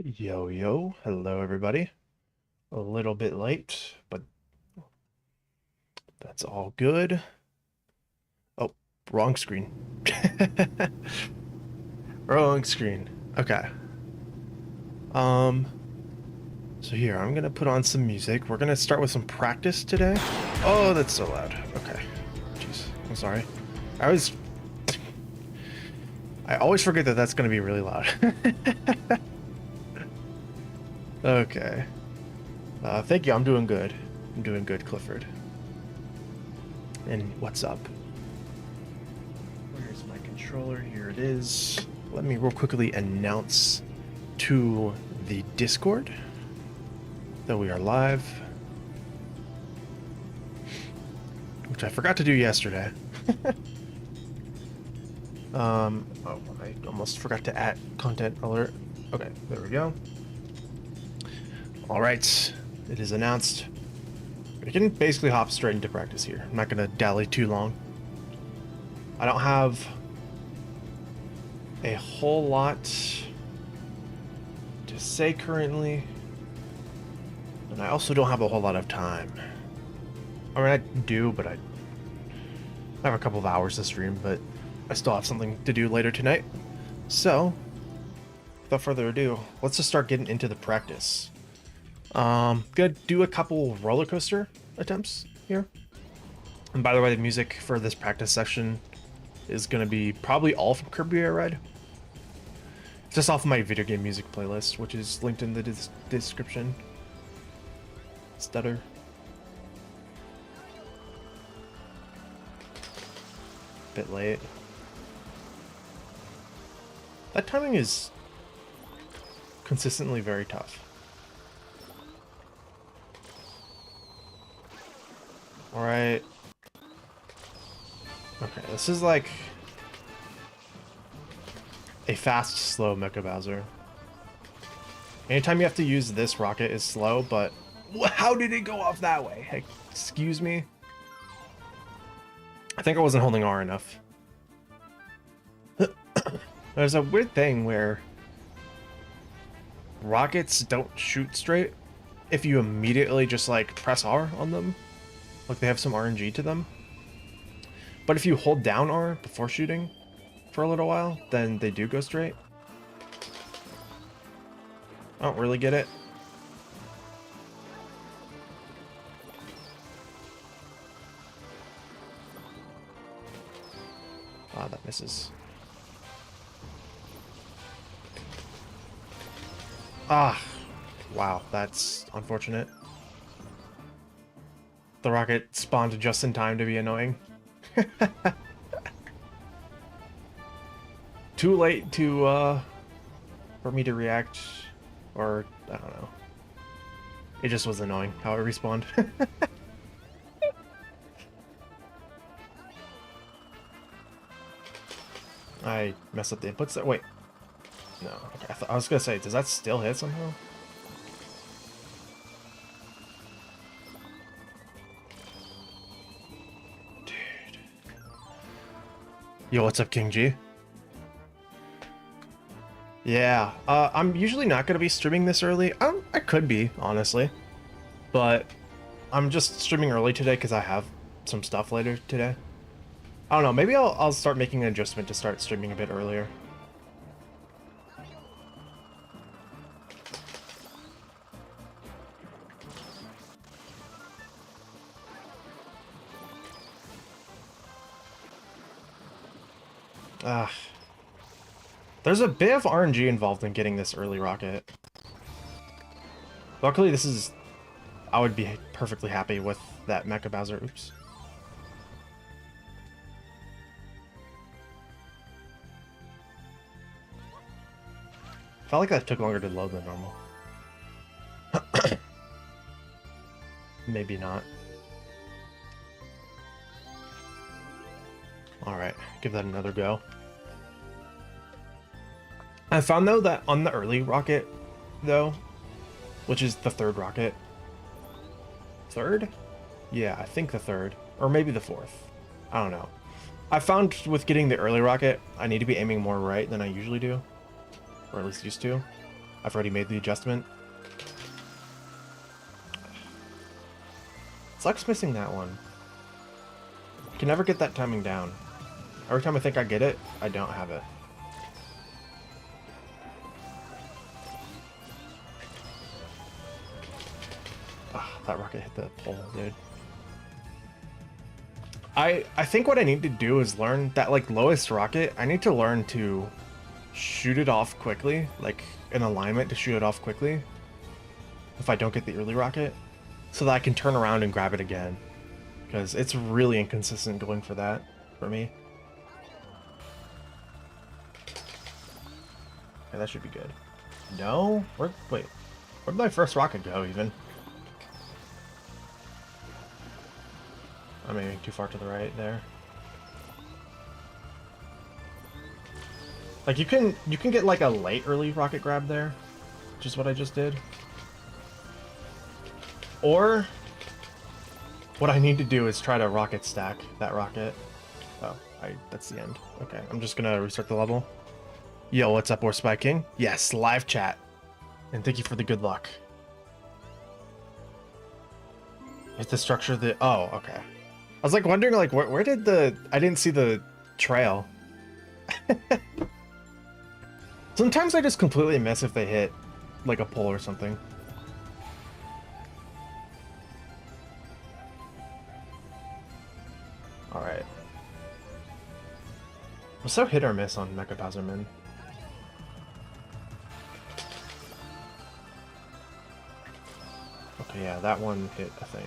Yo, yo, hello everybody. A little bit late, but that's all good. Oh, wrong screen. Wrong screen. Okay. Um, so here, I'm gonna put on some music. We're gonna start with some practice today. Oh, that's so loud. Okay. Jeez, I'm sorry. I was... I always forget that that's gonna be really loud. Okay. Thank you, I'm doing good. I'm doing good, Clifford. And what's up? Where's my controller? Here it is. Let me real quickly announce to the Discord that we are live, which I forgot to do yesterday. Oh, I almost forgot to add content alert. Okay, there we go. All right, it is announced. We can basically hop straight into practice here. I'm not gonna dally too long. I don't have a whole lot to say currently, and I also don't have a whole lot of time. I mean, I do, but I have a couple of hours to stream, but I still have something to do later tonight. So, without further ado, let's just start getting into the practice. Gonna do a couple roller coaster attempts here. And by the way, the music for this practice session is gonna be probably all from Kirby Air Ride. Just off my video game music playlist, which is linked in the description. Stutter. Bit late. That timing is consistently very tough. Alright. Okay, this is like a fast, slow Mecha Bowser. Anytime you have to use this rocket is slow, but how did it go off that way? Hey, excuse me? I think I wasn't holding R enough. There's a weird thing where rockets don't shoot straight if you immediately just like press R on them. Like they have some RNG to them. But if you hold down R before shooting for a little while, then they do go straight. I don't really get it. Ah, that misses. Ah, wow, that's unfortunate. The rocket spawned just in time to be annoying. Too late to, for me to react, or, I don't know. It just was annoying how it respawned. I messed up the inputs there. Wait. No, okay. I was gonna say, does that still hit somehow? Dude. Yo, what's up, King G? Yeah, I'm usually not gonna be streaming this early. I could be, honestly. But I'm just streaming early today because I have some stuff later today. I don't know, maybe I'll start making an adjustment to start streaming a bit earlier. Ah. There's a bit of RNG involved in getting this early rocket. Luckily, this is... I would be perfectly happy with that Mecha Bowser. Oops. Felt like that took longer to load than normal. Maybe not. Alright, give that another go. I found, though, that on the early rocket, though, which is the third rocket. Third? Yeah, I think the third. Or maybe the fourth. I don't know. I found with getting the early rocket, I need to be aiming more right than I usually do. Or at least used to. I've already made the adjustment. Sucks missing that one. I can never get that timing down. Every time I think I get it, I don't have it. Ah, that rocket hit the pole, dude. I think what I need to do is learn that, like, lowest rocket, I need to learn to shoot it off quickly, like, in alignment to shoot it off quickly, if I don't get the early rocket, so that I can turn around and grab it again, because it's really inconsistent going for that, for me. Okay, that should be good. No? Wait, where'd my first rocket go, even? I'm aiming too far to the right there. Like, you can get like a late early rocket grab there, which is what I just did. Or what I need to do is try to rocket stack that rocket. Oh, that's the end. Okay, I'm just gonna restart the level. Yo, what's up, War Spy King? Yes, live chat. And thank you for the good luck. Hit the structure of the... Oh, okay. I was like wondering, like, where did the... I didn't see the trail. Sometimes I just completely miss if they hit, like, a pole or something. Alright. I'm so hit or miss on Mecha Bowserman. Okay, yeah, that one hit a thing.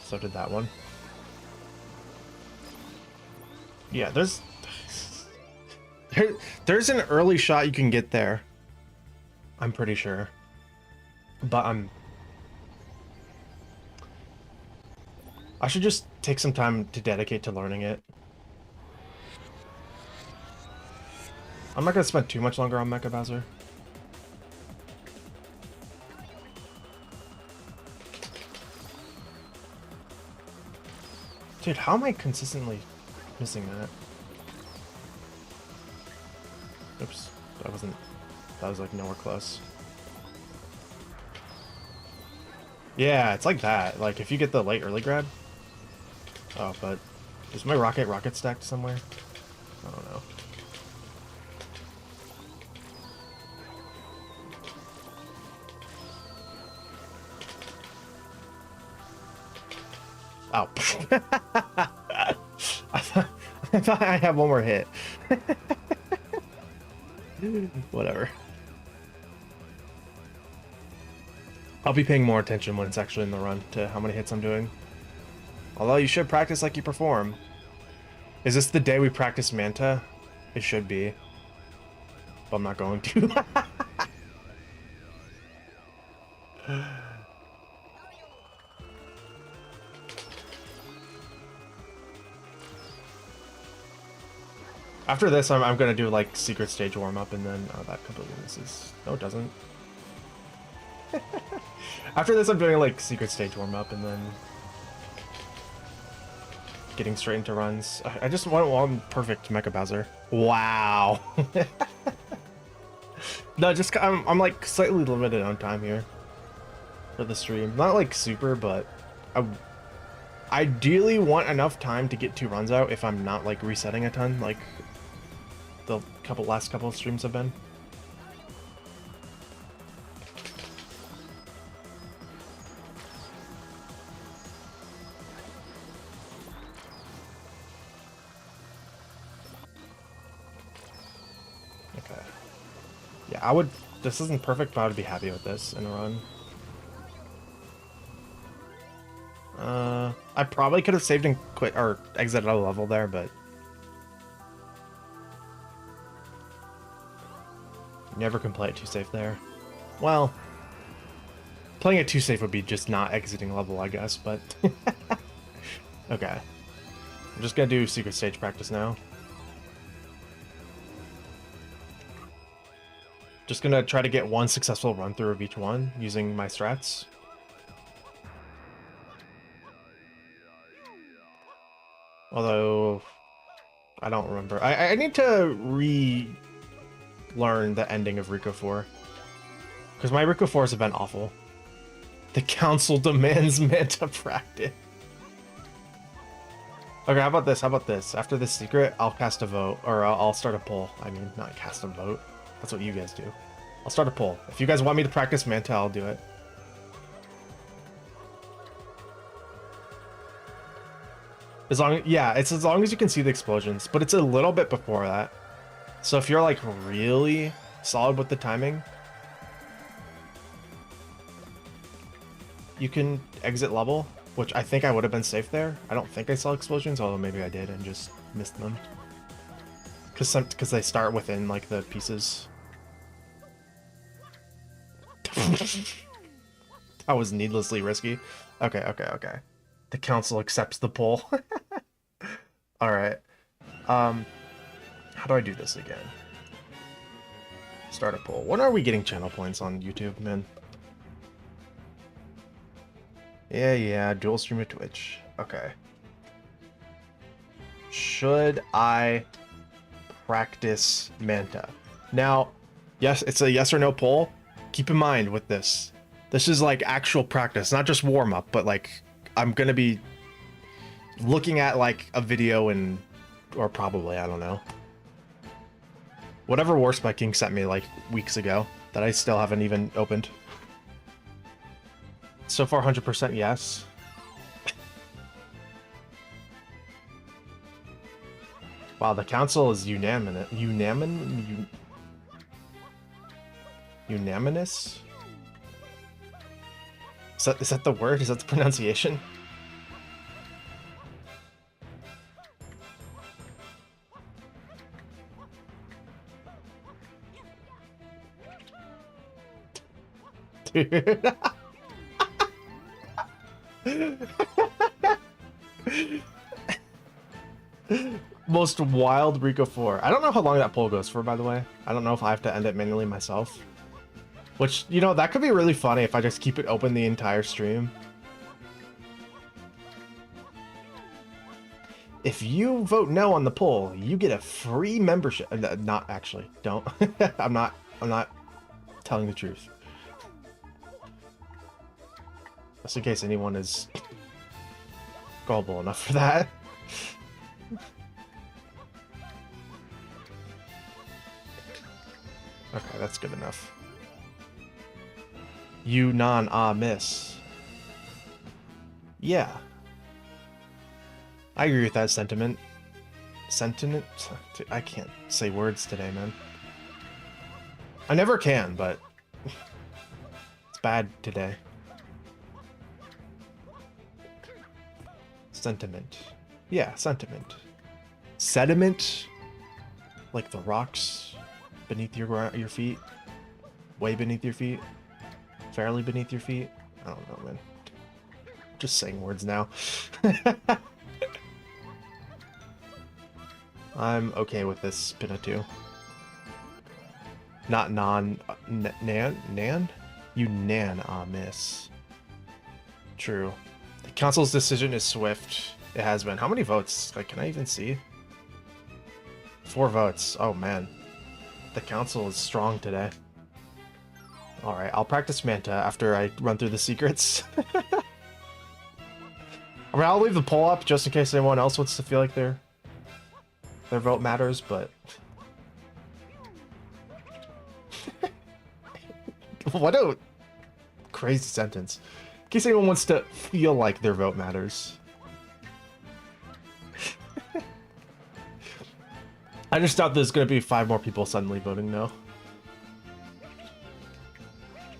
So did that one. Yeah, there's an early shot you can get there. I'm pretty sure. But I should just take some time to dedicate to learning it. I'm not gonna spend too much longer on Mecha Bowser. Dude, how am I consistently missing that? Oops, that was like nowhere close. Yeah, it's like that. Like, if you get the late early grab. Oh, but is my rocket stacked somewhere? I don't know. Oh. I thought I had one more hit. Whatever. I'll be paying more attention when it's actually in the run to how many hits I'm doing. Although you should practice like you perform. Is this the day we practice Manta? It should be. But I'm not going to. After this, I'm gonna do like secret stage warm up, and then that completely misses. No, it doesn't. After this, I'm doing like secret stage warm up, and then getting straight into runs. I just want one perfect Mecha Bowser. Wow. No, just I'm like slightly limited on time here for the stream. Not like super, but I ideally want enough time to get 2 runs out if I'm not like resetting a ton, like the last couple of streams have been. Okay. Yeah, this isn't perfect, but I would be happy with this in a run. I probably could have saved and quit or exited a level there, but never can play it too safe there. Well, playing it too safe would be just not exiting level, I guess, but okay. I'm just gonna do secret stage practice now. Just gonna try to get 1 successful run through of each one using my strats. Although I don't remember. I need to relearn the ending of Rico 4. Because my Rico 4s have been awful. The council demands Manta practice. Okay, how about this? How about this? After this secret, I'll cast a vote. Or I'll start a poll. I mean, not cast a vote. That's what you guys do. I'll start a poll. If you guys want me to practice Manta, I'll do it. As long, yeah, it's as long as you can see the explosions, but it's a little bit before that. So if you're like really solid with the timing, you can exit level, which I think I would have been safe there. I don't think I saw explosions, although maybe I did and just missed them. Because they start within like the pieces. That was needlessly risky. Okay, okay, okay. The council accepts the poll. Alright. How do I do this again? Start a poll. When are we getting channel points on YouTube, man? Yeah, dual stream to Twitch. Okay. Should I practice Manta? Now, yes, it's a yes or no poll. Keep in mind with this. This is like actual practice, not just warm up, but like I'm gonna be looking at like a video and, or probably, I don't know. Whatever War Spy King sent me like weeks ago that I still haven't even opened. So far, 100% yes. Wow, the council is unanimous. Unanimous? Is that the word? Is that the pronunciation? Dude. Most wild Rico 4. I don't know how long that poll goes for, by the way. I don't know if I have to end it manually myself. Which, you know, that could be really funny if I just keep it open the entire stream. If you vote no on the poll, you get a free membership. Not actually, don't. I'm not telling the truth. Just in case anyone is gullible enough for that. Okay, that's good enough. You miss. Yeah. I agree with that sentiment. Sentiment? I can't say words today, man. I never can, but it's bad today. Sentiment. Yeah, sentiment. Sediment? Like the rocks beneath your feet? Way beneath your feet? Fairly beneath your feet? I don't know, man. Just saying words now. I'm okay with this Spinatu. Not nan? You miss. True. The council's decision is swift. It has been. How many votes? Like, can I even see? 4 votes. Oh, man. The council is strong today. Alright, I'll practice Manta after I run through the secrets. I mean, I'll leave the poll up just in case anyone else wants to feel like their vote matters, but... What a crazy sentence. In case anyone wants to feel like their vote matters. I just thought there's going to be 5 more people suddenly voting no.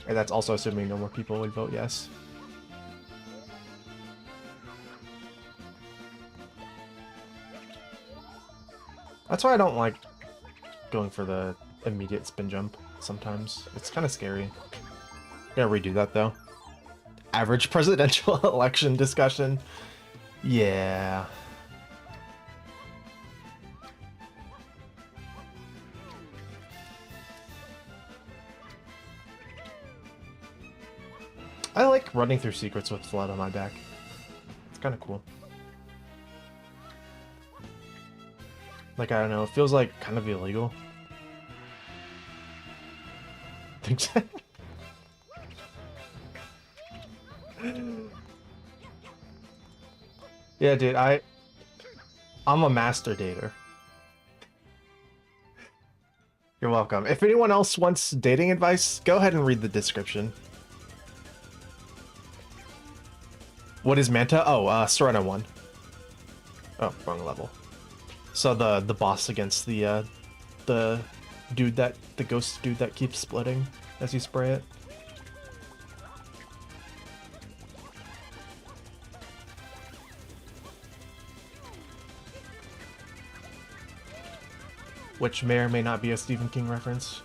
And that's also assuming no more people would vote yes. That's why I don't like going for the immediate spin jump sometimes. It's kind of scary. Gotta redo that though. Average presidential election discussion. Yeah. I like running through secrets with Flood on my back. It's kind of cool. Like, I don't know, it feels like kind of illegal. Yeah, dude, I'm a master dater. You're welcome. If anyone else wants dating advice, go ahead and read the description. What is Manta? Oh, Serena 1. Oh, wrong level. So the boss against the dude that the ghost dude that keeps splitting as you spray it. Which may or may not be a Stephen King reference.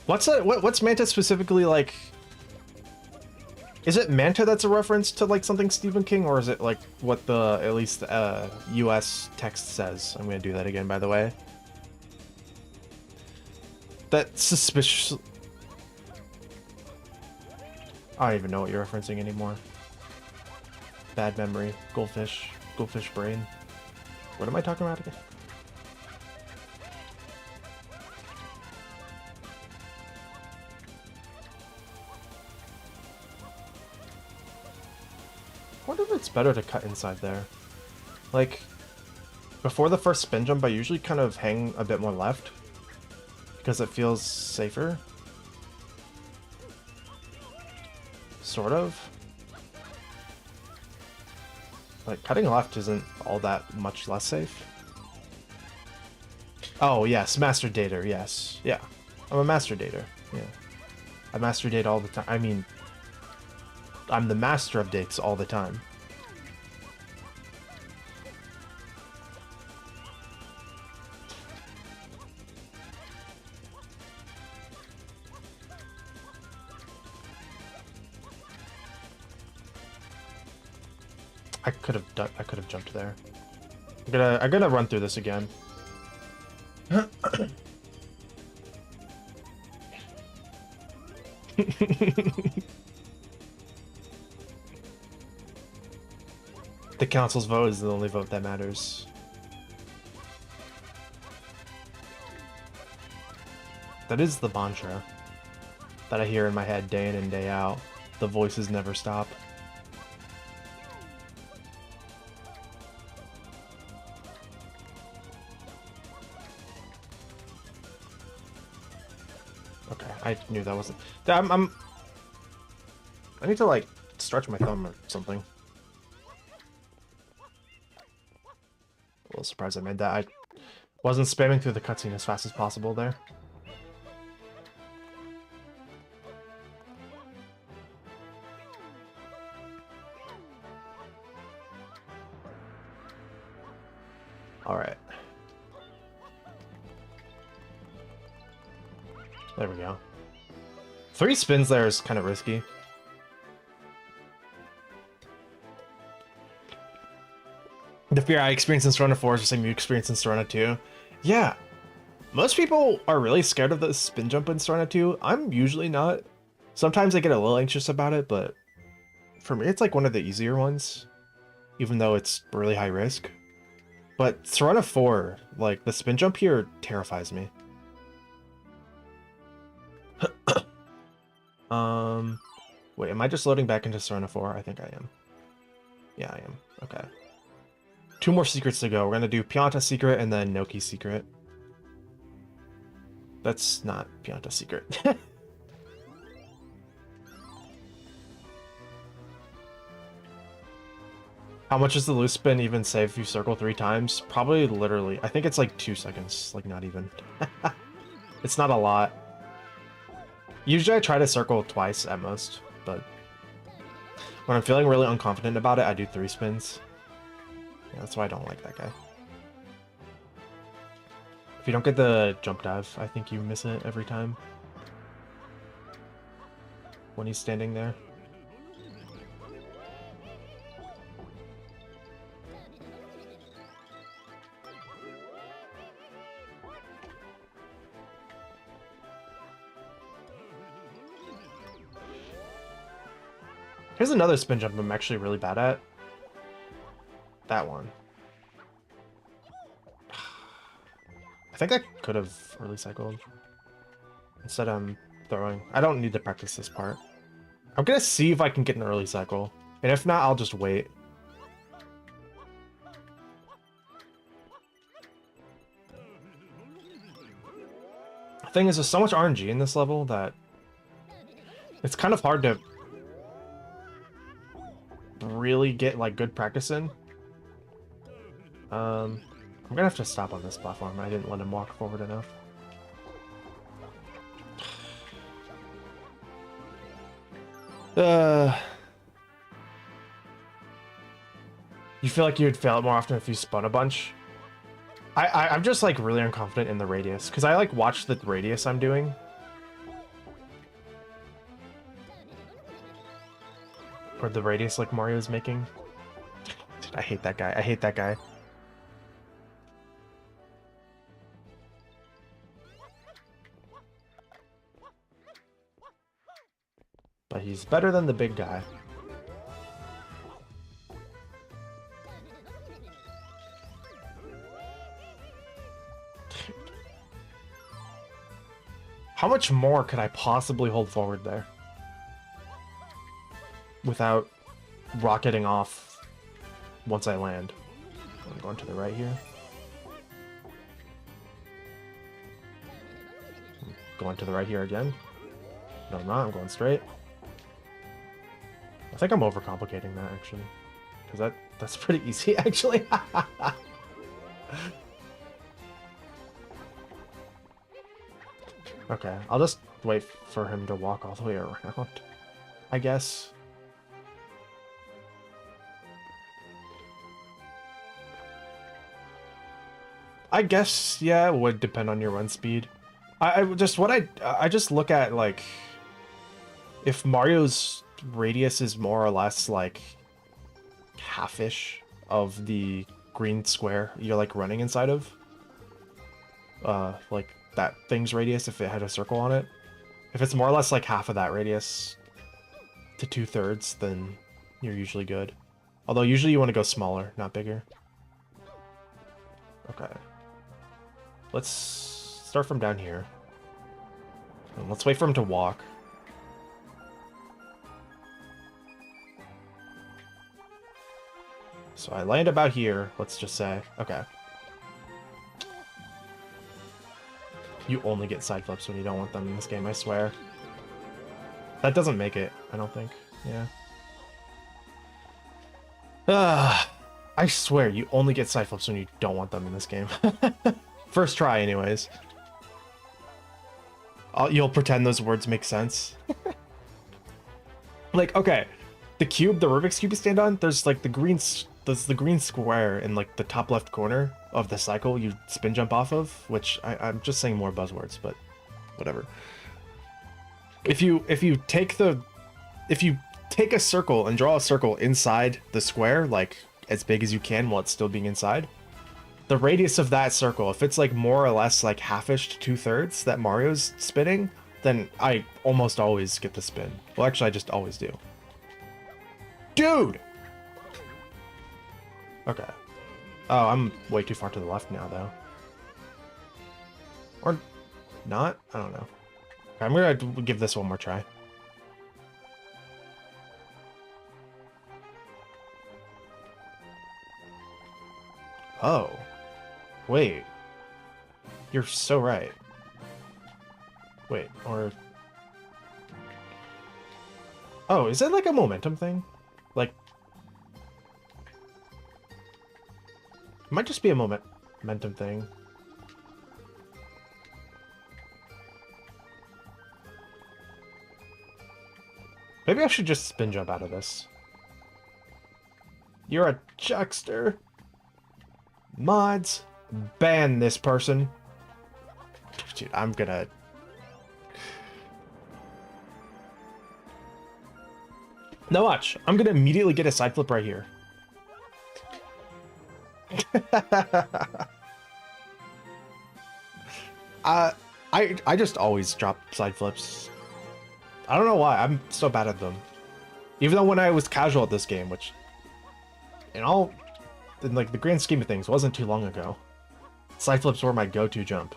What's Manta specifically like? Is it Manta that's a reference to like something Stephen King, or is it like what the at least US text says? I'm gonna do that again, by the way. That suspicious. I don't even know what you're referencing anymore. Bad memory. Goldfish. Goldfish brain. What am I talking about again? I wonder if it's better to cut inside there. Like, before the first spin jump, I usually kind of hang a bit more left because it feels safer. Sort of. Like, cutting left isn't all that much less safe. Oh, yes, master dater, yes. Yeah, I'm a master dater, yeah. I master date all the time. I mean, I'm the master of dates all the time. I could have jumped there. I'm gonna run through this again. The council's vote is the only vote that matters. That is the mantra that I hear in my head day in and day out. The voices never stop. Okay, I knew that wasn't. I need to like stretch my thumb or something. A little surprised I made that. I wasn't spamming through the cutscene as fast as possible there. Alright. There we go. 3 spins there is kind of risky. The fear I experienced in Serena 4 is the same you experienced in Serena 2. Yeah. Most people are really scared of the spin jump in Serena 2. I'm usually not. Sometimes I get a little anxious about it, but for me it's like one of the easier ones. Even though it's really high risk. But Serena 4, like, the spin jump here terrifies me. Wait, am I just loading back into Serena 4? I think I am. Yeah, I am. Okay. 2 more secrets to go. We're gonna do Pianta secret and then Noki secret. That's not Pianta secret. How much is the loose spin even save if you circle 3 times? Probably literally. I think it's like 2 seconds. Like, not even. It's not a lot. Usually I try to circle twice at most, but when I'm feeling really unconfident about it, I do 3 spins. Yeah, that's why I don't like that guy. If you don't get the jump dive, I think you miss it every time. When he's standing there. Here's another spin jump I'm actually really bad at. That one. I think I could have early cycled. Instead I'm throwing. I don't need to practice this part. I'm gonna see if I can get an early cycle. And if not, I'll just wait. The thing is, there's so much RNG in this level that it's kind of hard to really get like good practice in. I'm gonna have to stop on this platform. I didn't let him walk forward enough. You feel like you'd fail it more often if you spun a bunch? I'm just like really unconfident in the radius because I like watch the radius I'm doing. Or the radius like Mario's making. Dude, I hate that guy. I hate that guy. But he's better than the big guy. How much more could I possibly hold forward there? Without rocketing off once I land. I'm going to the right here. Going to the right here again. No, I'm not. I'm going straight. I think I'm overcomplicating that, actually. Because that's pretty easy, actually. Okay, I'll just wait for him to walk all the way around, I guess. I guess, yeah, it would depend on your run speed. I just look at, like, if Mario's radius is more or less, like, half-ish of the green square you're, like, running inside of. Like, that thing's radius, if it had a circle on it. If it's more or less, like, half of that radius to 2/3, then you're usually good. Although, usually you want to go smaller, not bigger. Okay. Let's start from down here. And let's wait for him to walk. So I land about here, let's just say. Okay. You only get side flips when you don't want them in this game, I swear. That doesn't make it, I don't think. Yeah. I swear, you only get side flips when you don't want them in this game. First try, anyways. You'll pretend those words make sense. Like, okay, the cube, the Rubik's Cube you stand on, there's like the green square in like the top left corner of the cycle you spin jump off of, which I'm just saying more buzzwords, but whatever. If you take a circle and draw a circle inside the square, like as big as you can while it's still being inside, the radius of that circle, if it's like more or less like half-ish to 2/3 that Mario's spinning, then I almost always get the spin. Well, actually, I just always do. Dude! Okay. Oh, I'm way too far to the left now, though. Or not? I don't know. Okay, I'm gonna give this one more try. Oh. Wait. You're so right. Wait, or... Oh, is it like a momentum thing? Like... It might just be a momentum thing. Maybe I should just spin jump out of this. You're a chuckster. Mods, ban this person. Dude, I'm gonna... Now watch, I'm gonna immediately get a side flip right here. I just always drop side flips. I don't know why, I'm so bad at them. Even though when I was casual at this game, which in like the grand scheme of things wasn't too long ago, side flips were my go-to jump.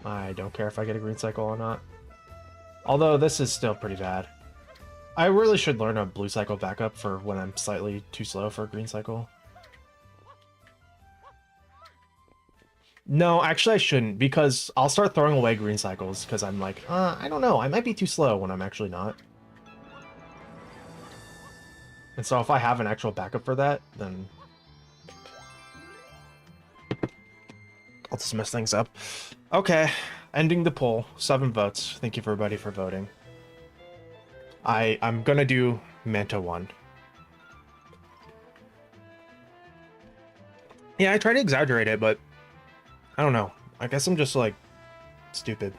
I don't care if I get a green cycle or not. Although this is still pretty bad. I really should learn a blue cycle backup for when I'm slightly too slow for a green cycle. No, actually I shouldn't, because I'll start throwing away green cycles because I'm like, I don't know, I might be too slow when I'm actually not. And so if I have an actual backup for that, then I'll just mess things up. Okay, ending the poll. 7 votes. Thank you everybody for voting. I'm gonna do Manta 1. Yeah, I try to exaggerate it, but I don't know. I guess I'm just like stupid.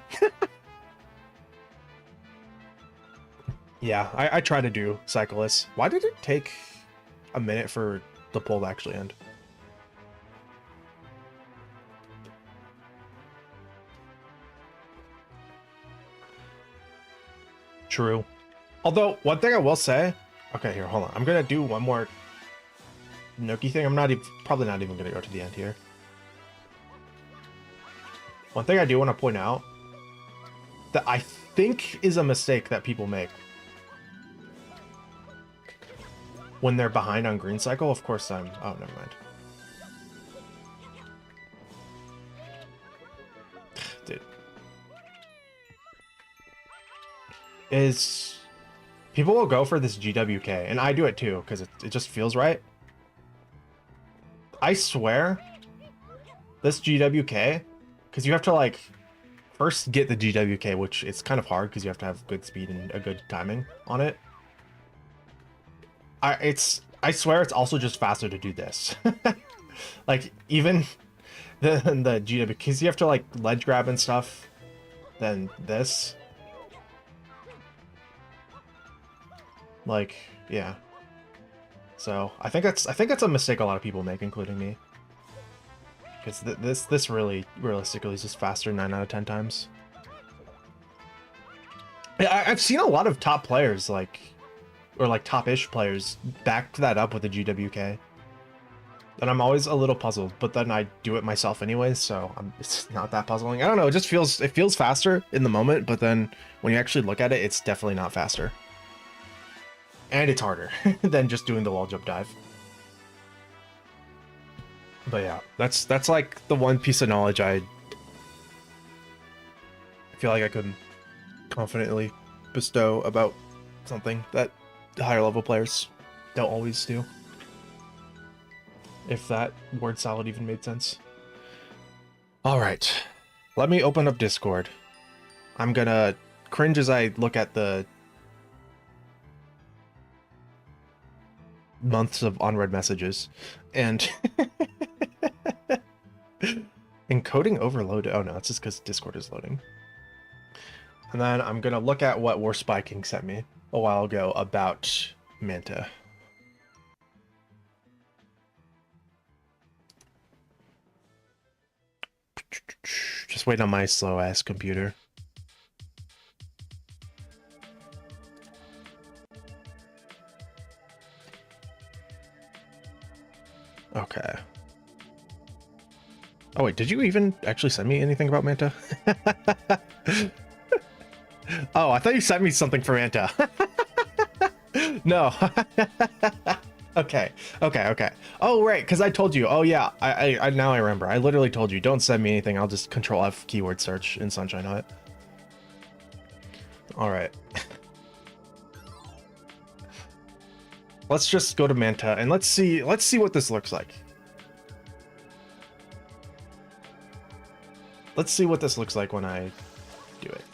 Yeah, I try to do Cyclists. Why did it take a minute for the poll to actually end? True. Although, one thing I will say... Okay, here, hold on. I'm gonna do one more Nookie thing. I'm probably not even gonna go to the end here. One thing I do want to point out that I think is a mistake that people make when they're behind on green cycle. Of course I'm... Oh, never mind. Dude. Is... People will go for this GWK, and I do it too, because it just feels right. I swear, this GWK, because you have to, like, first get the GWK, which is kind of hard, because you have to have good speed and a good timing on it. I swear it's also just faster to do this. Like, even the GWK, because you have to, like, ledge grab and stuff, than this. Like, yeah. So I think that's a mistake a lot of people make, including me. Because this really, realistically, is just faster 9 out of 10 times. Yeah, I've seen a lot of top players, like, or like top-ish players, back that up with the GWK. And I'm always a little puzzled, but then I do it myself anyways, so it's not that puzzling. I don't know, it feels faster in the moment, but then when you actually look at it, it's definitely not faster. And it's harder than just doing the wall jump dive. But yeah, that's like the one piece of knowledge I feel like I could confidently bestow about something that higher level players don't always do. If that word salad even made sense. Alright, let me open up Discord. I'm gonna cringe as I look at the months of unread messages and encoding overload. Oh no, it's just because Discord is loading. And then I'm gonna look at what War Spiking sent me a while ago about Manta. Just wait on my slow ass computer. Okay. Oh wait, did you even actually send me anything about Manta? Oh, I thought you sent me something for Manta. No. Okay. Oh right, because I told you. Oh yeah, I now I remember. I literally told you, don't send me anything. I'll just Control F keyword search in Sunshine Hut. All right. Let's just go to Manta and let's see what this looks like. Let's see what this looks like when I do it.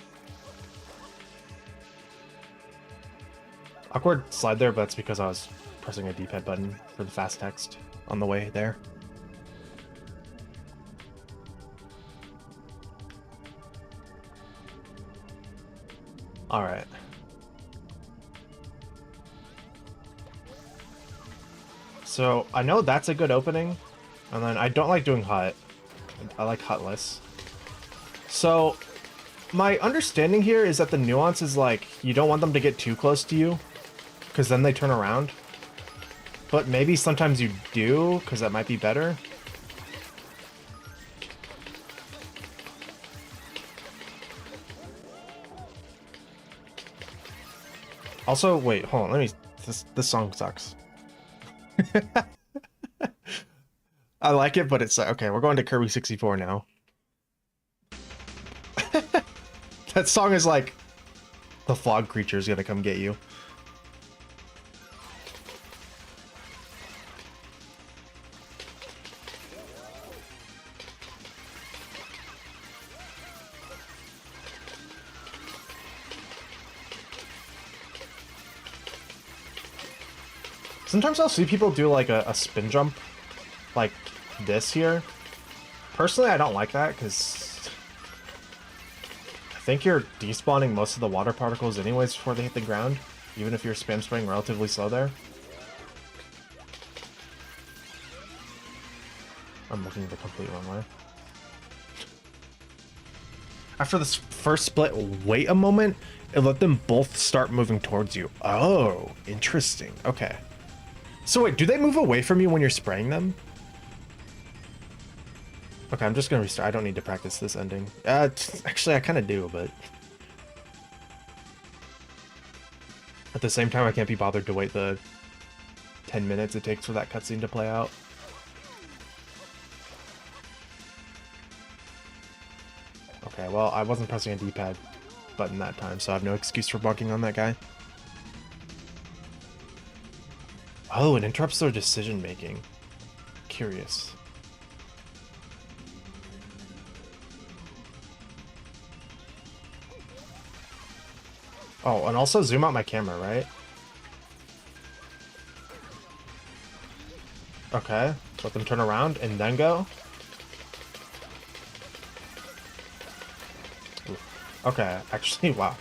Awkward slide there, but that's because I was pressing a D-pad button for the fast text on the way there. All right. So I know that's a good opening, And then I don't like doing hut. I like hutless. So my understanding here is that the nuance is like you don't want them to get too close to you because then they turn around. But maybe sometimes you do because that might be better. Also, wait, hold on. Let me. This song sucks. I like it, but it's okay. We're going to Kirby 64 now. That song is like the fog creature is gonna come get you. Sometimes I'll see people do like a spin jump like this here. Personally, I don't like that because I think you're despawning most of the water particles anyways before they hit the ground, even if you're spam spraying relatively slow there. I'm looking the complete wrong way. After this first split, wait a moment and let them both start moving towards you. Oh, interesting. Okay. So wait, do they move away from you when you're spraying them? Okay, I'm just gonna restart. I don't need to practice this ending. Actually, I kind of do, but at the same time, I can't be bothered to wait the 10 minutes it takes for that cutscene to play out. Okay, well, I wasn't pressing a D-pad button that time, so I have no excuse for bugging on that guy. Oh, it interrupts their decision making. Curious. Oh, and also zoom out my camera, right? Okay, let them turn around and then go. Ooh. Okay, actually, wow.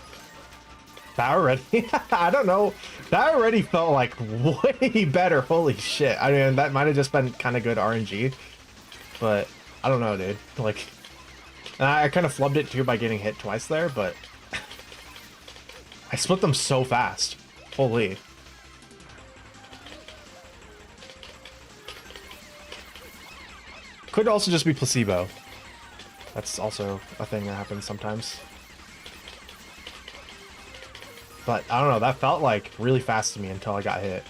That already, I don't know, that already felt like way better, holy shit. I mean, that might have just been kind of good RNG, but I don't know, dude. Like, and I kind of flubbed it too by getting hit twice there, but I split them so fast. Holy. Could also just be placebo. That's also a thing that happens sometimes. But I don't know, that felt like really fast to me until I got hit.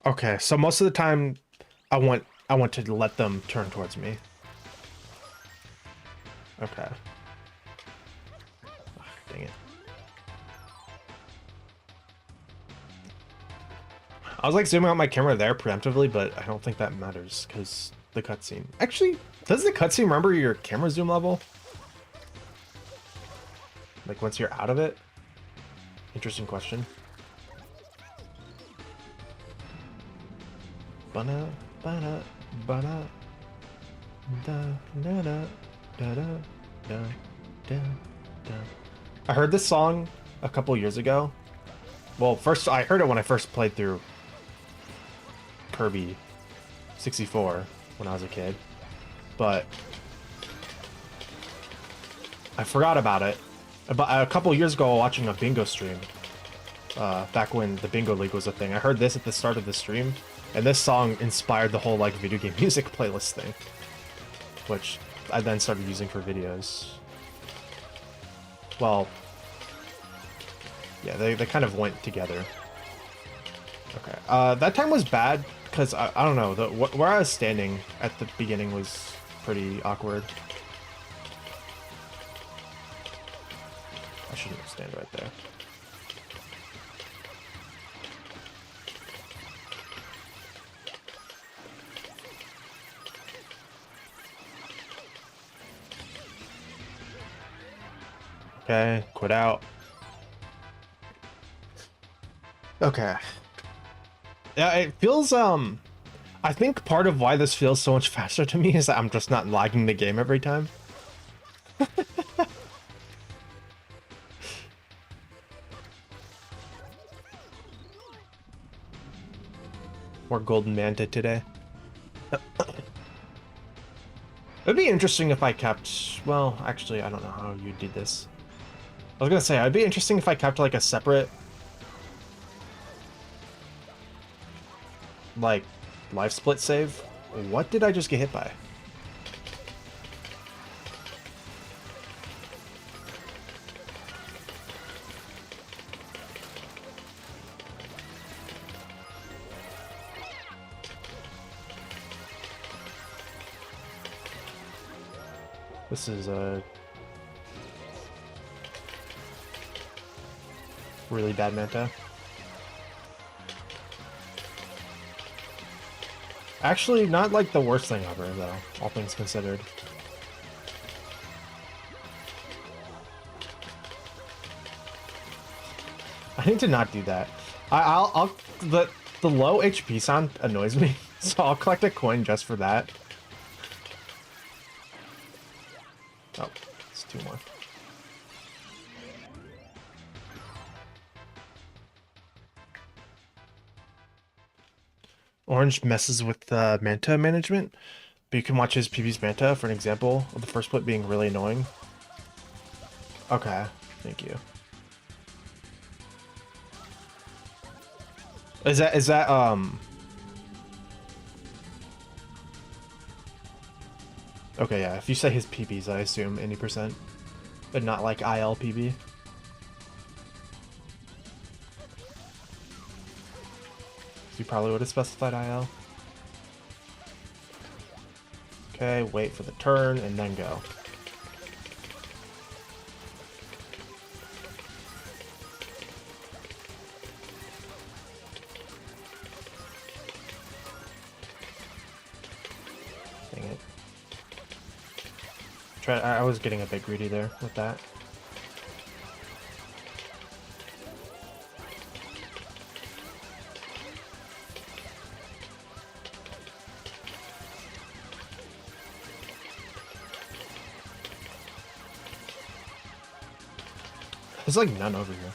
Okay, so most of the time I want to let them turn towards me. Okay. Ugh, dang it. I was like zooming out my camera there preemptively, but I don't think that matters because the cutscene. Actually, does the cutscene remember your camera zoom level? Like once you're out of it? Interesting question. Bana, bana, bana, da, da, da, da, da, da, da, da. I heard this song a couple years ago. Well, first I heard it when I first played through Kirby 64 when I was a kid, but I forgot about it. About a couple years ago, watching a bingo stream, back when the Bingo League was a thing, I heard this at the start of the stream. And this song inspired the whole, like, video game music playlist thing, which I then started using for videos. Well, yeah, they kind of went together. Okay, that time was bad, because, I don't know, where I was standing at the beginning was pretty awkward. I shouldn't stand right there. Okay, quit out. Okay. Yeah, it feels, I think part of why this feels so much faster to me is that I'm just not lagging the game every time. More golden manta today. It'd be interesting if I kept, well, actually, I don't know how you did this. I was gonna say, it'd be interesting if I kept like a separate, like, life split save. What did I just get hit by? This is a really bad manta. Actually, not like the worst thing ever, though, all things considered. I need to not do that. The low HP sound annoys me, so I'll collect a coin just for that. Oh, it's two more. Orange messes with manta management, but you can watch his PB's manta for an example of the first split being really annoying. Okay, thank you. Is that okay, yeah, if you say his PBs, I assume any percent, but not like IL PB. You probably would have specified IL. Okay, wait for the turn and then go. Dang it. I was getting a bit greedy there with that. There's like none over here.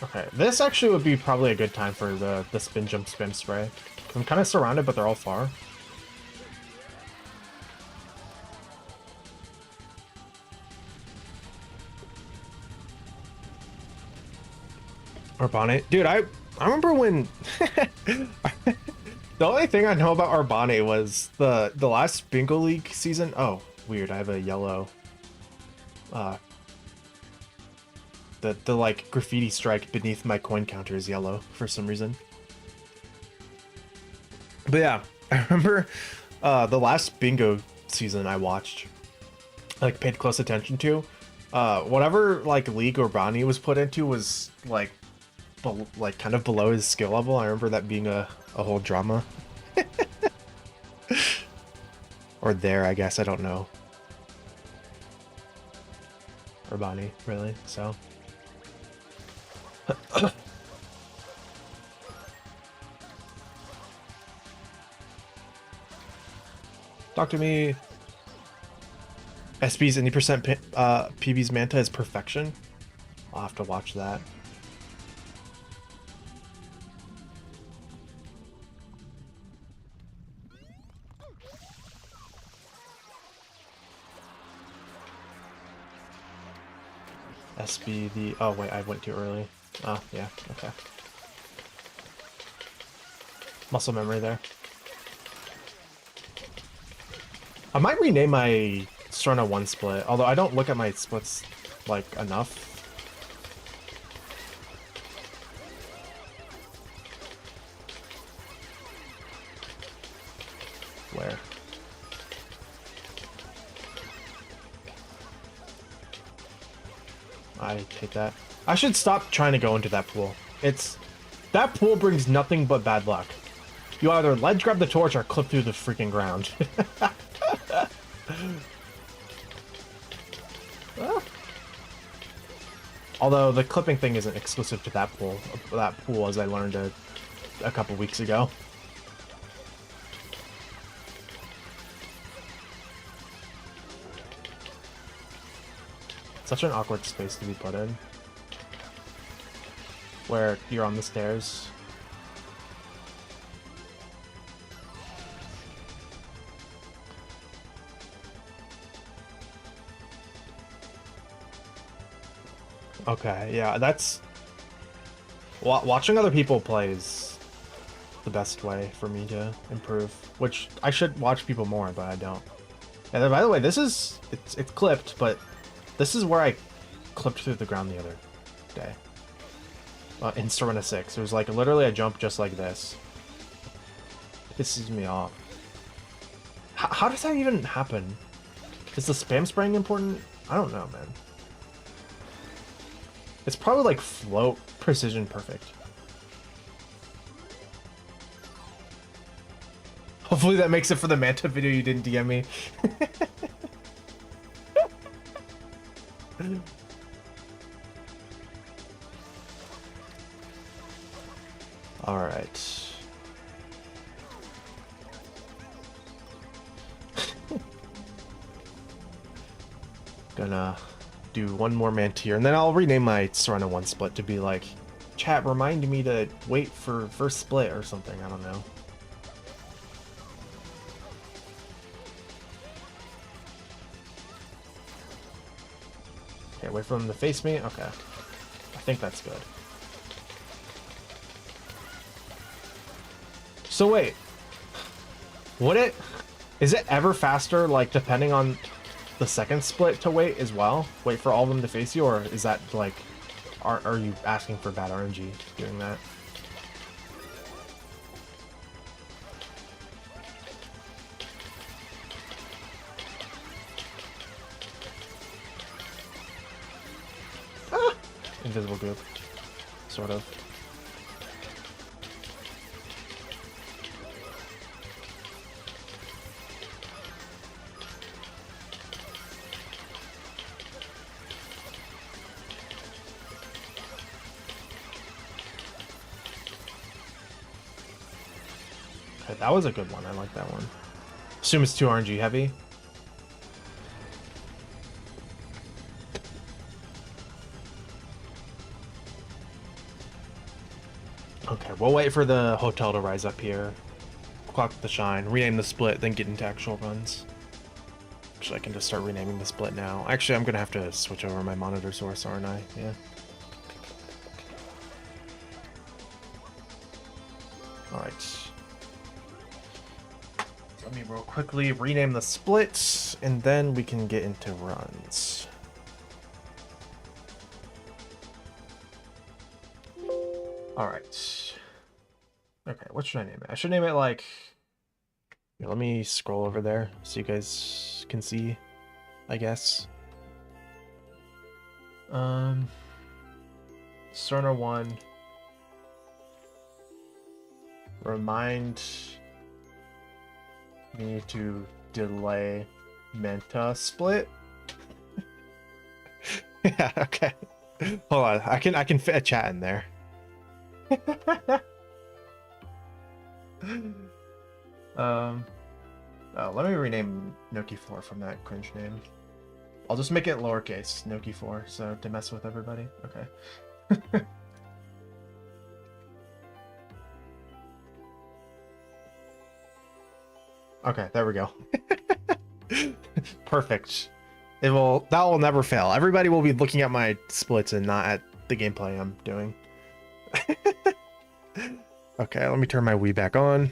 Okay, this actually would be probably a good time for the spin jump spam spray. I'm kind of surrounded, but they're all far. Arbonne. Dude, I remember when the only thing I know about Arbonne was the last Bingo League season. Oh, weird. I have a yellow the like graffiti strike beneath my coin counter is yellow for some reason. But yeah, I remember the last Bingo season I watched, like paid close attention to. Whatever like league Arbonne was put into was like kind of below his skill level. I remember that being a whole drama. Or there, I guess, I don't know. Arbonne, really, so. Talk to me. SB's any percent PB's manta is perfection. I'll have to watch that. SB the... Oh, wait, I went too early. Oh, yeah, okay. Muscle memory there. I might rename my Strona 1 split, although I don't look at my splits, like, enough. Where? I hate that. I should stop trying to go into that pool. It's That pool brings nothing but bad luck. You either ledge grab the torch or clip through the freaking ground. Although the clipping thing isn't exclusive to that pool, as I learned a couple weeks ago. Such an awkward space to be put in. Where you're on the stairs. Okay, yeah, that's... Watching other people play is the best way for me to improve. Which, I should watch people more, but I don't. And by the way, this is... It's clipped, but this is where I clipped through the ground the other day. In Serena 6. It was like, literally a jump just like this. Pisses me off. How does that even happen? Is the spam spraying important? I don't know, man. It's probably like float precision perfect. Hopefully that makes it for the Manta video you didn't DM me. All right. Gonna do one more Mantier, and then I'll rename my Serena 1 split to be like, chat, remind me to wait for first split or something, I don't know. Okay, wait for them to face me? Okay. I think that's good. So wait. Is it ever faster, like, depending on the second split to wait as well? Wait for all of them to face you, or is that, like, are you asking for bad RNG doing that? Ah! Invisible group. Sort of. Okay, that was a good one. I like that one. Assume it's too RNG heavy. Okay, we'll wait for the hotel to rise up here. Clock the shine, rename the split, then get into actual runs. Actually, I can just start renaming the split now. Actually, I'm gonna have to switch over my monitor source, aren't I? Yeah. Alright. Let me real quickly rename the split, and then we can get into runs. Alright. Okay, what should I name it? I should name it like... Here, let me scroll over there so you guys can see, I guess. Cerner 1. Remind me to delay Manta split. Yeah, okay. Hold on, I can fit a chat in there. Oh, let me rename Noki4 from that cringe name. I'll just make it lowercase, Noki4, so to mess with everybody. Okay. Okay, there we go. Perfect. That will never fail. Everybody will be looking at my splits and not at the gameplay I'm doing. Okay, let me turn my Wii back on.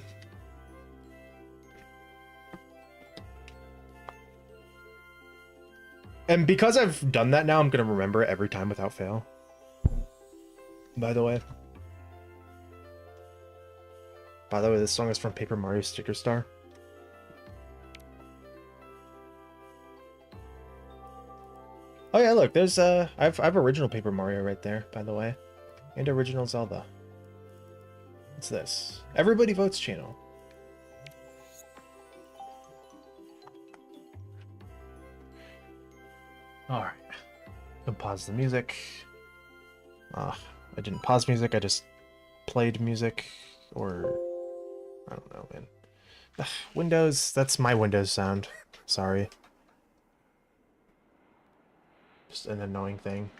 And because I've done that now, I'm gonna remember it every time without fail. By the way, this song is from Paper Mario Sticker Star. Oh yeah, look, there's I have original Paper Mario right there, by the way, and original Zelda. What's this? Everybody votes channel. All right. Can pause the music. I didn't pause music. I just played music, or I don't know, man. Ugh, Windows. That's my Windows sound. Sorry. Just an annoying thing.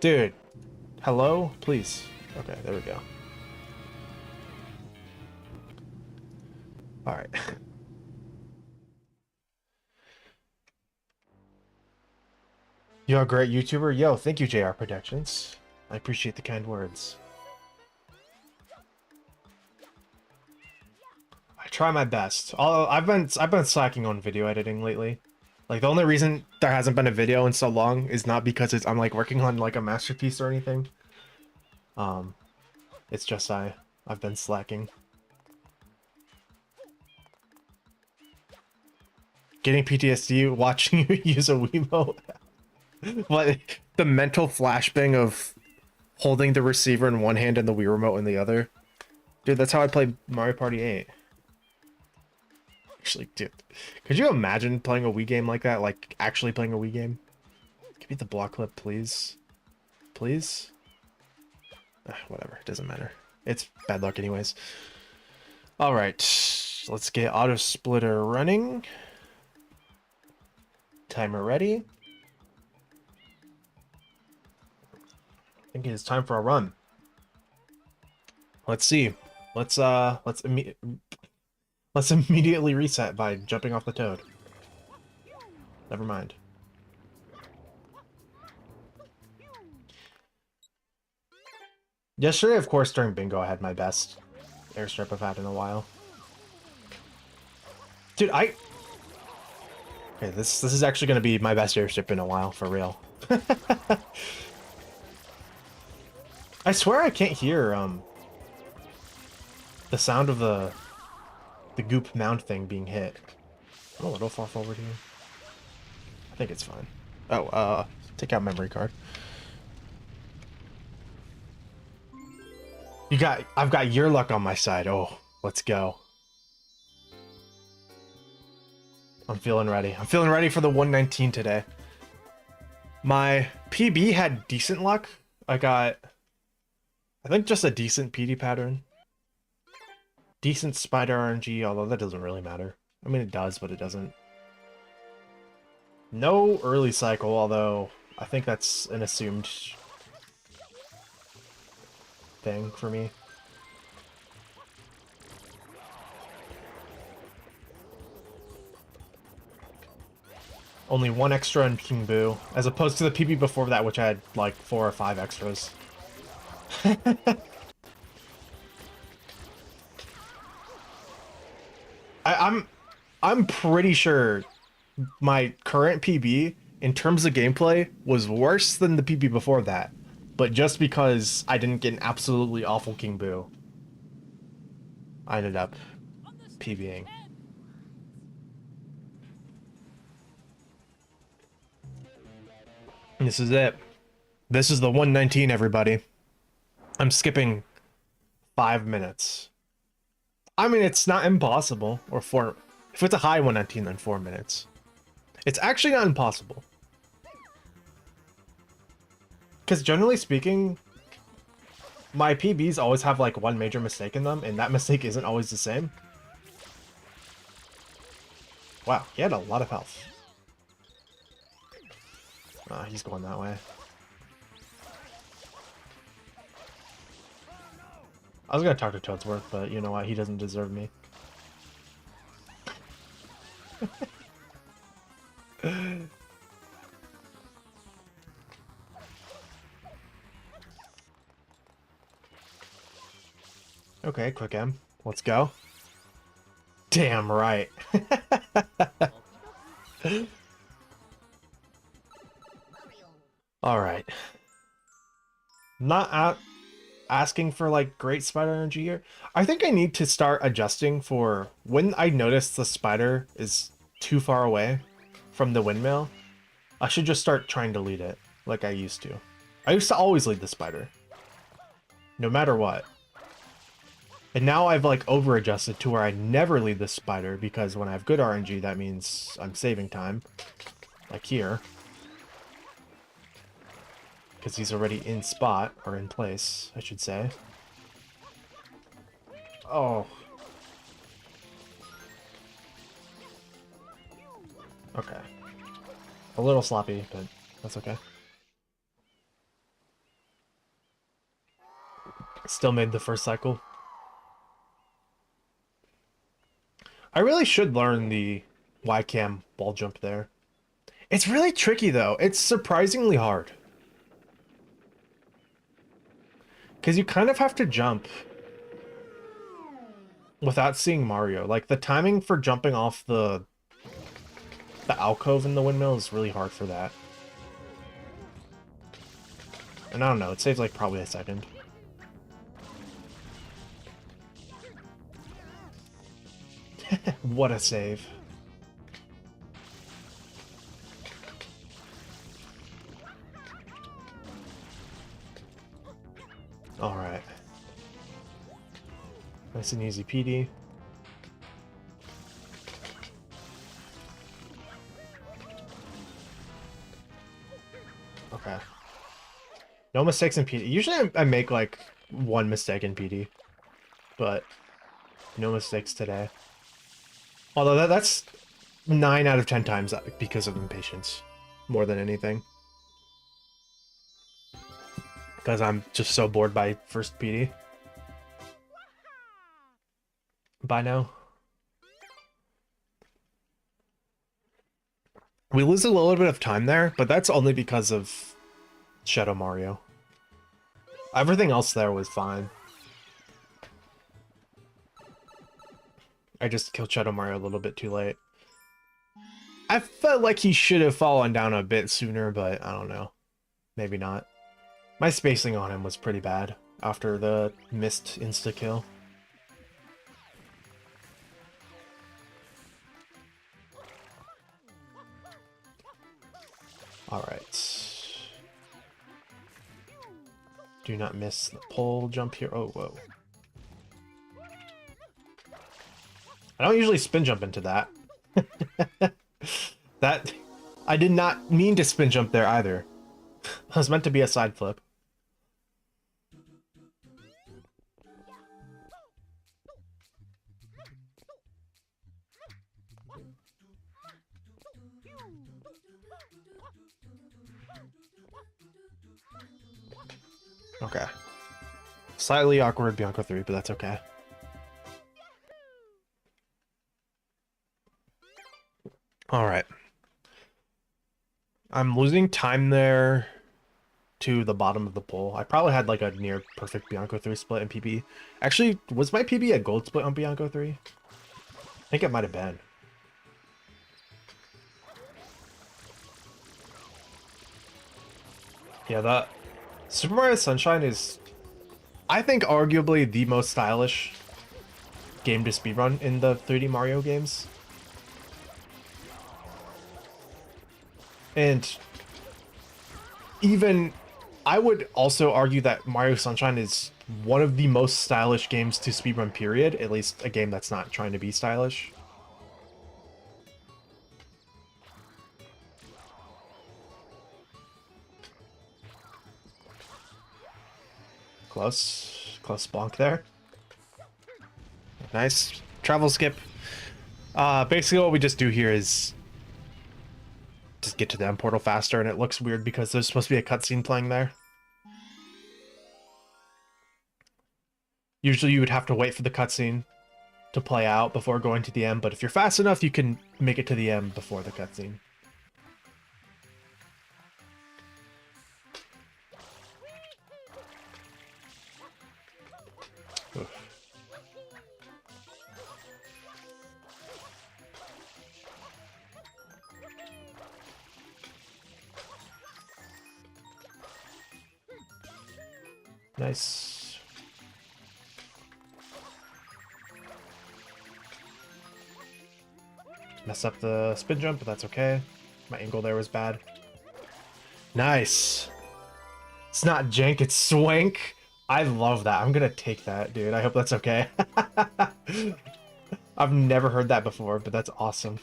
Dude. Hello? Please. Okay, there we go. Alright. You're a great YouTuber. Yo, thank you, JR Productions. I appreciate the kind words. I try my best. Although I've been slacking on video editing lately. Like, the only reason there hasn't been a video in so long is not because I'm like working on like a masterpiece or anything. It's just I've been slacking. Getting PTSD watching you use a Wiimote. What, the mental flashbang of holding the receiver in one hand and the Wii remote in the other? Dude, that's how I played Mario Party 8. Actually, dude, could you imagine playing a Wii game like that? Like, actually playing a Wii game? Give me the block clip, please. Please? Whatever, it doesn't matter. It's bad luck anyways. Alright, let's get auto splitter running. Timer ready. I think it is time for a run. Let's see. Let's immediately reset by jumping off the toad. Never mind. Yesterday, of course, during bingo, I had my best airstrip I've had in a while. Dude, okay, this is actually going to be my best airstrip in a while, for real. I swear I can't hear the sound of the goop mound thing being hit. I'm a little far forward here. I think it's fine. Oh, take out memory card. I've got your luck on my side. Oh, let's go. I'm feeling ready. I'm feeling ready for the 119 today. My PB had decent luck. I got, I think, just a decent PD pattern. Decent spider RNG, although that doesn't really matter. I mean, it does, but it doesn't. No early cycle, although I think that's an assumed thing for me. Only one extra in King Boo, as opposed to the PB before that, which had like 4 or 5 extras. I'm pretty sure my current PB, in terms of gameplay, was worse than the PB before that. But just because I didn't get an absolutely awful King Boo, I ended up PBing. This is it. This is the 119, everybody. I'm skipping 5 minutes. I mean, it's not impossible. Or 4. If it's a high 119, then 4 minutes. It's actually not impossible. Because generally speaking, my PBs always have like one major mistake in them, and that mistake isn't always the same. Wow, he had a lot of health. He's going that way. I was gonna talk to Toadsworth, but you know what? He doesn't deserve me. Okay, quick M. Let's go. Damn right. All right. Not out asking for like great spider energy here. I think I need to start adjusting for when I notice the spider is too far away from the windmill. I should just start trying to lead it like I used to. I used to always lead the spider. no matter what. And now I've like over-adjusted to where I never leave the spider, because when I have good RNG, that means I'm saving time. Like here. Because he's already in spot, or in place, I should say. Oh. Okay. A little sloppy, but that's okay. Still made the first cycle. I really should learn the Y-cam ball jump there. It's really tricky, though. It's surprisingly hard. Because you kind of have to jump without seeing Mario. Like, the timing for jumping off the alcove in the windmill is really hard for that. And I don't know, it saves like probably a second. What a save. Alright. Nice and easy PD. Okay. No mistakes in PD. Usually I make like one mistake in PD. But no mistakes today. Although that's 9 out of 10 times because of impatience. More than anything. Because I'm just so bored by first PD. Bye now. We lose a little bit of time there, but that's only because of Shadow Mario. Everything else there was fine. I just killed Shadow Mario a little bit too late. I felt like he should have fallen down a bit sooner, but I don't know. Maybe not. My spacing on him was pretty bad after the missed insta-kill. Alright. Do not miss the pole jump here. Oh, whoa. I don't usually spin jump into that. I did not mean to spin jump there either. It was meant to be a side flip. Okay. Slightly awkward Bianco 3, but that's okay. Alright. I'm losing time there to the bottom of the pole. I probably had like a near perfect Bianco 3 split in PB. Actually, was my PB a gold split on Bianco 3? I think it might have been. Yeah, that Super Mario Sunshine is, I think, arguably the most stylish game to speedrun in the 3D Mario games. And even, I would also argue that Mario Sunshine is one of the most stylish games to speedrun, period. At least a game that's not trying to be stylish. Close. Close bonk there. Nice. Travel skip. Basically what we just do here is just get to the end portal faster, and it looks weird because there's supposed to be a cutscene playing there. Usually you would have to wait for the cutscene to play out before going to the end, but if you're fast enough, you can make it to the end before the cutscene. Nice. Messed up the spin jump, but that's okay. My angle there was bad. Nice. It's not jank, it's swank. I love that. I'm gonna take that, dude. I hope that's okay. I've never heard that before, but that's awesome.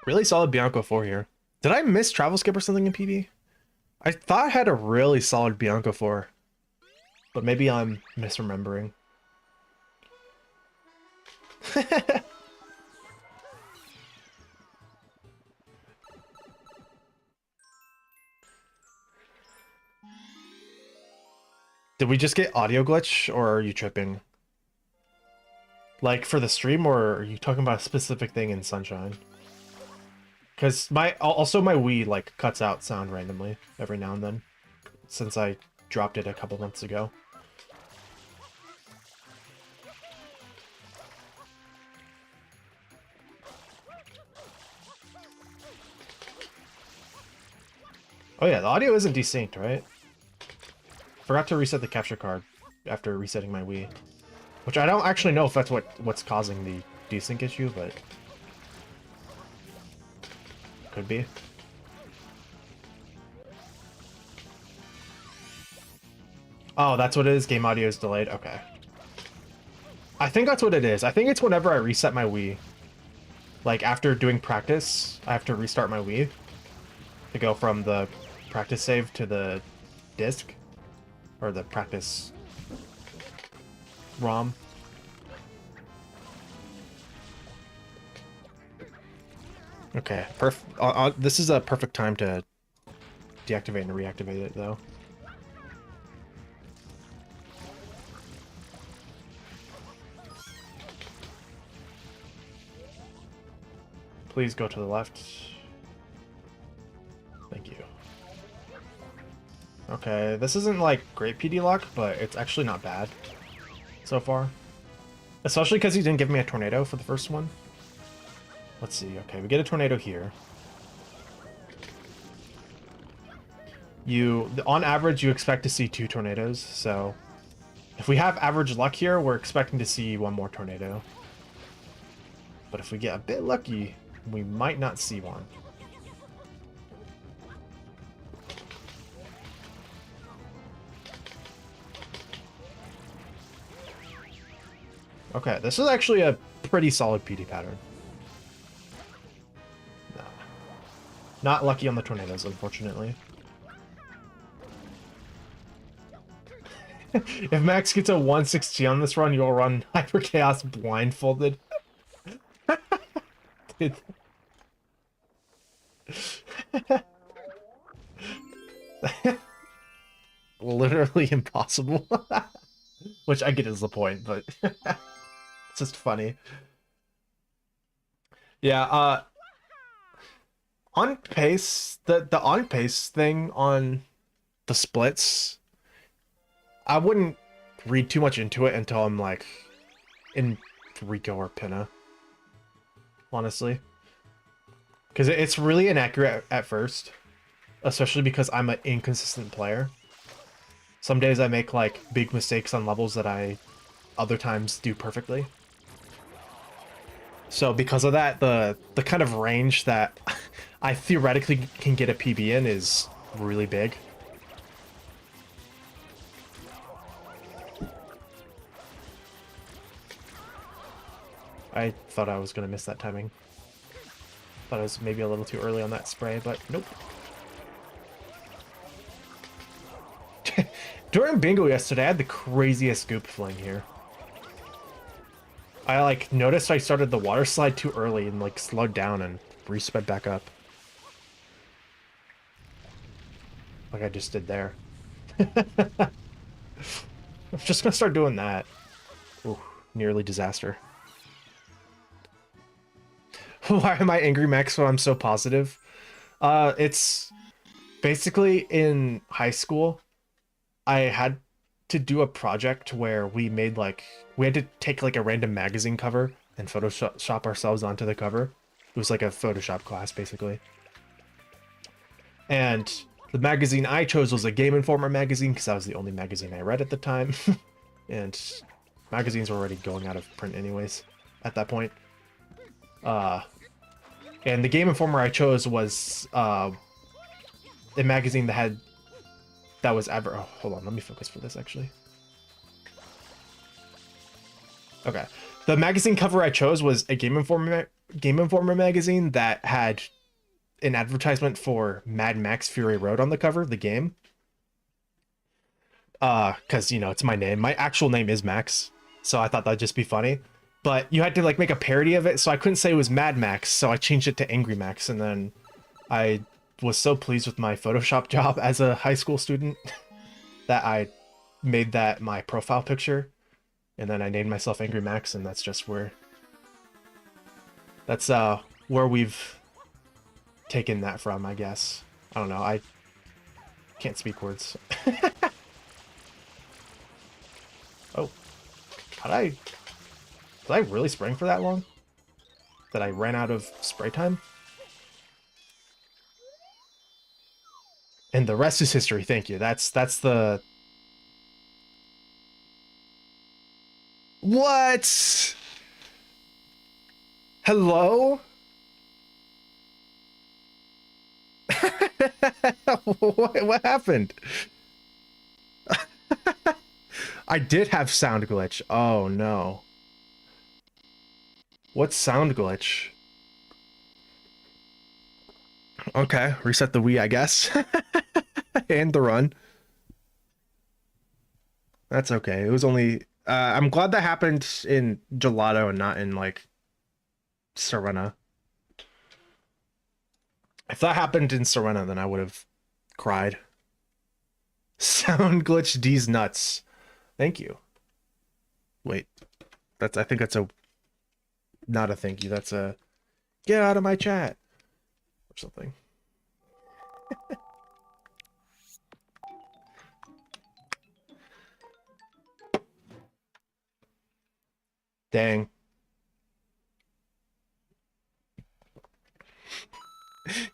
Really solid Bianco 4 here. Did I miss Travel Skip or something in PB? I thought I had a really solid Bianco 4, but maybe I'm misremembering. Did we just get audio glitch, or are you tripping? Like, for the stream, or are you talking about a specific thing in Sunshine? Because also my Wii, like, cuts out sound randomly every now and then, since I dropped it a couple months ago. Oh yeah, the audio isn't desynced, right? Forgot to reset the capture card after resetting my Wii. Which I don't actually know if that's what's causing the desync issue, but... could be. Oh, that's what it is? Game audio is delayed? Okay. I think that's what it is. I think it's whenever I reset my Wii. Like, after doing practice, I have to restart my Wii to go from the practice save to the disc. Or the practice ROM. Okay, this is a perfect time to deactivate and reactivate it, though. Please go to the left. Thank you. Okay, this isn't like great PD luck, but it's actually not bad so far. Especially because he didn't give me a tornado for the first one. Let's see, okay, we get a tornado here. On average, you expect to see 2 tornadoes, so... if we have average luck here, we're expecting to see 1 more tornado. But if we get a bit lucky, we might not see one. Okay, this is actually a pretty solid PD pattern. No. Not lucky on the tornadoes, unfortunately. If Max gets a 160 on this run, you'll run Hyper Chaos blindfolded. Dude. Literally impossible. Which I get is the point, but it's just funny. Yeah, on pace, the on pace thing on the splits, I wouldn't read too much into it until I'm like in Rico or Pinna, honestly. Because it's really inaccurate at first, especially because I'm an inconsistent player. Some days I make like big mistakes on levels that I other times do perfectly. So because of that, the kind of range that I theoretically can get a PB in is really big. I thought I was going to miss that timing. Thought I was maybe a little too early on that spray, but nope. During bingo yesterday, I had the craziest goop fling here. I like noticed I started the water slide too early and like slowed down and resped back up. Like I just did there. I'm just gonna start doing that. Ooh, nearly disaster. Why am I angry, Max, when I'm so positive? It's basically in high school, I had to do a project where we had to take like a random magazine cover and Photoshop ourselves onto the cover. It was like a Photoshop class, basically. And the magazine I chose was a Game Informer magazine because that was the only magazine I read at the time. And magazines were already going out of print anyways at that point. And the Game Informer I chose was a magazine that was ever. Oh, hold on, let me focus for this actually. Okay, the magazine cover I chose was a Game Informer magazine that had an advertisement for Mad Max Fury Road on the cover, the game. Because you know it's my name. My actual name is Max, so I thought that'd just be funny. But you had to like make a parody of it, so I couldn't say it was Mad Max, so I changed it to Angry Max, and then I was so pleased with my Photoshop job as a high school student that I made that my profile picture, and then I named myself Angry Max, and that's just where we've taken that from, I guess. I don't know. I can't speak words. Oh, did I really spring for that long? That I ran out of spray time? And the rest is history. Thank you. That's the... What? Hello? What happened? I did have sound glitch. Oh no. What sound glitch? Okay, reset the Wii, I guess. And the run. That's okay. It was only... I'm glad that happened in Gelato and not in, like, Serena. If that happened in Serena, then I would have cried. Sound glitch D's nuts. Thank you. Wait. I think that's not a thank you. That's a get out of my chat or something. Dang.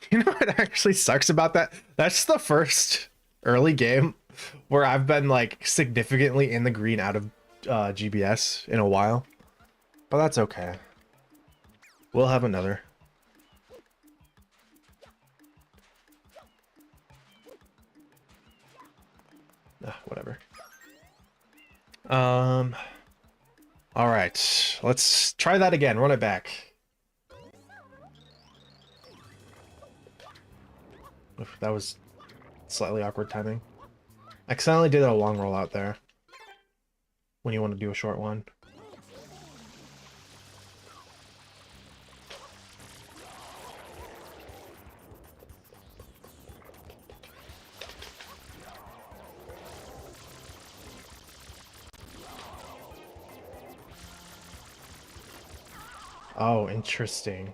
You know what actually sucks about that? That's the first early game where I've been like significantly in the green out of GBS in a while. But that's okay. We'll have another. Whatever. All right, let's try that again. Run it back. Oof, that was slightly awkward timing. I accidentally did a long roll out there when you want to do a short one. Oh, interesting.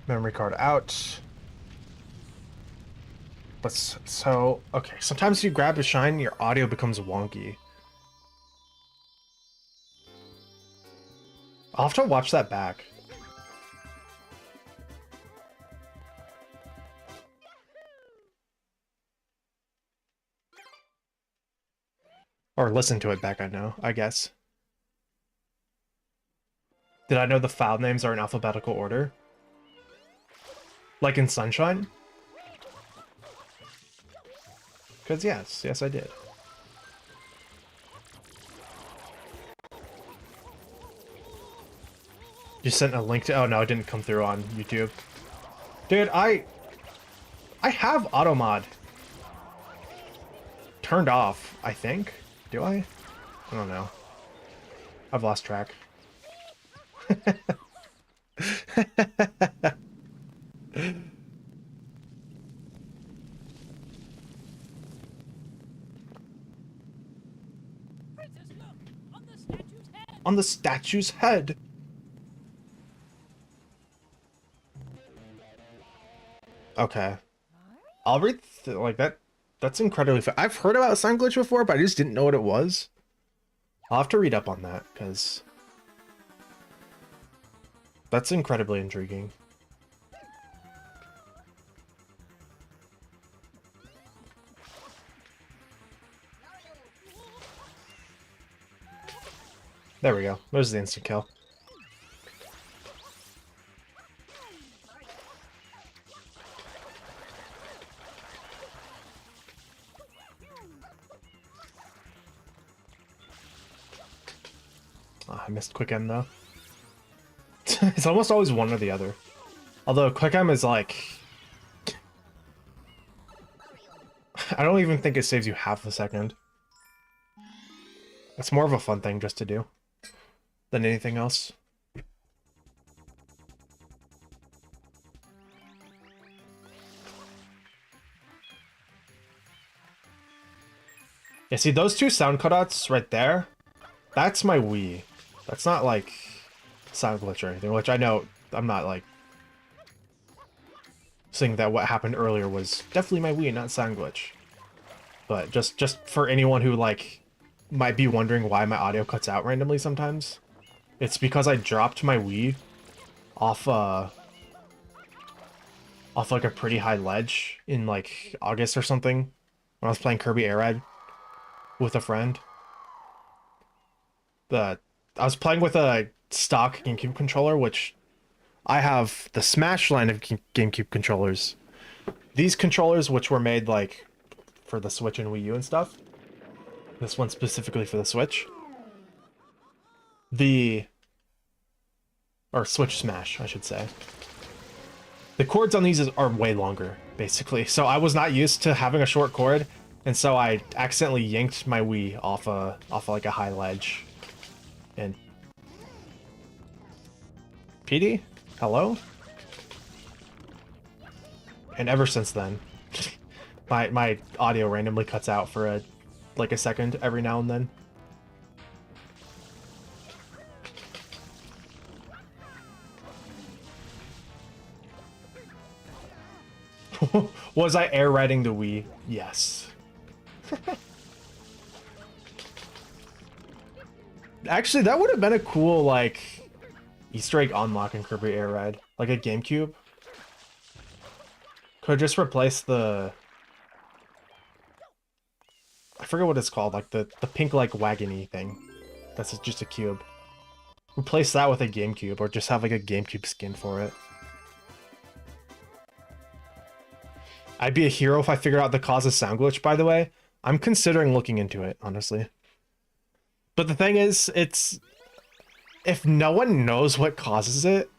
Memory card out. But so, okay, sometimes you grab a shine, your audio becomes wonky. I'll have to watch that back. Or listen to it back, I guess. Did I know the file names are in alphabetical order? Like in Sunshine? Because yes, I did. You sent a link to... Oh no, it didn't come through on YouTube. Dude, I have automod turned off, I think. Do I? I don't know. I've lost track. On the statue's head. Okay. I'll read like that. That's incredibly I've heard about Sound Glitch before, but I just didn't know what it was. I'll have to read up on that, because that's incredibly intriguing. There we go. There's the instant kill. I missed Quick M though. It's almost always one or the other. Although Quick M is like... I don't even think it saves you half a second. It's more of a fun thing just to do than anything else. Yeah, see those two sound cutouts right there? That's my Wii. That's not like sound glitch or anything, which I know I'm not like saying that what happened earlier was definitely my Wii, not sound glitch. But just for anyone who like might be wondering why my audio cuts out randomly sometimes, it's because I dropped my Wii off like a pretty high ledge in like August or something when I was playing Kirby Air Ride with a friend. I was playing with a stock GameCube controller, which I have the Smash line of GameCube controllers. These controllers, which were made like for the Switch and Wii U and stuff. This one specifically for the Switch. Or Switch Smash, I should say. The cords on these are way longer, basically. So I was not used to having a short cord, and so I accidentally yanked my Wii off like a high ledge. And PD? Hello? And ever since then, my audio randomly cuts out for like a second every now and then. Was I air riding the Wii? Yes. Actually, that would have been a cool, like, Easter egg unlock in Kirby Air Ride. Like a GameCube. Could just replace the... I forget what it's called, like the pink, like, wagony thing. That's just a cube. Replace that with a GameCube, or just have, like, a GameCube skin for it. I'd be a hero if I figured out the cause of sound glitch, by the way. I'm considering looking into it, honestly. But the thing is, if no one knows what causes it,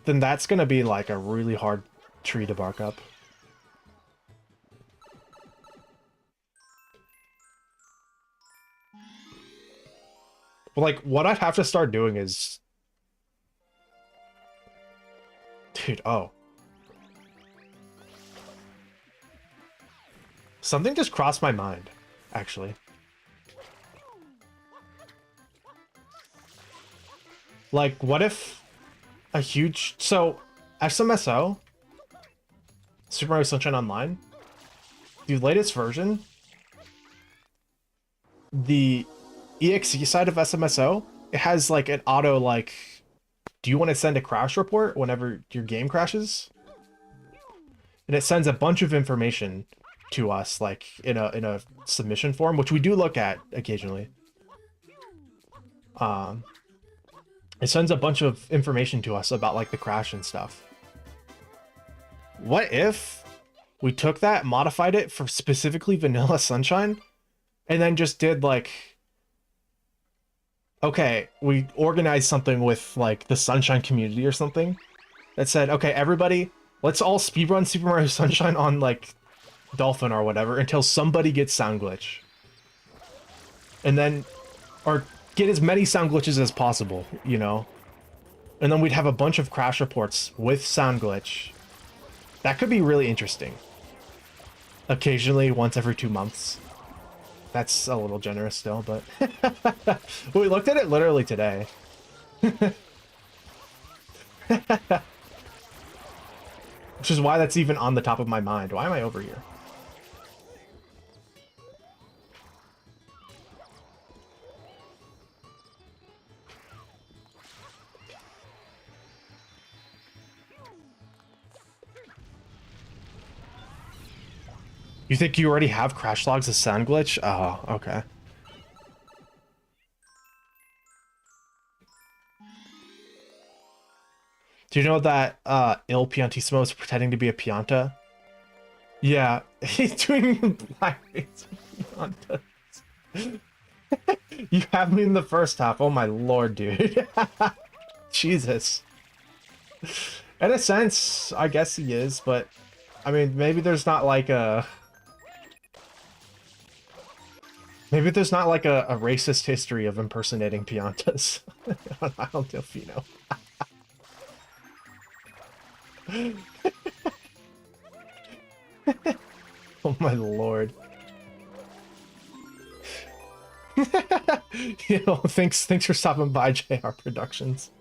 then that's gonna be like a really hard tree to bark up. But like, what I'd have to start doing is... Dude, oh. Something just crossed my mind, actually. Like, what if a huge... So, SMSO, Super Mario Sunshine Online, the latest version, the EXE side of SMSO, it has, like, an auto, like, do you want to send a crash report whenever your game crashes? And it sends a bunch of information to us, like, in a submission form, which we do look at occasionally. It sends a bunch of information to us about, like, the crash and stuff. What if we took that, modified it for specifically Vanilla Sunshine, and then just did, like... Okay, we organized something with, like, the Sunshine community or something that said, okay, everybody, let's all speedrun Super Mario Sunshine on, like, Dolphin or whatever until somebody gets sound glitch. And then... Or... get as many sound glitches as possible, you know? And then we'd have a bunch of crash reports with sound glitch. That could be really interesting. Occasionally, once every 2 months. That's a little generous still, but... We looked at it literally today. Which is why that's even on the top of my mind. Why am I over here? You think you already have crash logs of sound glitch? Oh, okay. Do you know that Il Piantissimo is pretending to be a Pianta? Yeah, he's doing blackface Piantas. You have me in the first half. Oh my lord, dude. Jesus. In a sense, I guess he is, but I mean, maybe there's not like a... Maybe there's not like a racist history of impersonating Piantas. I don't know if you know. Oh my lord. You know, thanks for stopping by, JR Productions.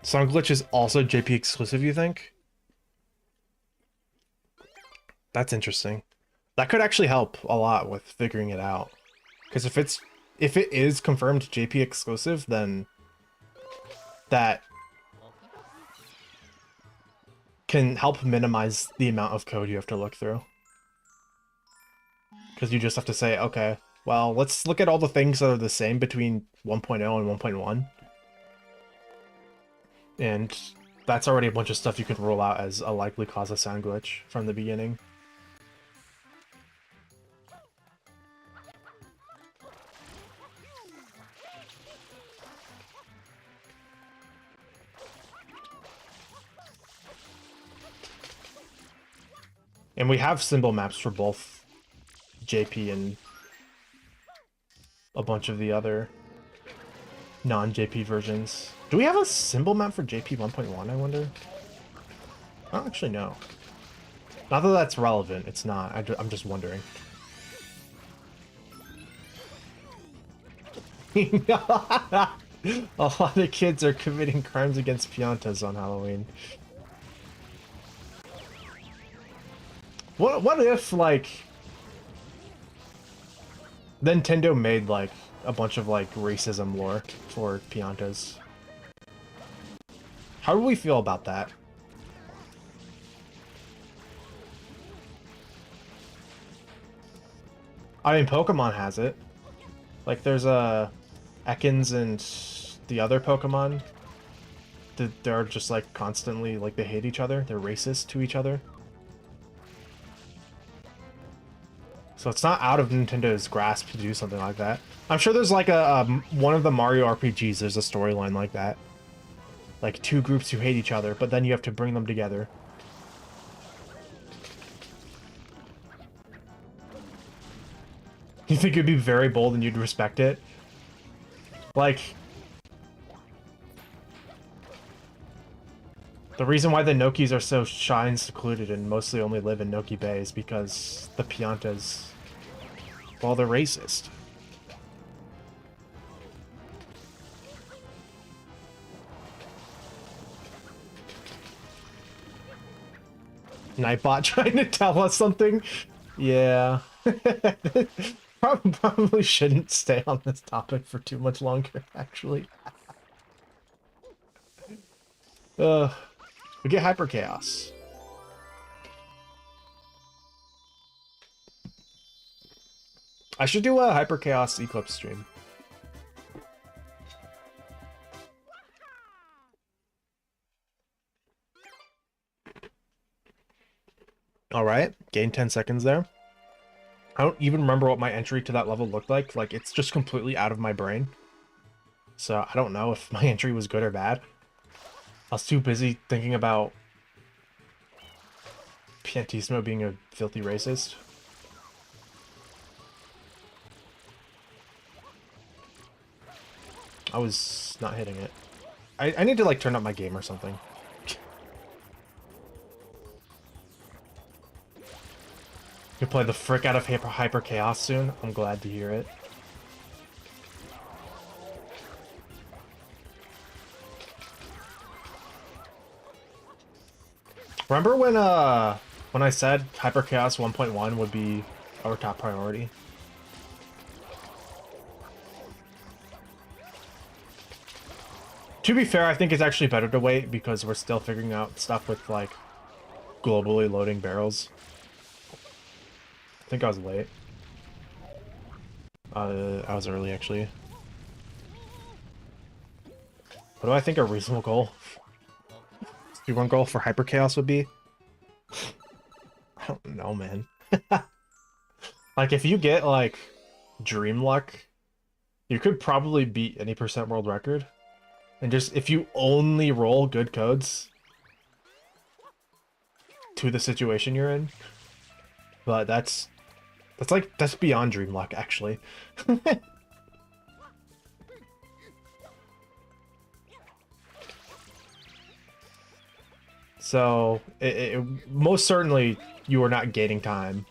Song Glitch is also JP exclusive, you think? That's interesting. That could actually help a lot with figuring it out. Because if it is confirmed JP exclusive, then that can help minimize the amount of code you have to look through. Because you just have to say, okay, well, let's look at all the things that are the same between 1.0 and 1.1. And that's already a bunch of stuff you can rule out as a likely cause of sound glitch from the beginning. And we have symbol maps for both JP and a bunch of the other non-JP versions. Do we have a symbol map for JP 1.1, I wonder? I don't actually know. Not that that's relevant, it's not. I'm just wondering. A lot of kids are committing crimes against Piantas on Halloween. What if, like, Nintendo made, like, a bunch of, like, racism lore for Piantas? How do we feel about that? I mean, Pokemon has it. Like, there's Ekans and the other Pokemon that they're just, like, constantly, like, they hate each other. They're racist to each other. So it's not out of Nintendo's grasp to do something like that. I'm sure there's like one of the Mario RPGs, there's a storyline like that. Like two groups who hate each other, but then you have to bring them together. You think it'd be very bold and you'd respect it? Like... The reason why the Nokis are so shy and secluded and mostly only live in Noki Bay is because the Piantas... well, they're racist. Nightbot trying to tell us something? Yeah. Probably shouldn't stay on this topic for too much longer, actually. We get Hyper Chaos. I should do a Hyper Chaos Eclipse stream. Alright, gain 10 seconds there. I don't even remember what my entry to that level looked like. Like, it's just completely out of my brain. So I don't know if my entry was good or bad. I was too busy thinking about Piantismo being a filthy racist. I was not hitting it. I need to, like, turn up my game or something. You play the frick out of Hyper Chaos soon? I'm glad to hear it. Remember when I said Hyper Chaos 1.1 would be our top priority? To be fair, I think it's actually better to wait because we're still figuring out stuff with, like, globally loading barrels. I think I was late. I was early, actually. What do I think a reasonable goal? Speedrun goal for Hyper Chaos would be? I don't know, man. Like, if you get, like, Dream Luck, you could probably beat any percent world record. And just, if you only roll good codes to the situation you're in. But that's beyond Dream Luck, actually. So, most certainly, you are not gaining time.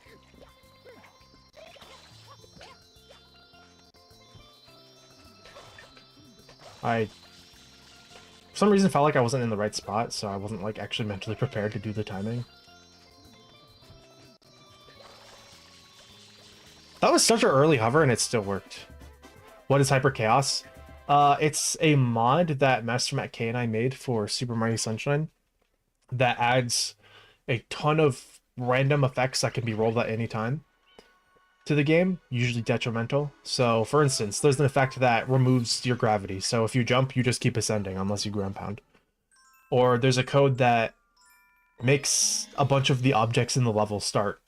For some reason, felt like I wasn't in the right spot, so I wasn't, like, actually mentally prepared to do the timing. That was such an early hover, and it still worked. What is Hyper Chaos? It's a mod that Master Matt K and I made for Super Mario Sunshine that adds a ton of random effects that can be rolled at any time to the game, usually detrimental. So, for instance, there's an effect that removes your gravity. So if you jump, you just keep ascending unless you ground pound. Or there's a code that makes a bunch of the objects in the level start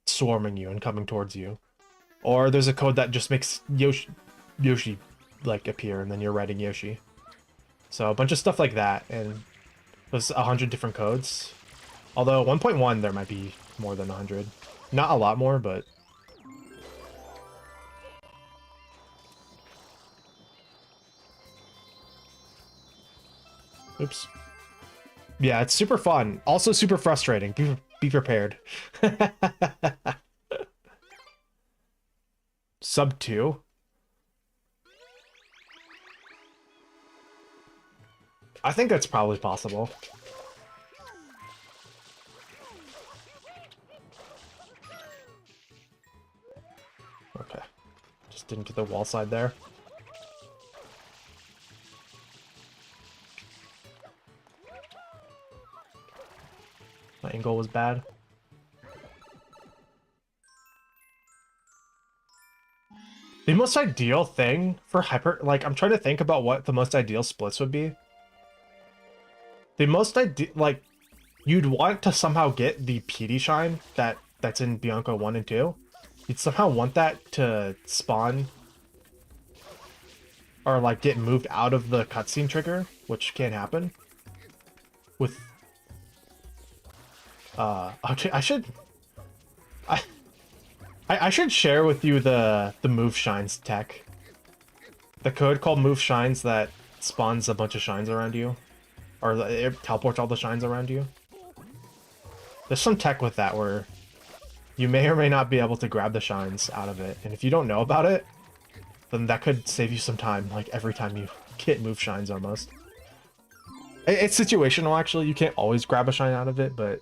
swarming you and coming towards you. Or there's a code that just makes Yoshi like appear and then you're riding Yoshi. So a bunch of stuff like that, and there's 100 different codes. Although 1.1 there might be more than 100. Not a lot more, but oops. Yeah, it's super fun. Also super frustrating. Be prepared. Sub 2? I think that's probably possible. Okay. Just didn't get the wall side there. My angle was bad. The most ideal thing for hyper... Like, I'm trying to think about what the most ideal splits would be. The most ideal... Like, you'd want to somehow get the PD Shine that's in Bianco 1 and 2. You'd somehow want that to spawn... Or, like, get moved out of the cutscene trigger, which can't happen. With... Okay, I should share with you the Move Shines tech. The code called Move Shines that spawns a bunch of shines around you. Or it teleports all the shines around you. There's some tech with that where you may or may not be able to grab the shines out of it. And if you don't know about it, then that could save you some time, like every time you get Move Shines almost. It's situational, actually. You can't always grab a shine out of it, but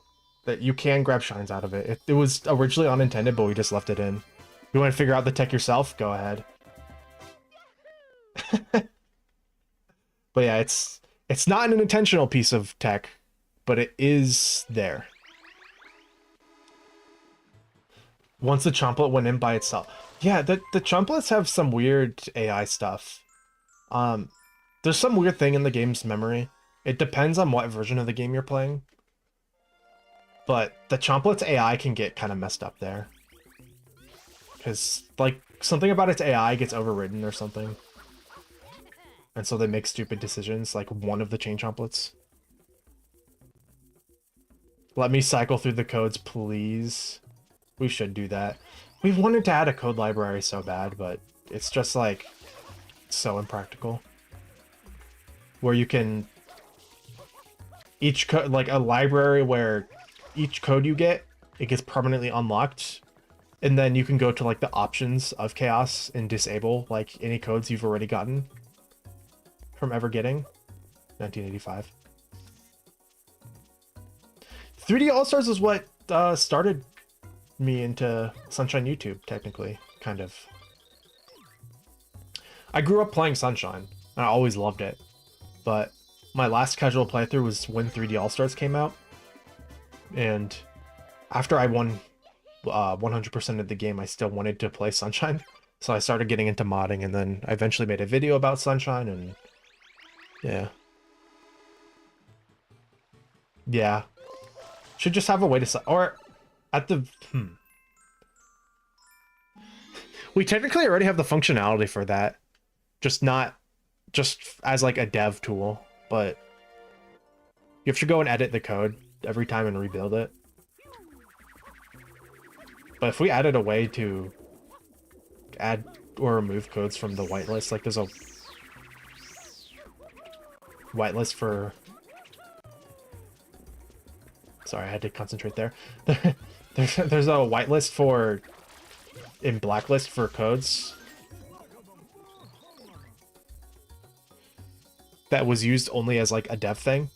that you can grab shines out of it. It was originally unintended, but we just left it in. If you want to figure out the tech yourself, go ahead. But yeah, it's not an intentional piece of tech, but it is there. Once the Chomplet went in by itself. Yeah, the Chomplets have some weird AI stuff. There's some weird thing in the game's memory. It depends on what version of the game you're playing. But the Chomplet's AI can get kind of messed up there. Because, like, something about its AI gets overridden or something. And so they make stupid decisions, like one of the chain Chomplets. Let me cycle through the codes, please. We should do that. We've wanted to add a code library so bad, but it's just, like, so impractical. Where you can... Each code, like, a library where each code you get, it gets permanently unlocked. And then you can go to, like, the options of Chaos and disable, like, any codes you've already gotten from ever getting. 1985. 3D All-Stars is what started me into Sunshine YouTube, technically, kind of. I grew up playing Sunshine, and I always loved it. But my last casual playthrough was when 3D All-Stars came out. And after I won 100% of the game, I still wanted to play Sunshine. So I started getting into modding, and then I eventually made a video about Sunshine, and Yeah. Yeah. Should just have a way to... Or at the... We technically already have the functionality for that. Just not... Just as like a dev tool. But you have to go and edit the code every time and rebuild it. But if we added a way to add or remove codes from the whitelist, like there's a whitelist for... Sorry, I had to concentrate there. There's a whitelist for... in blacklist for codes that was used only as like a dev thing,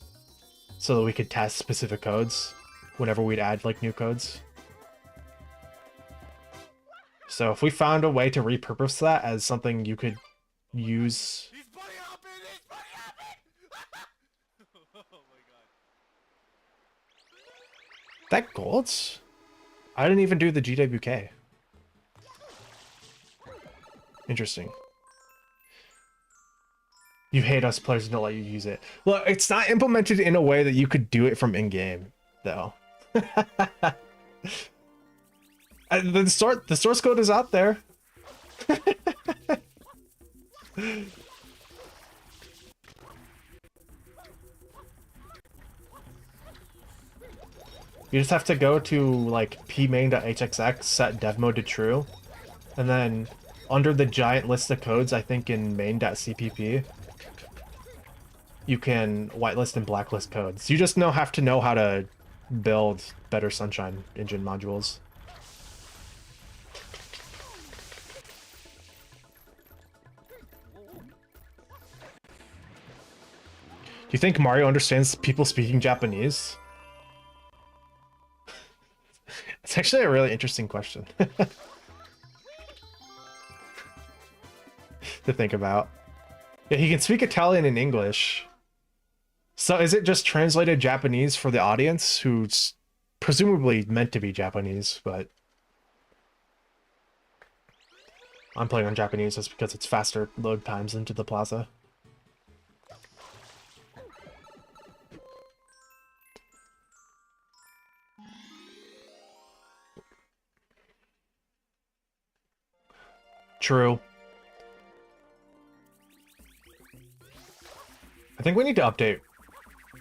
so that we could test specific codes whenever we'd add like new codes. So if we found a way to repurpose that as something you could use... That golds? I didn't even do the GWK. Interesting. You hate us players don't let you use it. Look, it's not implemented in a way that you could do it from in-game, though. The source code is out there. You just have to go to like pmain.hxx, set dev mode to true, and then under the giant list of codes, I think in main.cpp, you can whitelist and blacklist codes. You just have to know how to build better Sunshine Engine modules. Do you think Mario understands people speaking Japanese? It's actually a really interesting question to think about. Yeah, he can speak Italian and English. So is it just translated Japanese for the audience, who's presumably meant to be Japanese, but I'm playing on Japanese just because it's faster load times into the plaza. True. I think we need to update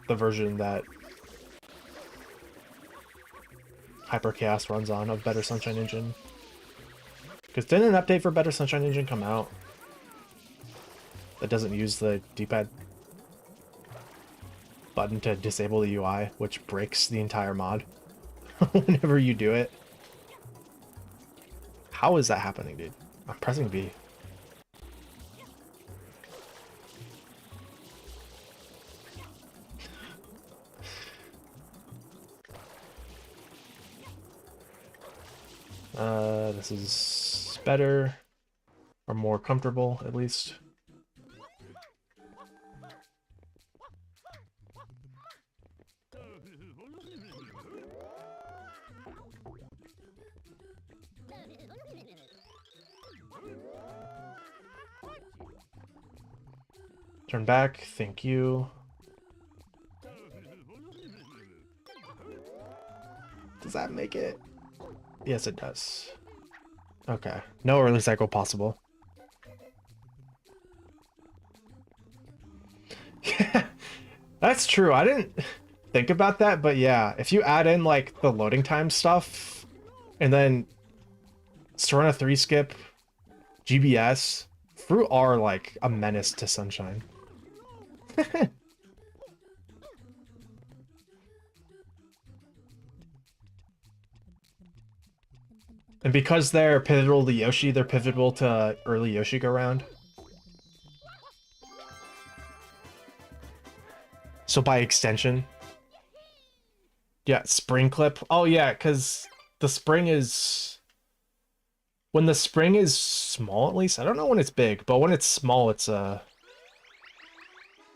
the version that Hyper Chaos runs on of Better Sunshine Engine. Because didn't an update for Better Sunshine Engine come out that doesn't use the D-pad button to disable the UI, which breaks the entire mod whenever you do it? How is that happening, dude? I'm pressing B. This is better, or more comfortable, at least. Turn back, thank you. Does that make it? Yes, it does. Okay, no early cycle possible. Yeah, that's true. I didn't think about that, but yeah, if you add in like the loading time stuff, and then Serena 3 skip, GBS, Fruit are like a menace to Sunshine. And because they're pivotal to Yoshi, they're pivotal to early Yoshi go round. So by extension. Yeah, spring clip. Oh yeah, because the spring is... When the spring is small, at least. I don't know when it's big, but when it's small, it's a...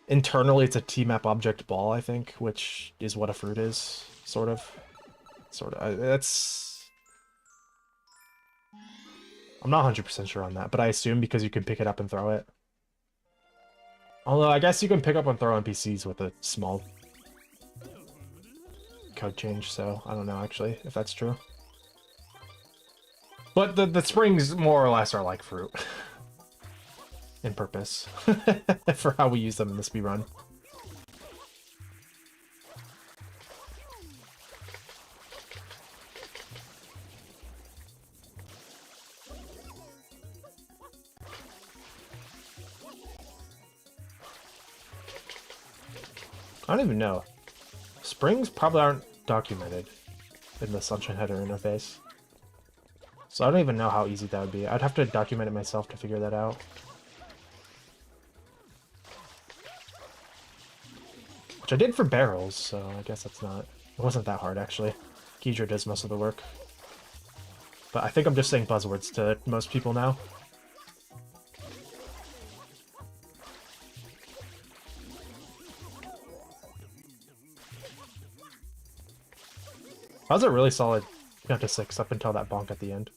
Internally, it's a T-map object ball, I think, which is what a fruit is, sort of. That's... I'm not 100% sure on that, but I assume because you can pick it up and throw it. Although I guess you can pick up and throw NPCs with a small code change, so I don't know actually if that's true. But the springs more or less are like fruit in purpose for how we use them in the speedrun. I don't even know. Springs probably aren't documented in the Sunshine header interface. So I don't even know how easy that would be. I'd have to document it myself to figure that out. Which I did for barrels, so I guess that's not... It wasn't that hard, actually. Ghidra does most of the work. But I think I'm just saying buzzwords to most people now. That was a really solid down to 6 up until that bonk at the end.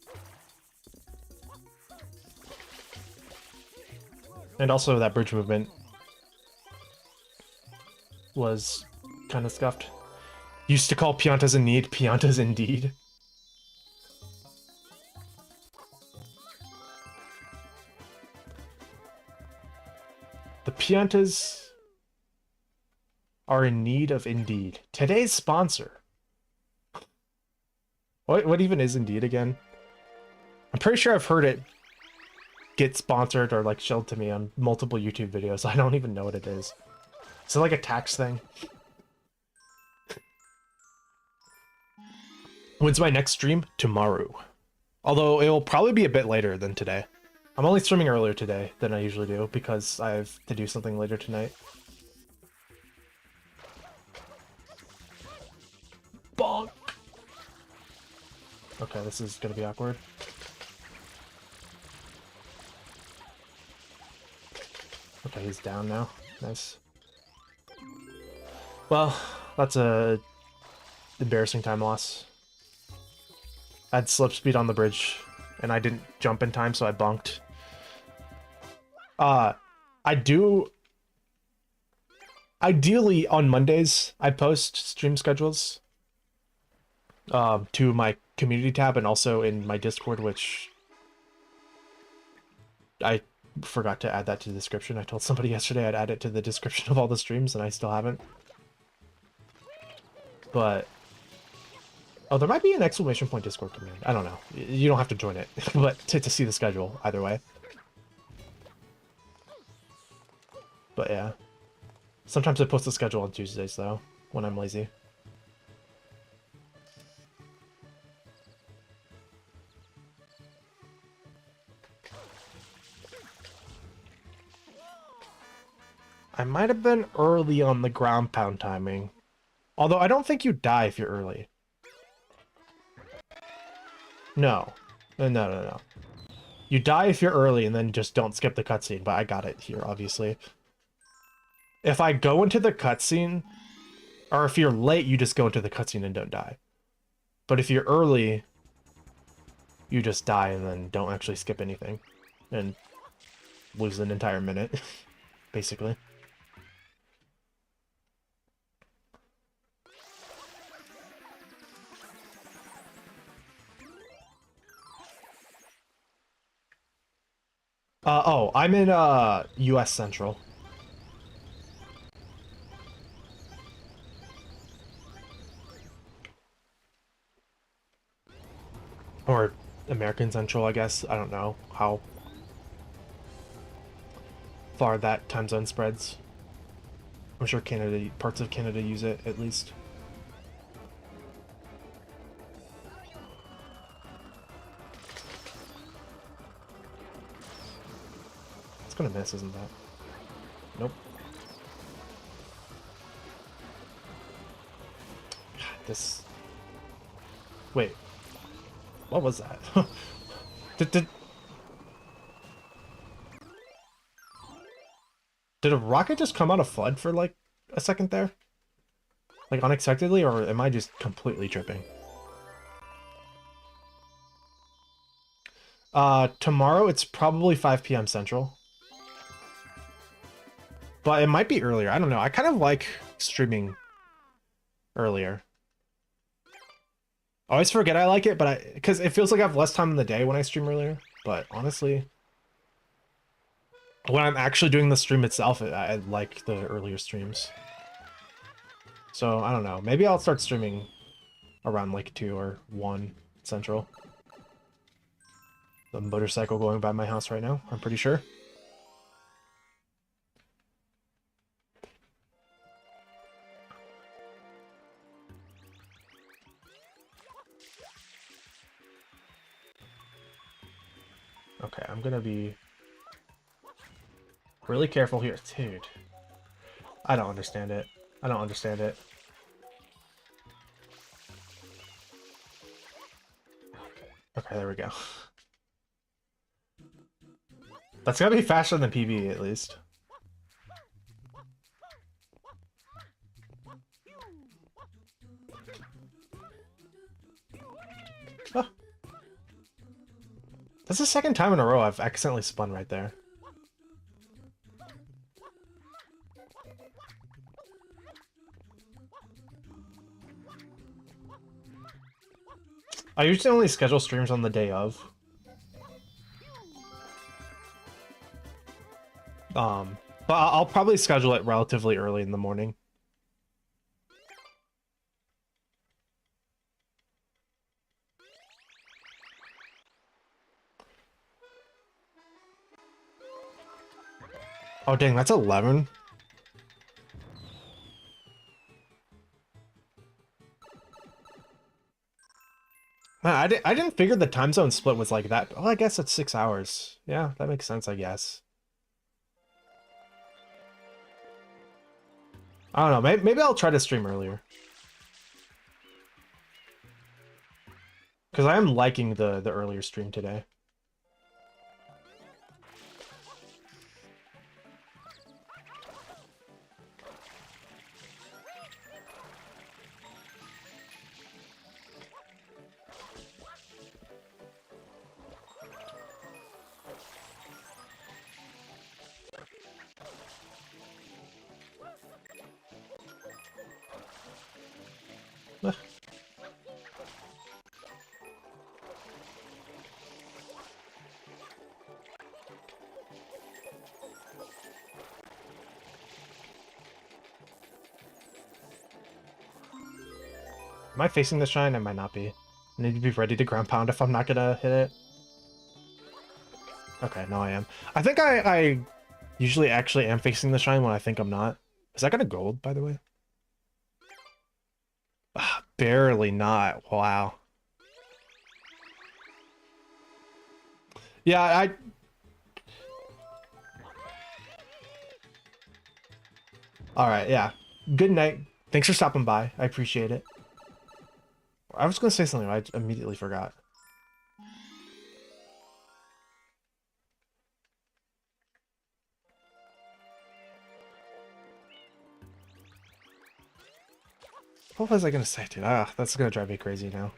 And also that bridge movement was kind of scuffed. Used to call Piantas in need, Piantas indeed. The Piantas are in need of Indeed. Today's sponsor. What even is Indeed again? I'm pretty sure I've heard it get sponsored or like shelled to me on multiple YouTube videos. I don't even know what it is. Is it like a tax thing? When's my next stream? Tomorrow. Although it will probably be a bit later than today. I'm only streaming earlier today than I usually do because I have to do something later tonight. Bonk! Okay, this is gonna be awkward. Okay, he's down now. Nice. Well, that's a embarrassing time loss. I had slip speed on the bridge, and I didn't jump in time, so I bonked. I do... Ideally, on Mondays, I post stream schedules to my community tab and also in my Discord, which I forgot to add that to the description. I told somebody yesterday I'd add it to the description of all the streams, and I still haven't. But... Oh, there might be an exclamation point Discord command. I don't know. You don't have to join it, but to see the schedule, either way. But yeah. Sometimes I post the schedule on Tuesdays, though, when I'm lazy. I might have been early on the ground pound timing. Although I don't think you die if you're early. No. No. You die if you're early and then just don't skip the cutscene, but I got it here, obviously. If I go into the cutscene, or if you're late, you just go into the cutscene and don't die. But if you're early, you just die and then don't actually skip anything. And lose an entire minute, basically. Oh, I'm in, US Central. Or American Central, I guess. I don't know how far that time zone spreads. I'm sure Canada, parts of Canada use it, at least. It's gonna miss, isn't that? Nope. God, this... Wait. What was that? Did a rocket just come out of FUD for, like, a second there? Like, unexpectedly, or am I just completely tripping? Tomorrow it's probably 5 p.m. Central. But it might be earlier. I don't know. I kind of like streaming earlier. I always forget I like it, but because it feels like I have less time in the day when I stream earlier. But honestly, when I'm actually doing the stream itself, I like the earlier streams. So I don't know. Maybe I'll start streaming around like 2 or 1 Central. The motorcycle going by my house right now, I'm pretty sure. Okay, I'm gonna be really careful here. Dude, I don't understand it. I don't understand it. Okay, there we go. That's gotta be faster than PB, at least. Oh. That's the second time in a row I've accidentally spun right there. I usually only schedule streams on the day of. But I'll probably schedule it relatively early in the morning. Oh dang, that's 11. Man, I didn't figure the time zone split was like that. Oh, I guess it's 6 hours. Yeah, that makes sense, I guess. I don't know. Maybe I'll try to stream earlier. Because I am liking the earlier stream today. Am I facing the shrine? I might not be. I need to be ready to ground pound if I'm not gonna hit it. Okay, no I am. I think I usually actually am facing the shrine when I think I'm not. Is that got a gold, by the way? Ah, barely not. Wow. Yeah, Alright, yeah. Good night. Thanks for stopping by. I appreciate it. I was gonna say something, I immediately forgot. What was I gonna say, dude? Ah, that's gonna drive me crazy now.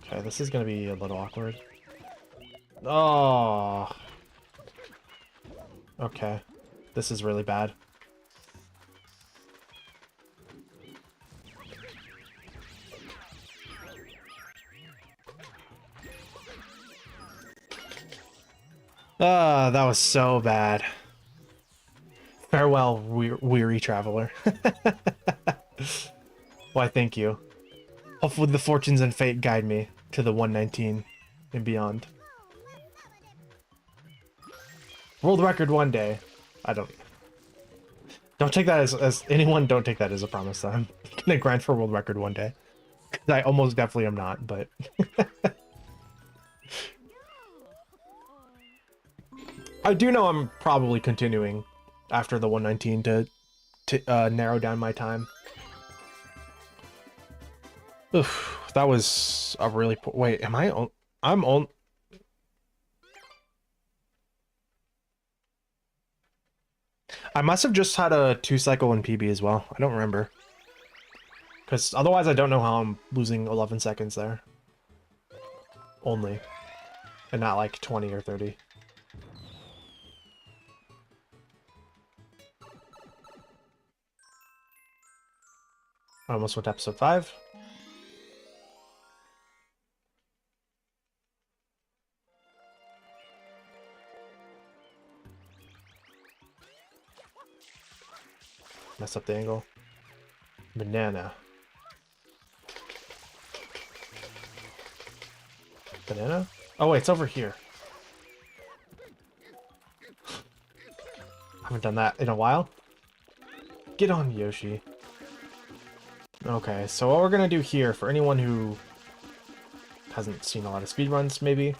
Okay, this is gonna be a little awkward. Oh. Okay. This is really bad. Ah, that was so bad. Farewell, weary traveler. Why, thank you. Hopefully the fortunes and fate guide me to the 119 and beyond. World record one day. I don't take that as anyone, don't take that as a promise that I'm gonna grind for world record one day. 'Cause I almost definitely am not, but I do know I'm probably continuing after the 119 to narrow down my time. Oof, that was a really wait, am I on? I'm on. I must have just had a 2 cycle in PB as well. I don't remember. Because otherwise I don't know how I'm losing 11 seconds there. Only. And not like 20 or 30. I almost went to episode 5. Mess up the angle. Banana. Banana? Oh wait, it's over here. I haven't done that in a while. Get on, Yoshi. Okay, so what we're gonna do here, for anyone who hasn't seen a lot of speedruns, maybe,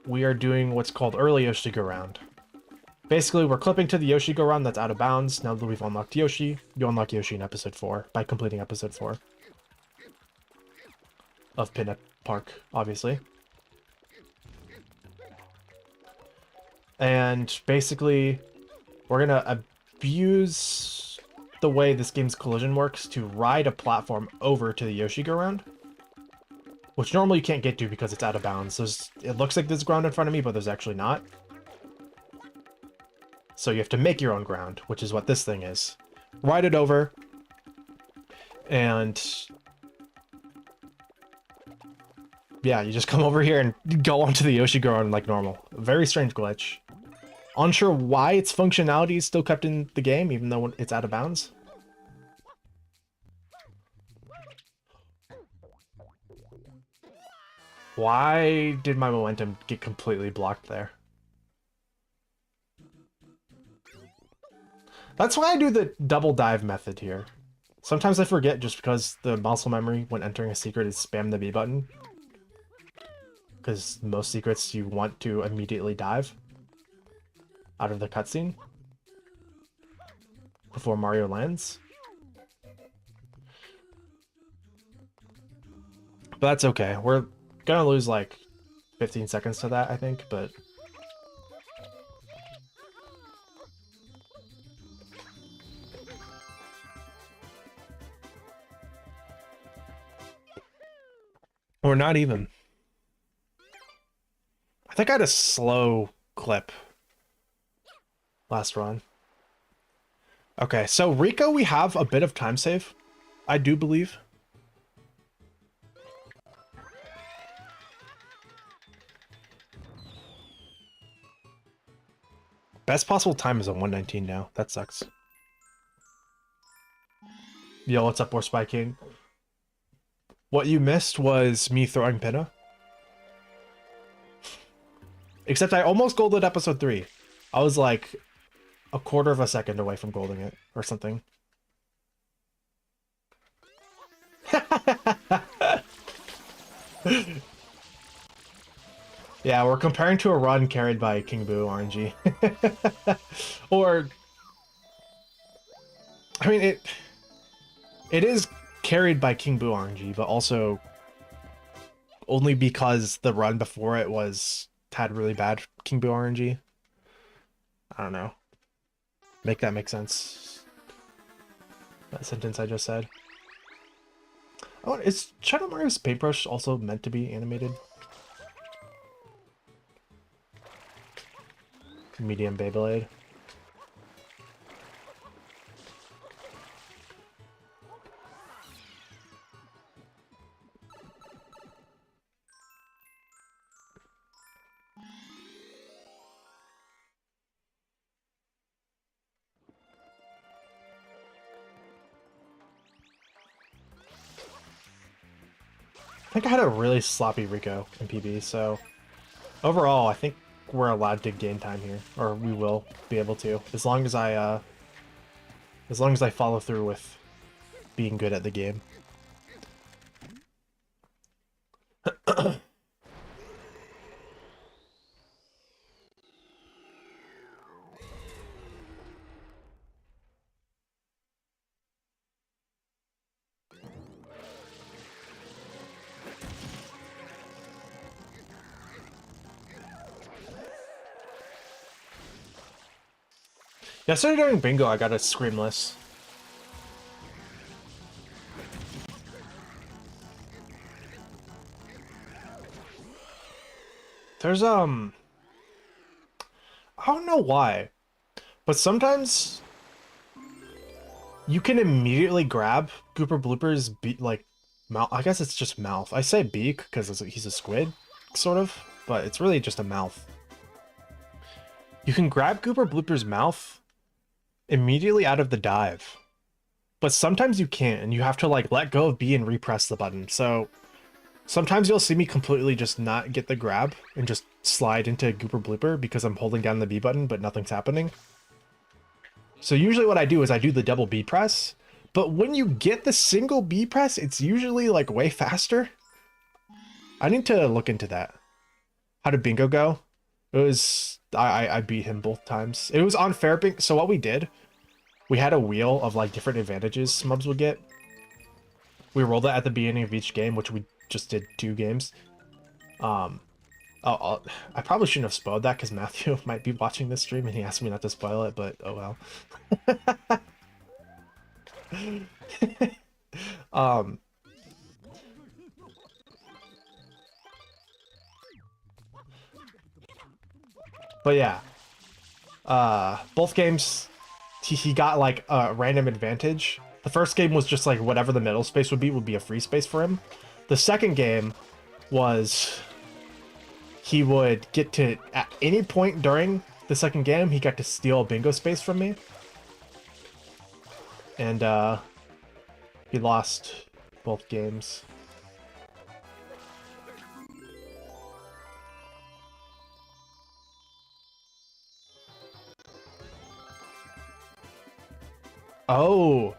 we are doing what's called early Yoshi Go Round. Basically, we're clipping to the Yoshi Go Round that's out of bounds. Now that we've unlocked Yoshi, you unlock Yoshi in episode 4 by completing episode 4 of Peanut Park, obviously. And basically, we're gonna abuse the way this game's collision works to ride a platform over to the Yoshi Go Round, which normally you can't get to because it's out of bounds. It looks like there's ground in front of me, but there's actually not. So you have to make your own ground, which is what this thing is. Ride it over, and yeah, you just come over here and go onto the Yoshi Go Round like normal. Very strange glitch. Unsure why its functionality is still kept in the game, even though it's out of bounds. Why did my momentum get completely blocked there? That's why I do the double dive method here. Sometimes I forget just because the muscle memory when entering a secret is spam the B button. Because most secrets you want to immediately dive out of the cutscene before Mario lands. But that's okay. We're gonna lose like 15 seconds to that, I think, but or not even. I think I had a slow clip last run. Okay, so Rico, we have a bit of time save, I do believe. Best possible time is a 119 now. That sucks. Yo, what's up, War Spy King? What you missed was me throwing Pinna. Except I almost golded episode 3. I was like a quarter of a second away from golding it or something. Yeah, we're comparing to a run carried by King Boo RNG. Or I mean it is carried by King Boo RNG, but also only because the run before it had really bad King Boo RNG. I don't know. Make that make sense. That sentence I just said. Oh, is Shadow Mario's paintbrush also meant to be animated? Medium Beyblade. I think I had a really sloppy Rico in PB, so overall I think we're allowed to gain time here, or we will be able to, as long as I follow through with being good at the game. Yesterday during bingo, I got a screamless. There's I don't know why, but sometimes you can immediately grab Gooper Blooper's like mouth. I guess it's just mouth. I say beak because he's a squid, sort of, but it's really just a mouth. You can grab Gooper Blooper's mouth immediately out of the dive, but sometimes you can't, and you have to like let go of B and repress the button. So sometimes you'll see me completely just not get the grab and just slide into Gooper Blooper because I'm holding down the B button, but nothing's happening. So usually what I do is I do the double B press, but when you get the single B press, it's usually like way faster. I need to look into that. How did Bingo go? It was, I beat him both times. It was unfair. So what we did, we had a wheel of like different advantages Smubs would get. We rolled it at the beginning of each game, which we just did 2 games. I probably shouldn't have spoiled that because Matthew might be watching this stream and he asked me not to spoil it, but oh well. But yeah, both games he got like a random advantage. The first game was just like whatever the middle space would be a free space for him. The second game was he would get to, at any point during the second game, he got to steal a bingo space from me. And he lost both games. Oh,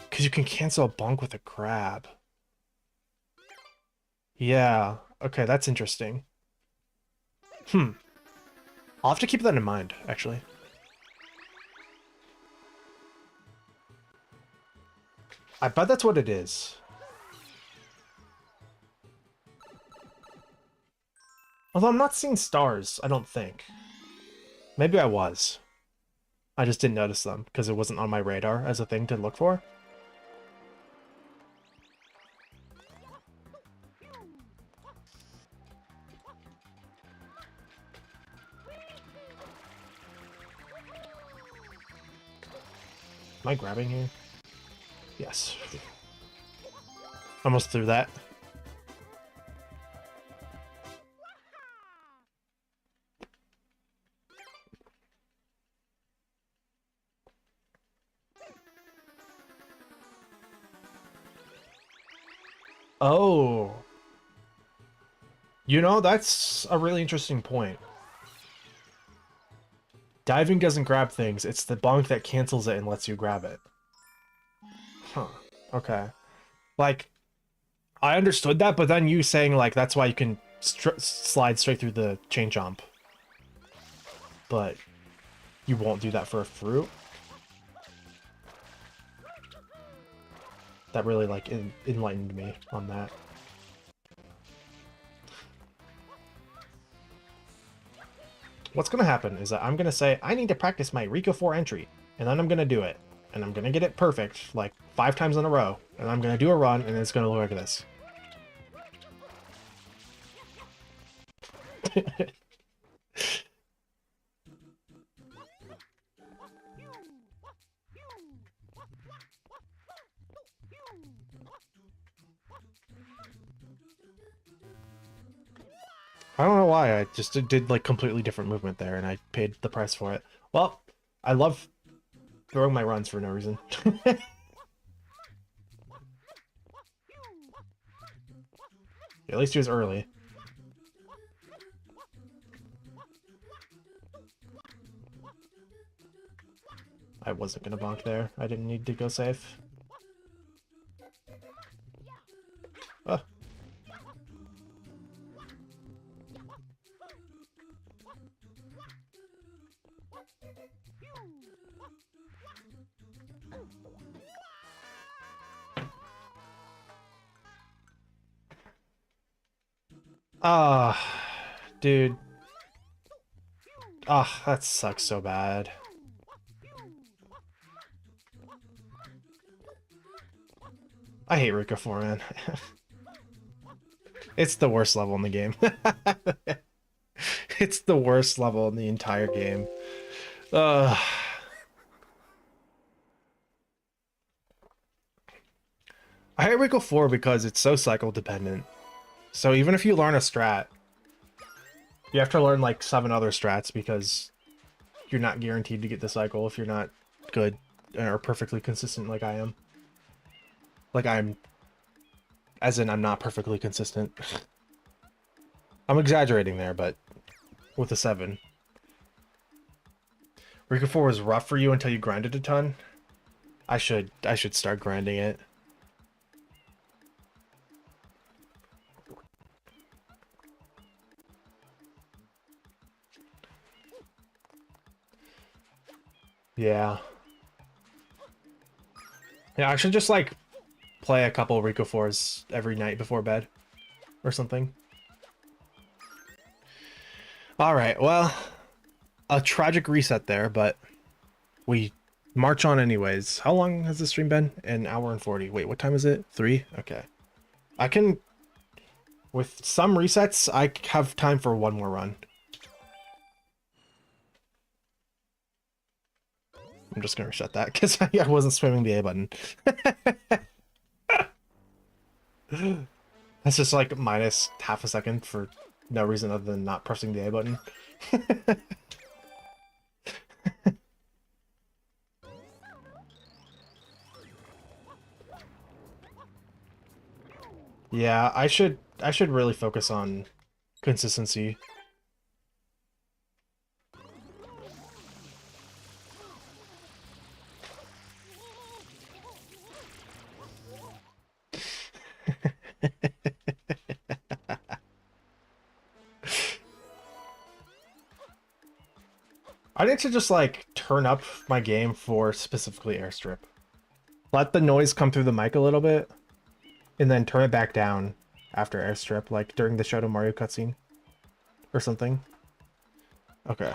because you can cancel a bonk with a grab. Yeah, okay, that's interesting. I'll have to keep that in mind, actually. I bet that's what it is. Although I'm not seeing stars, I don't think. Maybe I was. I just didn't notice them because it wasn't on my radar as a thing to look for. Am I grabbing here? Yes. Almost threw that. Oh. You know, that's a really interesting point. Diving doesn't grab things, it's the bonk that cancels it and lets you grab it. Huh. Okay. Like, I understood that, but then you saying, like, that's why you can slide straight through the chain jump. But you won't do that for a fruit? That really, like, enlightened me on that. What's gonna happen is that I'm gonna say, I need to practice my Rico 4 entry, and then I'm gonna do it. And I'm gonna get it perfect, like 5 times in a row, and I'm gonna do a run, and it's gonna look like this. I don't know why, I just did like completely different movement there, and I paid the price for it. Well, I love throwing my runs for no reason. At least he was early. I wasn't gonna bonk there. I didn't need to go safe. Oh. Ah, dude. Ah, that sucks so bad. I hate Rico 4, man. It's the worst level in the game. It's the worst level in the entire game. I hate Rico 4 because it's so cycle dependent. So even if you learn a strat, you have to learn like 7 other strats because you're not guaranteed to get the cycle if you're not good or perfectly consistent like I am. Like as in I'm not perfectly consistent. I'm exaggerating there, but with a 7. Rico 4 was rough for you until you grinded a ton. I should start grinding it. Yeah. Yeah, I should just like play a couple Rico 4s every night before bed or something. All right, well, a tragic reset there, but we march on anyways. How long has this stream been? An hour and 40. Wait, what time is it? 3? Okay. I can, with some resets, I have time for one more run. I'm just gonna reset that because I wasn't spamming the A button. That's just like minus half a second for no reason other than not pressing the A button. Yeah, I should really focus on consistency. I need to just like turn up my game for specifically airstrip. Let the noise come through the mic a little bit, and then turn it back down after airstrip, like during the Shadow Mario cutscene or something. Okay.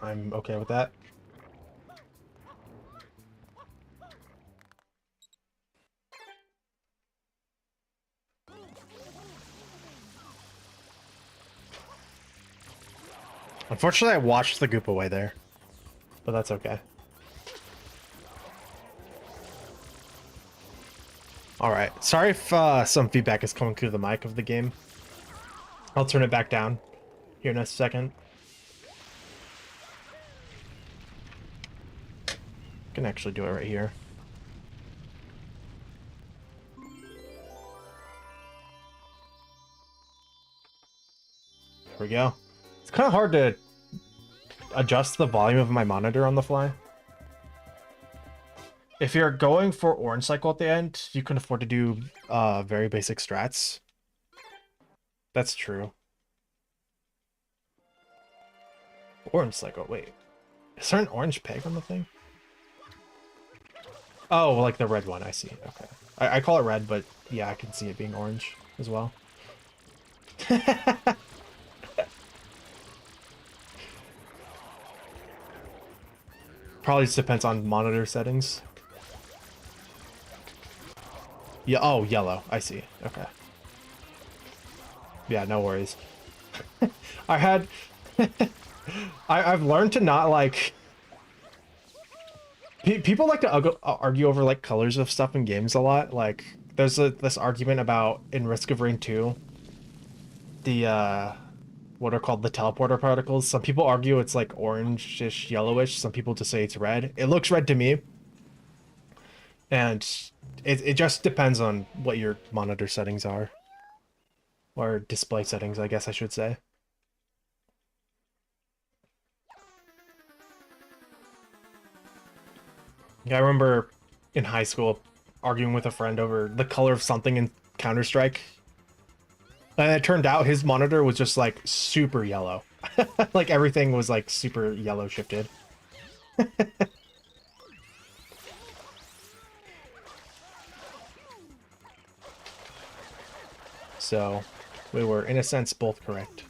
I'm okay with that. Unfortunately, I watched the goop away there, but that's okay. Alright, sorry if some feedback is coming through the mic of the game. I'll turn it back down here in a second. Can actually do it right here. There we go. It's kind of hard to adjust the volume of my monitor on the fly. If you're going for orange cycle at the end, you can afford to do very basic strats. That's true. Orange cycle, wait. Is there an orange peg on the thing? Oh, like the red one, I see. Okay. I call it red, but yeah, I can see it being orange as well. Probably just depends on monitor settings. Yeah, oh, yellow. I see. Okay. Yeah, no worries. I had... I've learned to not, like... People like to argue over, like, colors of stuff in games a lot. Like, there's this argument about, in Risk of Rain 2, the, what are called the teleporter particles. Some people argue it's, like, orange-ish, yellowish. Some people just say it's red. It looks red to me. And it just depends on what your monitor settings are. Or display settings, I guess I should say. Yeah, I remember in high school arguing with a friend over the color of something in Counter-Strike. And it turned out his monitor was just like super yellow. Like everything was like super yellow shifted. So we were, in a sense, both correct.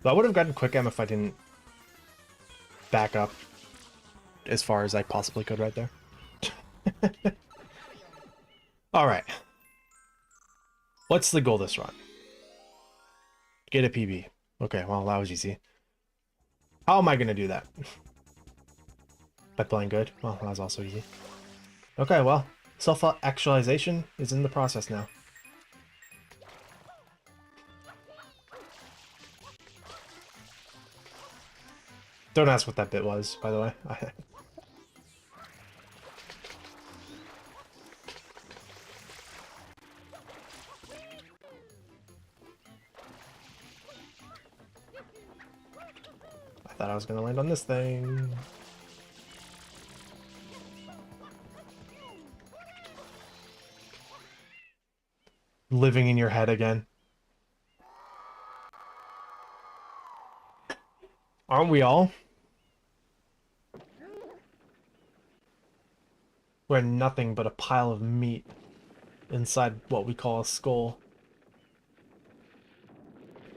But I would have gotten quick M if I didn't back up as far as I possibly could right there. Alright. What's the goal this run? Get a PB. Okay, well, that was easy. How am I going to do that? By playing good? Well, that was also easy. Okay, well, self-actualization is in the process now. Don't ask what that bit was, by the way. I thought I was going to land on this thing. Living in your head again. Aren't we all? We're nothing but a pile of meat inside what we call a skull.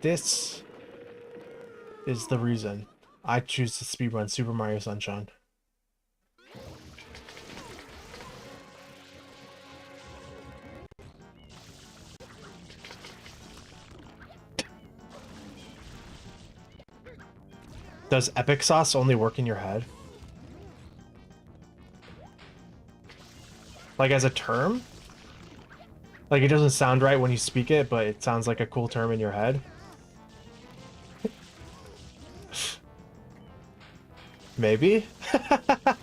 This is the reason I choose to speedrun Super Mario Sunshine. Does epicsauce only work in your head? Like as a term? Like it doesn't sound right when you speak it, but it sounds like a cool term in your head? Maybe?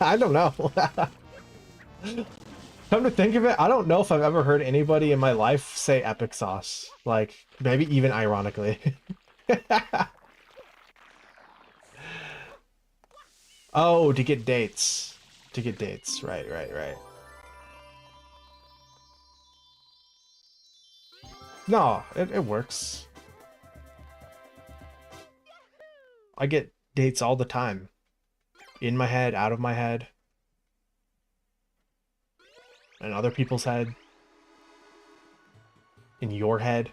I don't know. Come to think of it, I don't know if I've ever heard anybody in my life say epicsauce. Like, maybe even ironically. Oh, to get dates. To get dates. Right, right, right. No, it works. I get dates all the time. In my head, out of my head. In other people's head. In your head.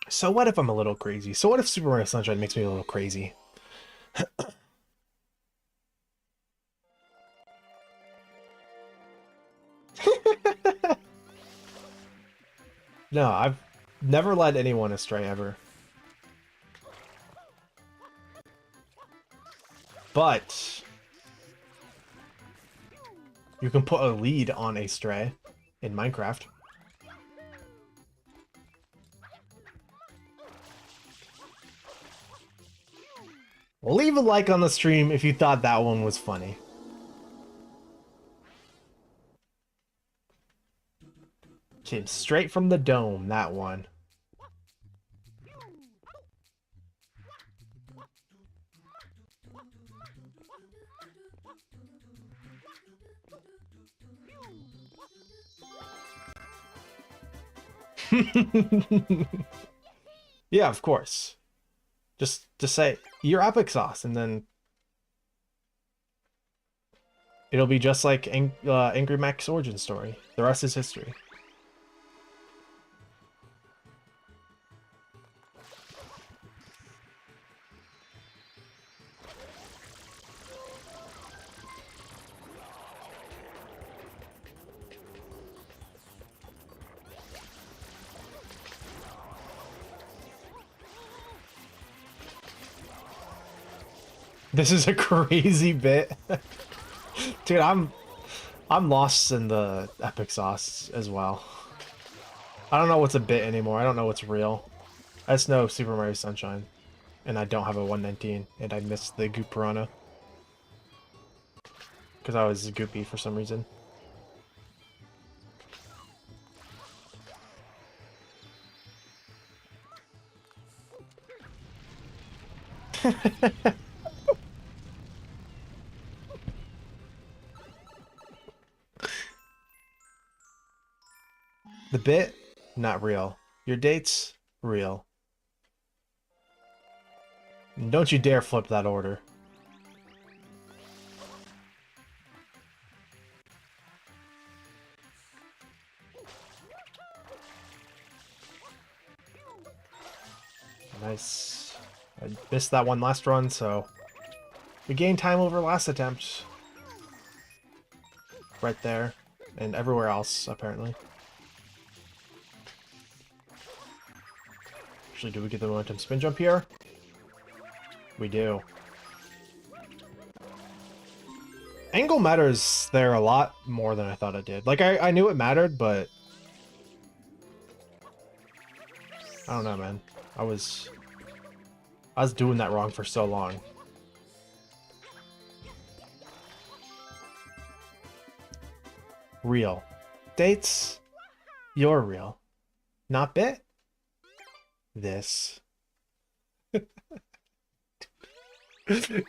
So what if I'm a little crazy? So what if Super Mario Sunshine makes me a little crazy? No, I've never led anyone astray ever. But you can put a lead on a stray in Minecraft. Leave a like on the stream if you thought that one was funny. Came straight from the dome, that one. Yeah, of course. Just say, you're epicsauce, and then it'll be just like Angry Mac's origin story. The rest is history. This is a crazy bit. Dude, I'm lost in the epicsauce as well. I don't know what's a bit anymore. I don't know what's real. I just know Super Mario Sunshine. And I don't have a 119, and I missed the Goop Piranha. Because I was goopy for some reason. The bit, not real. Your dates, real. And don't you dare flip that order. Nice. I missed that one last run, so we gained time over last attempt. Right there. And everywhere else, apparently. Actually, do we get the momentum spin jump here? We do. Angle matters there a lot more than I thought it did. Like, I knew it mattered, but... I don't know, man. I was doing that wrong for so long. Real. Dates? You're real. Not bit? This.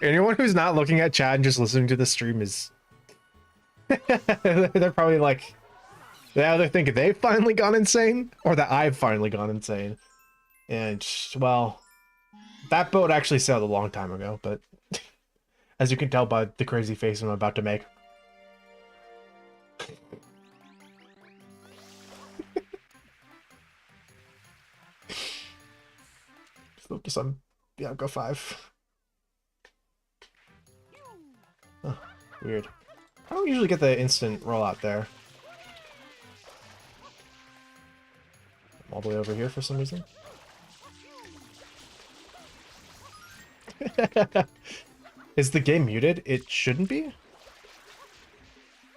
Anyone who's not looking at chat and just listening to the stream is... They're probably like... They either think they've finally gone insane, or that I've finally gone insane. And, well... That boat actually sailed a long time ago, but... As you can tell by the crazy face I'm about to make. Focus on Bianca 5. Huh, weird. I don't usually get the instant rollout there. I'm all the way over here for some reason. Is the game muted? It shouldn't be?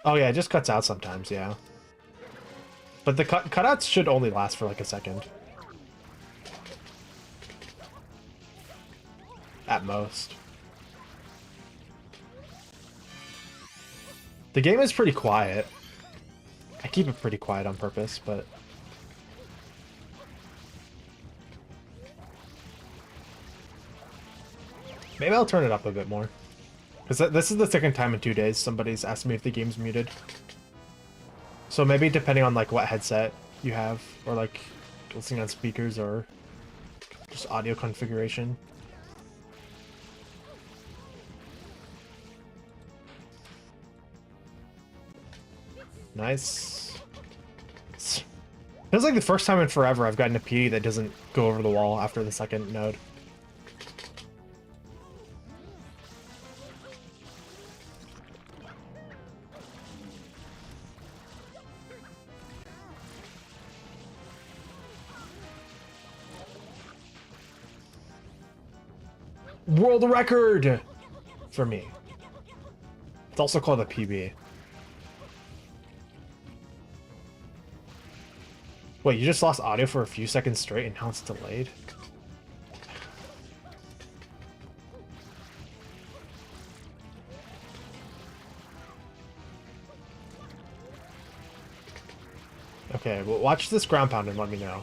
Oh yeah, it just cuts out sometimes, yeah. But the cutouts should only last for like a second. At most. The game is pretty quiet. I keep it pretty quiet on purpose, but... Maybe I'll turn it up a bit more. Because this is the second time in 2 days somebody's asked me if the game's muted. So maybe depending on like what headset you have, or like listening on speakers, or just audio configuration. Nice. Feels like the first time in forever I've gotten a PD that doesn't go over the wall after the second node. World record! For me. It's also called a PB. Wait, you just lost audio for a few seconds straight and now it's delayed? Okay, well, watch this ground pound and let me know.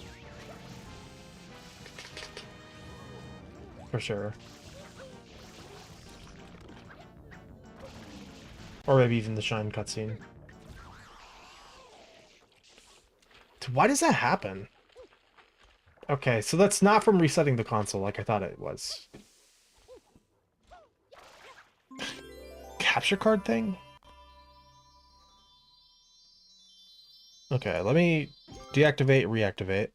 For sure. Or maybe even the Shine cutscene. Why does that happen? Okay, so that's not from resetting the console like I thought it was. Capture card thing? Okay, let me deactivate, reactivate.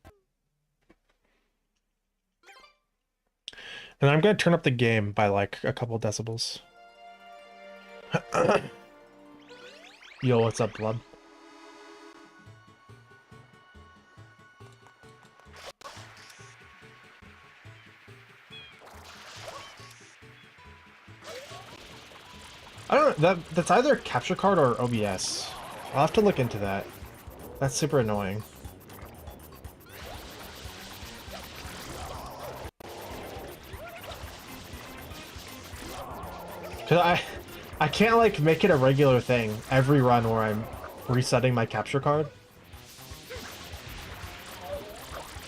And I'm gonna turn up the game by like a couple decibels. Yo, what's up, Blub? I don't know, that's either capture card or OBS. I'll have to look into that. That's super annoying. Cause I can't like make it a regular thing every run where I'm resetting my capture card.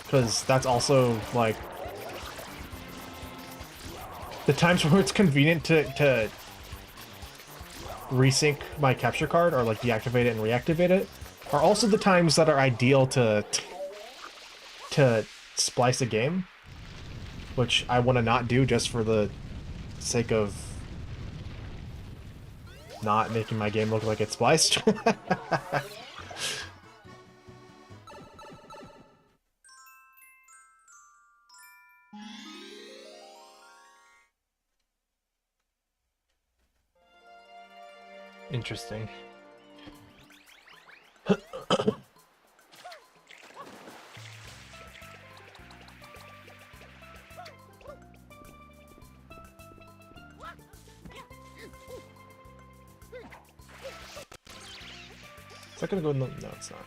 Cause that's also like the times where it's convenient to resync my capture card or like deactivate it and reactivate it are also the times that are ideal to splice a game, which I want to not do just for the sake of not making my game look like it's spliced. Interesting. Is that gonna go in the... No, it's not.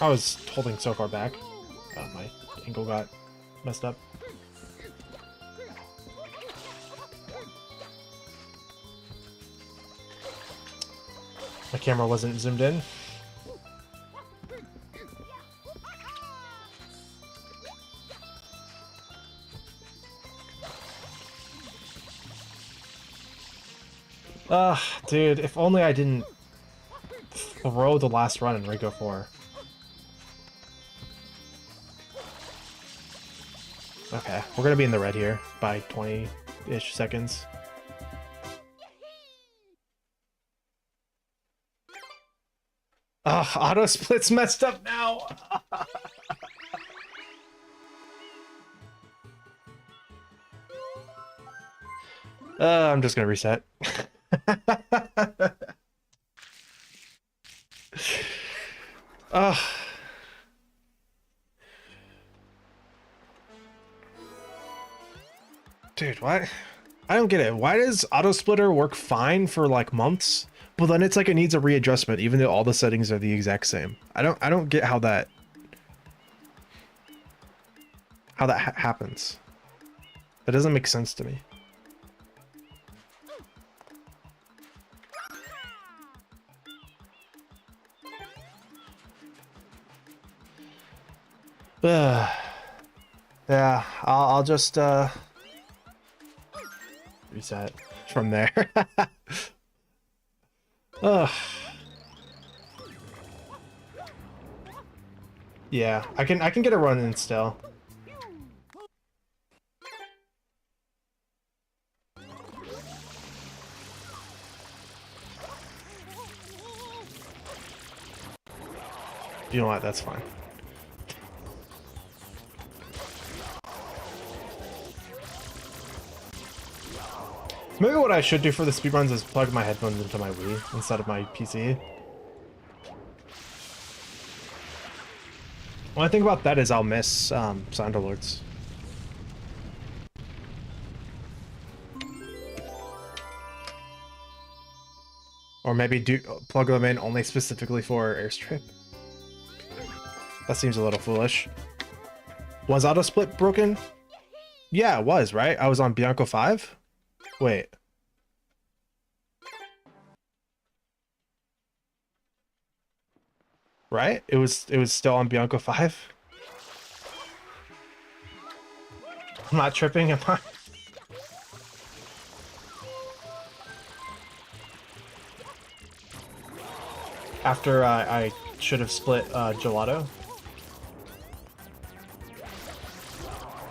I was holding so far back. My angle got messed up. My camera wasn't zoomed in. Dude, if only I didn't throw the last run in Ringo 4. Okay, we're gonna be in the red here by 20-ish seconds. Auto split's messed up now. I'm just gonna reset. Dude, what? I don't get it. Why does auto splitter work fine for like months, but then it's like it needs a readjustment even though all the settings are the exact same? I don't get how that happens. That doesn't make sense to me. Yeah, I'll just reset from there. Ugh. Yeah, I can get a run in still. You know what? That's fine. Maybe what I should do for the speedruns is plug my headphones into my Wii instead of my PC. When I think about that is I'll miss sound alerts. Or maybe plug them in only specifically for Airstrip. That seems a little foolish. Was auto split broken? Yeah, it was, right? I was on Bianco 5? Wait. Right? It was still on Bianco 5? I'm not tripping, am I? After I should have split Gelato.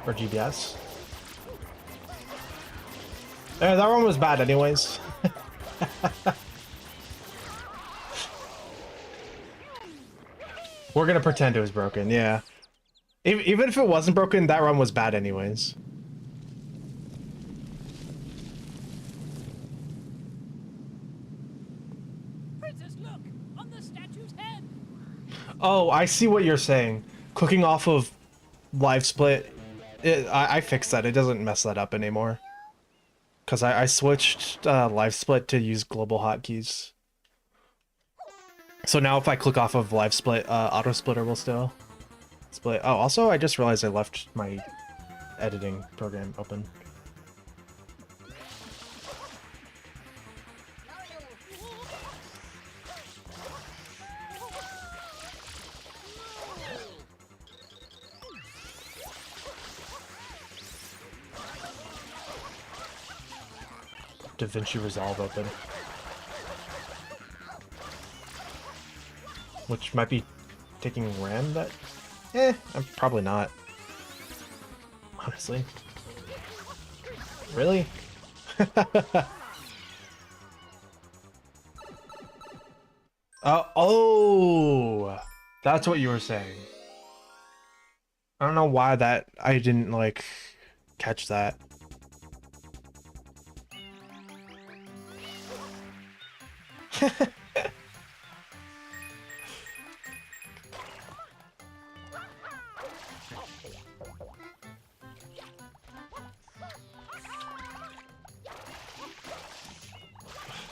Or GBS. Yeah, that one was bad anyways. We're gonna pretend it was broken, yeah. Even if it wasn't broken, that run was bad anyways. Princess, look! On the statue's head! Oh, I see what you're saying. Clicking off of live split, I fixed that. It doesn't mess that up anymore. Because I switched live split to use global hotkeys. So now if I click off of live split, auto splitter will still split. Oh, also I just realized I left my editing program open. DaVinci Resolve open. Which might be taking RAM that... I'm probably not. Honestly. Really? Oh! That's what you were saying. I don't know why that I didn't like catch that.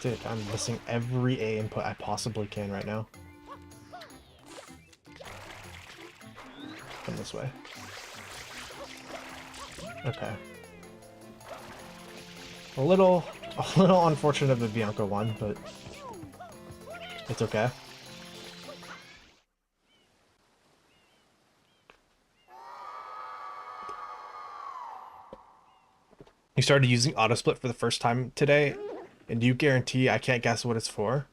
Dude, I'm missing every A input I possibly can right now. Come this way. Okay. A little unfortunate of the Bianca one, but it's okay. You started using autosplit for the first time today, and do you guarantee I can't guess what it's for?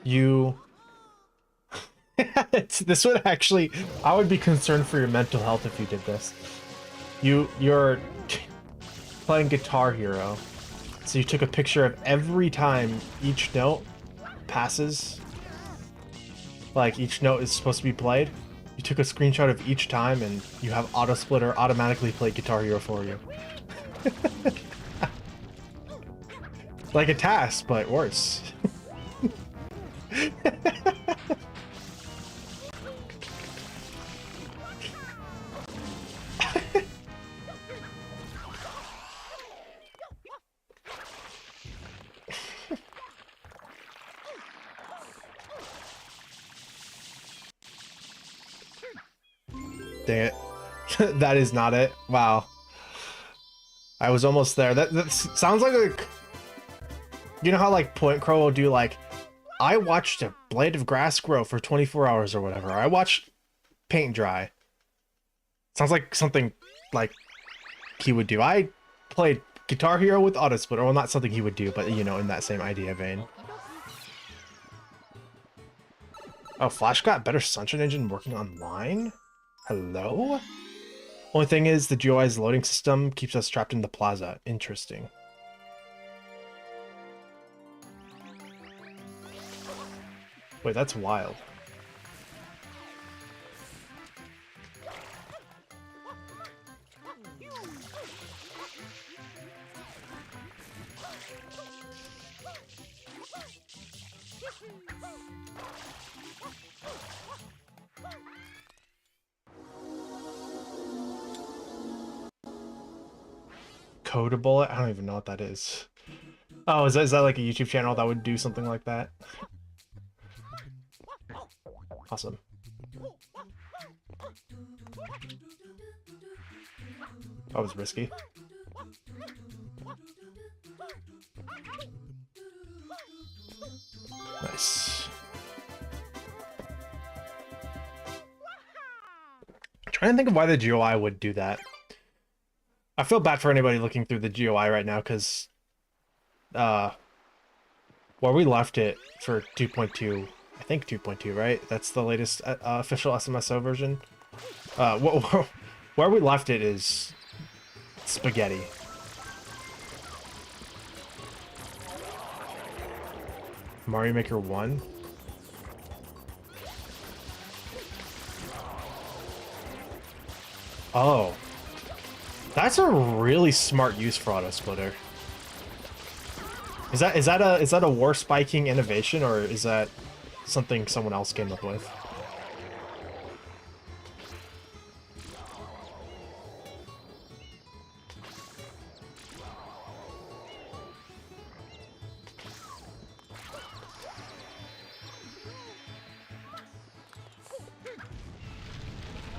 You... This would actually... I would be concerned for your mental health if you did this. You're playing Guitar Hero, so you took a picture of every time each note passes. Like, each note is supposed to be played. You took a screenshot of each time, and you have AutoSplitter automatically play Guitar Hero for you. Like a task, but worse. Dang it. That is not it. Wow. I was almost there. That sounds like a... You know how like Point Crow will do like, I watched a blade of grass grow for 24 hours or whatever. I watched paint dry. Sounds like something like he would do. I played Guitar Hero with AutoSplitter. Well, not something he would do, but you know, in that same idea vein. Oh, Flash got better Sunshine Engine working online? Hello? Only thing is, the GUI's loading system keeps us trapped in the plaza. Interesting. Wait, that's wild. Coda Bullet? I don't even know what that is. Oh, is that like a YouTube channel that would do something like that? Awesome. That was risky. Nice. I'm trying to think of why the GUI would do that. I feel bad for anybody looking through the GUI right now, because where we left it for 2.2, I think 2.2, right? That's the latest official SMSO version. Where we left it is spaghetti. Mario Maker 1. Oh. That's a really smart use for AutoSplitter. Is that a war spiking innovation, or is that something someone else came up with?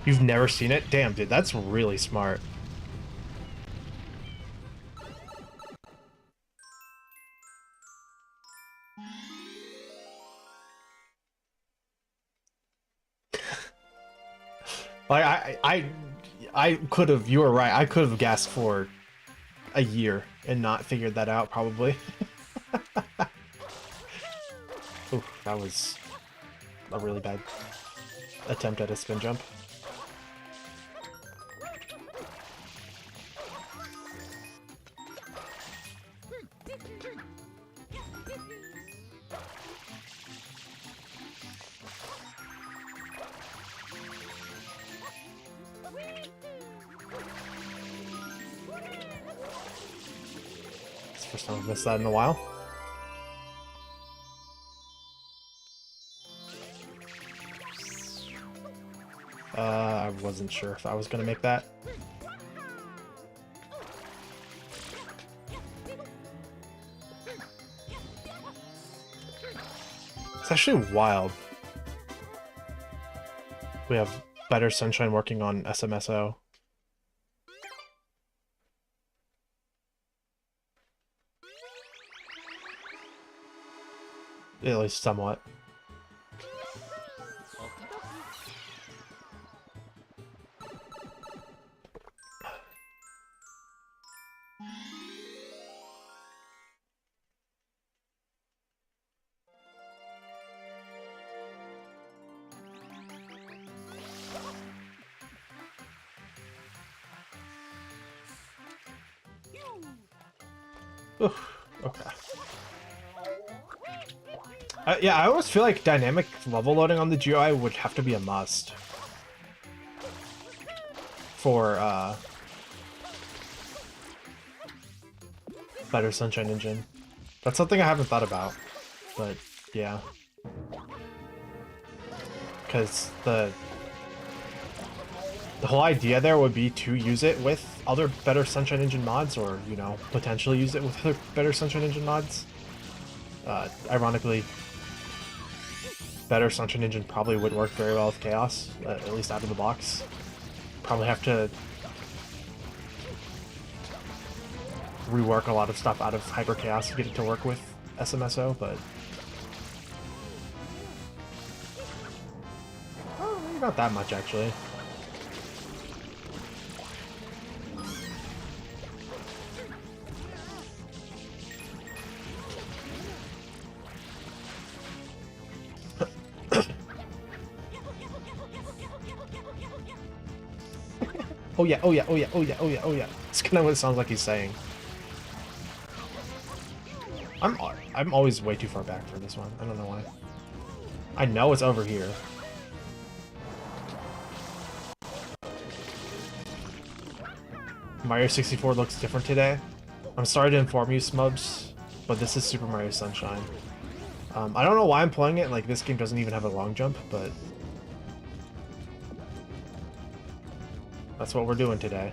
You've never seen it? Damn, dude, that's really smart. Like I could have, you were right, I could have guessed for a year and not figured that out, probably. Ooh, that was a really bad attempt at a spin jump. It's the first time I've missed that in a while. I wasn't sure if I was gonna make that. It's actually wild. We have Better Sunshine working on SMSO. At least somewhat. Oof, okay. Yeah, I always feel like dynamic level loading on the GUI would have to be a must for Better Sunshine Engine. That's something I haven't thought about, but yeah. Because the whole idea there would be to use it with other Better Sunshine Engine mods, or, you know, potentially use it with other Better Sunshine Engine mods. Ironically, Better Sunshine Engine probably would work very well with Chaos, at least out of the box. Probably have to rework a lot of stuff out of Hyper Chaos to get it to work with SMSO, but not that much actually. Oh yeah, oh yeah, oh yeah, oh yeah, oh yeah, oh yeah. It's kind of what it sounds like he's saying. I'm always way too far back for this one. I don't know why. I know it's over here. Mario 64 looks different today. I'm sorry to inform you, Smubs, but this is Super Mario Sunshine. I don't know why I'm playing it. Like, this game doesn't even have a long jump, but that's what we're doing today.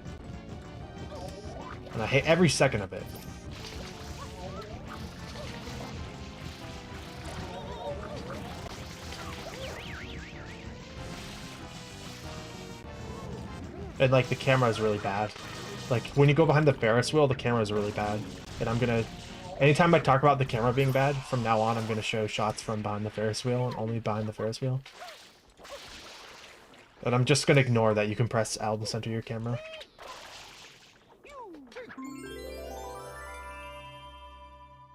And I hate every second of it. And, like, the camera is really bad. Like, when you go behind the Ferris wheel, the camera is really bad. And I'm gonna... Anytime I talk about the camera being bad, from now on, I'm gonna show shots from behind the Ferris wheel, and only behind the Ferris wheel. And I'm just gonna ignore that you can press L to center your camera.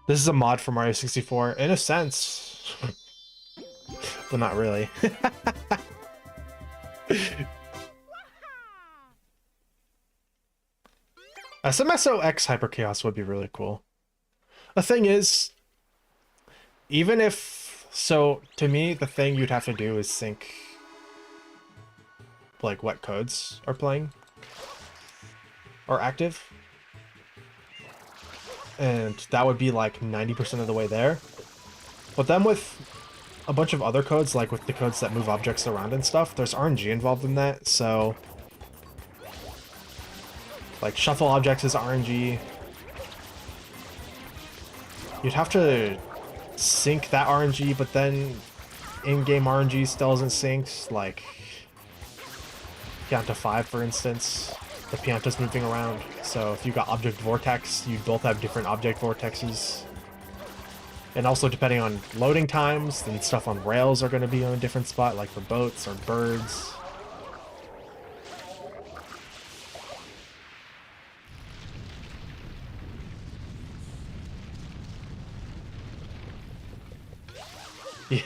This is a mod for Mario 64, in a sense. But not really. SMSO X Hyper Chaos would be really cool. The thing is, even if... So, to me, the thing you'd have to do is sync, like, what codes are playing or active. And that would be, like, 90% of the way there. But then with a bunch of other codes, like with the codes that move objects around and stuff, there's RNG involved in that, so... Like, shuffle objects is RNG. You'd have to sync that RNG, but then in-game RNG still isn't synced. Like, Pianta 5, for instance. The Pianta's moving around. So if you got Object Vortex, you'd both have different Object Vortexes. And also, depending on loading times, then stuff on rails are going to be on a different spot, like for boats or birds.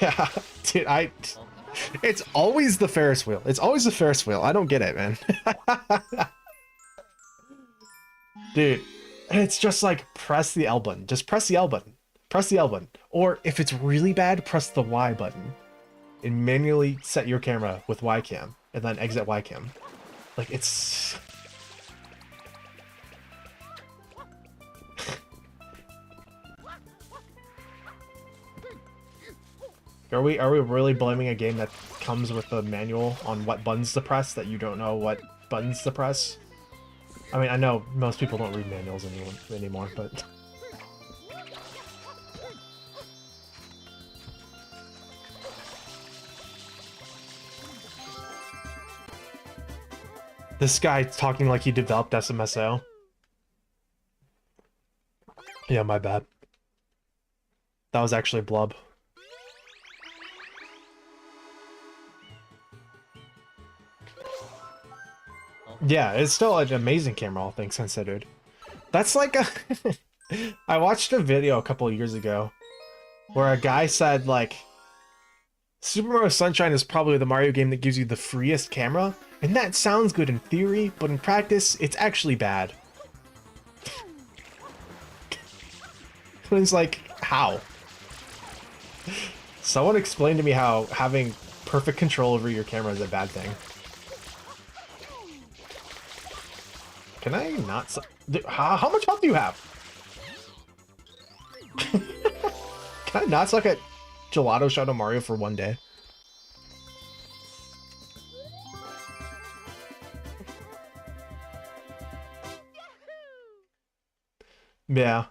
Yeah, dude, it's always the Ferris wheel. It's always the Ferris wheel. I don't get it, man. Dude, it's just like, press the L button. Just press the L button. Press the L button. Or if it's really bad, press the Y button. And manually set your camera with Y cam. And then exit Y cam. Like, it's... Are we really blaming a game that comes with a manual on what buttons to press that you don't know what buttons to press? I mean, I know most people don't read manuals anymore, but... This guy talking like he developed SMSO. Yeah, my bad. That was actually Blub. Yeah, it's still an amazing camera, all things considered. That's like a... I watched a video a couple of years ago where a guy said, like, Super Mario Sunshine is probably the Mario game that gives you the freest camera, and that sounds good in theory, but in practice, it's actually bad. It's like, how? Someone explained to me how having perfect control over your camera is a bad thing. Can I not... How much health do you have? Can I not suck at Gelato Shadow Mario for one day? Yeah.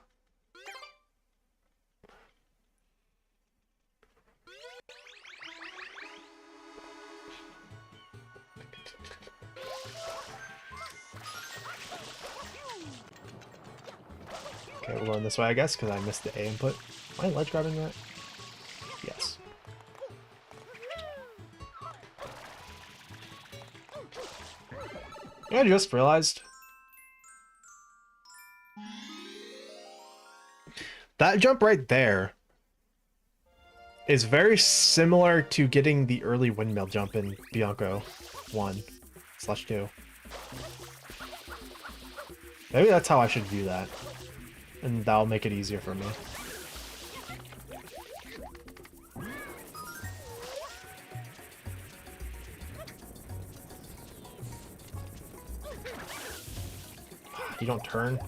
Okay, we're going this way, I guess, because I missed the A input. Am I ledge grabbing that? Yes. Yeah, I just realized. That jump right there is very similar to getting the early windmill jump in Bianco 1/2. Maybe that's how I should view that. And that'll make it easier for me. You don't turn.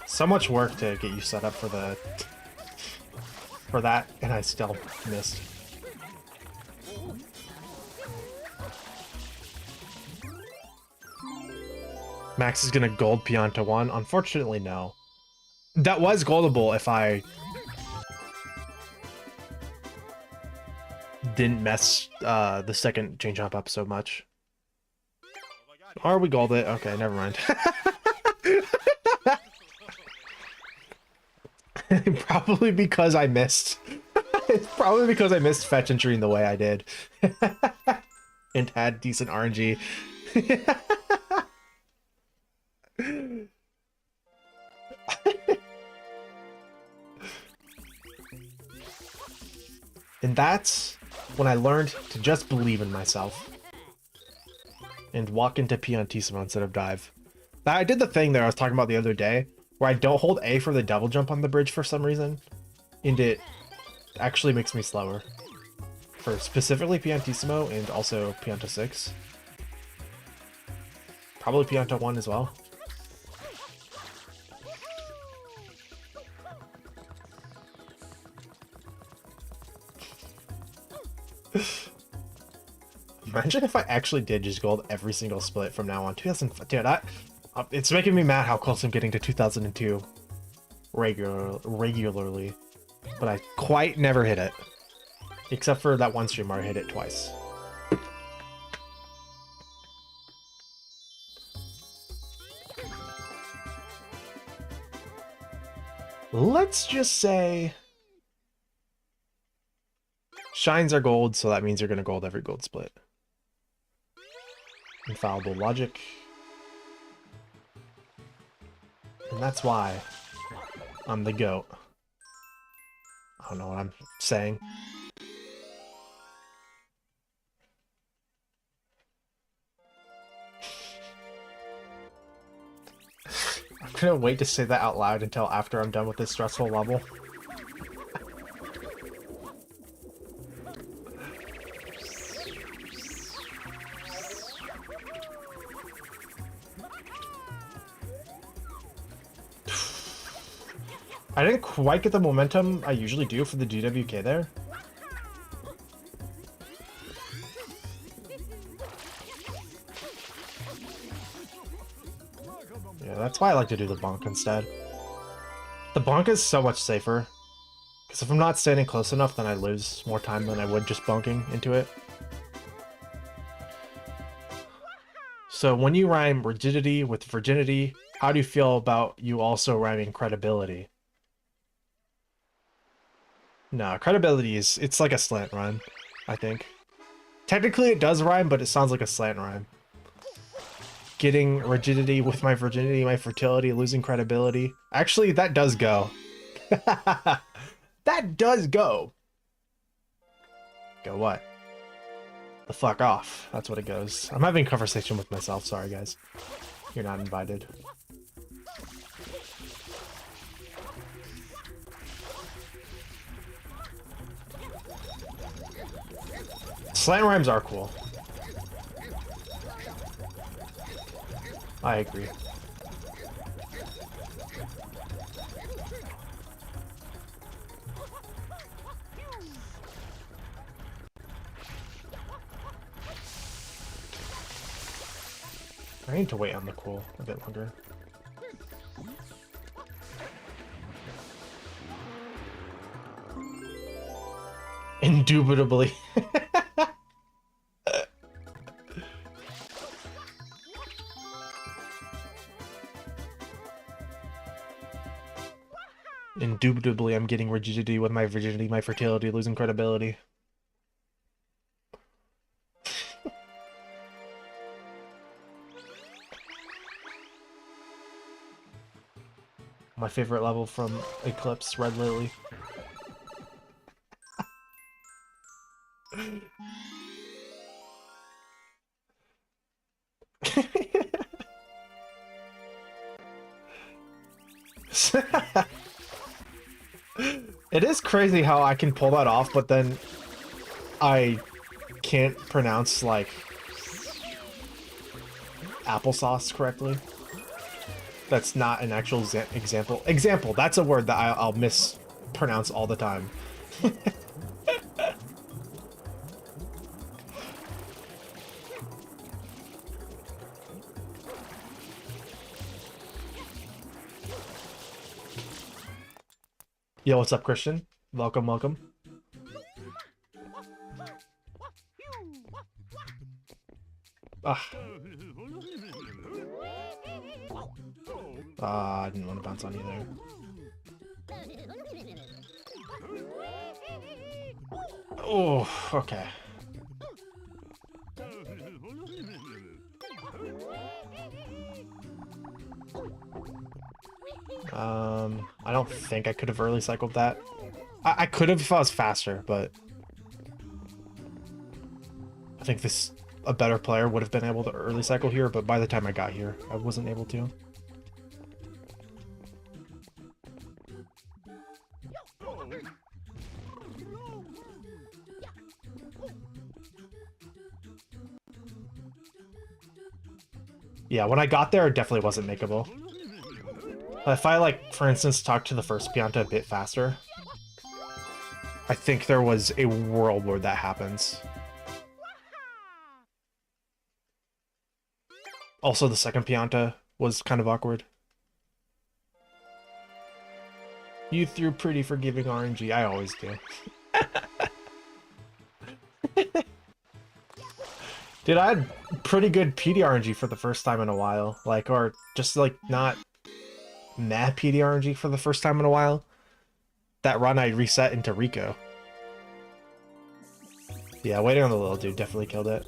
So much work to get you set up for that, and I still missed. Max is gonna gold Pianta 1. Unfortunately, no. That was goldable if I didn't mess the second Chain Chomp up so much. Or we gold it. Okay, never mind. Probably because I missed. It's probably because I missed fetch entry in the way I did. And had decent RNG. And that's when I learned to just believe in myself. And walk into Piantissimo instead of dive. I did the thing that I was talking about the other day, where I don't hold A for the double jump on the bridge for some reason. And it actually makes me slower. For specifically Piantissimo and also Pianta 6. Probably Pianta 1 as well. Imagine if I actually did just gold every single split from now on. 2005, dude, it's making me mad how close I'm getting to 2002 regularly. But I quite never hit it. Except for that one stream where I hit it twice. Let's just say... Shines are gold, so that means you're going to gold every gold split. Infallible logic. And that's why I'm the GOAT. I don't know what I'm saying. I couldn't wait to say that out loud until after I'm done with this stressful level. I didn't quite get the momentum I usually do for the DWK there. Yeah, that's why I like to do the bonk instead. The bonk is so much safer. Because if I'm not standing close enough, then I lose more time than I would just bonking into it. So when you rhyme rigidity with virginity, how do you feel about you also rhyming credibility? No, credibility is, it's like a slant rhyme, I think. Technically it does rhyme, but it sounds like a slant rhyme. Getting rigidity with my virginity, my fertility, losing credibility. Actually, that does go. That does go. Go what? The fuck off. That's what it goes. I'm having a conversation with myself. Sorry, guys. You're not invited. Slant rhymes are cool. I agree. I need to wait on the cool a bit longer. Indubitably. Indubitably, I'm getting rigidity with my virginity, my fertility, losing credibility. My favorite level from Eclipse, Red Lily. It is crazy how I can pull that off, but then I can't pronounce, like, applesauce correctly. That's not an actual example. Example, that's a word that I'll mispronounce all the time. Yo, what's up, Christian? Welcome, welcome. I didn't want to bounce on you there. Oh, okay. I don't think I could have early cycled that. I could have if I was faster, but I think a better player would have been able to early cycle here, but by the time I got here, I wasn't able to. Yeah, when I got there, it definitely wasn't makeable. If I, like, for instance, talked to the first Pianta a bit faster, I think there was a world where that happens. Also, the second Pianta was kind of awkward. You threw pretty forgiving RNG. I always do. Dude, I had pretty good PD RNG for the first time in a while. Like, or just, like, not meh PD RNG for the first time in a while. That run I reset into Rico. Yeah, waiting on the little dude definitely killed it.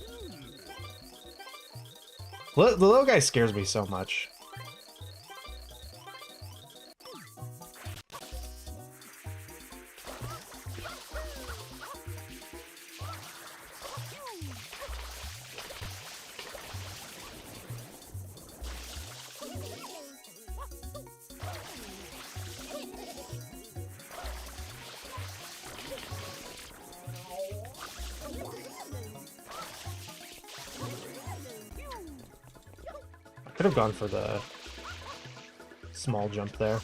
The little guy scares me so much. Could have gone for the small jump there.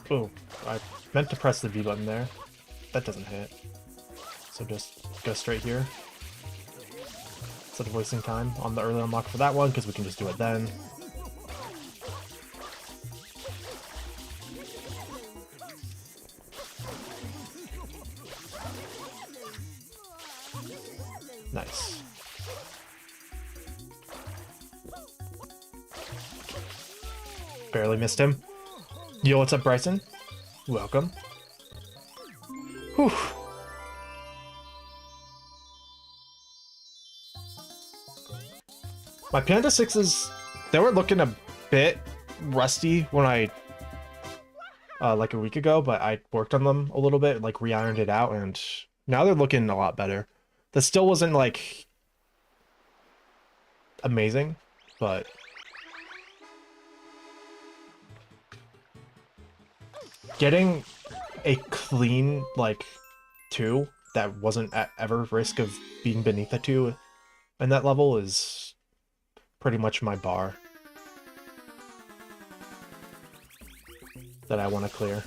Oh, I meant to press the B button there. That doesn't hit. So just go straight here. Instead of wasting time on the early unlock for that one, because we can just do it then. Nice. Barely missed him. Yo, what's up, Bryson? Welcome. Whew. My Panda 6s, they were looking a bit rusty when I, like a week ago, but I worked on them a little bit, like re-ironed it out, and now they're looking a lot better. That still wasn't, like, amazing, but getting a clean, like, 2 that wasn't at ever risk of being beneath a 2 in that level is pretty much my bar that I want to clear.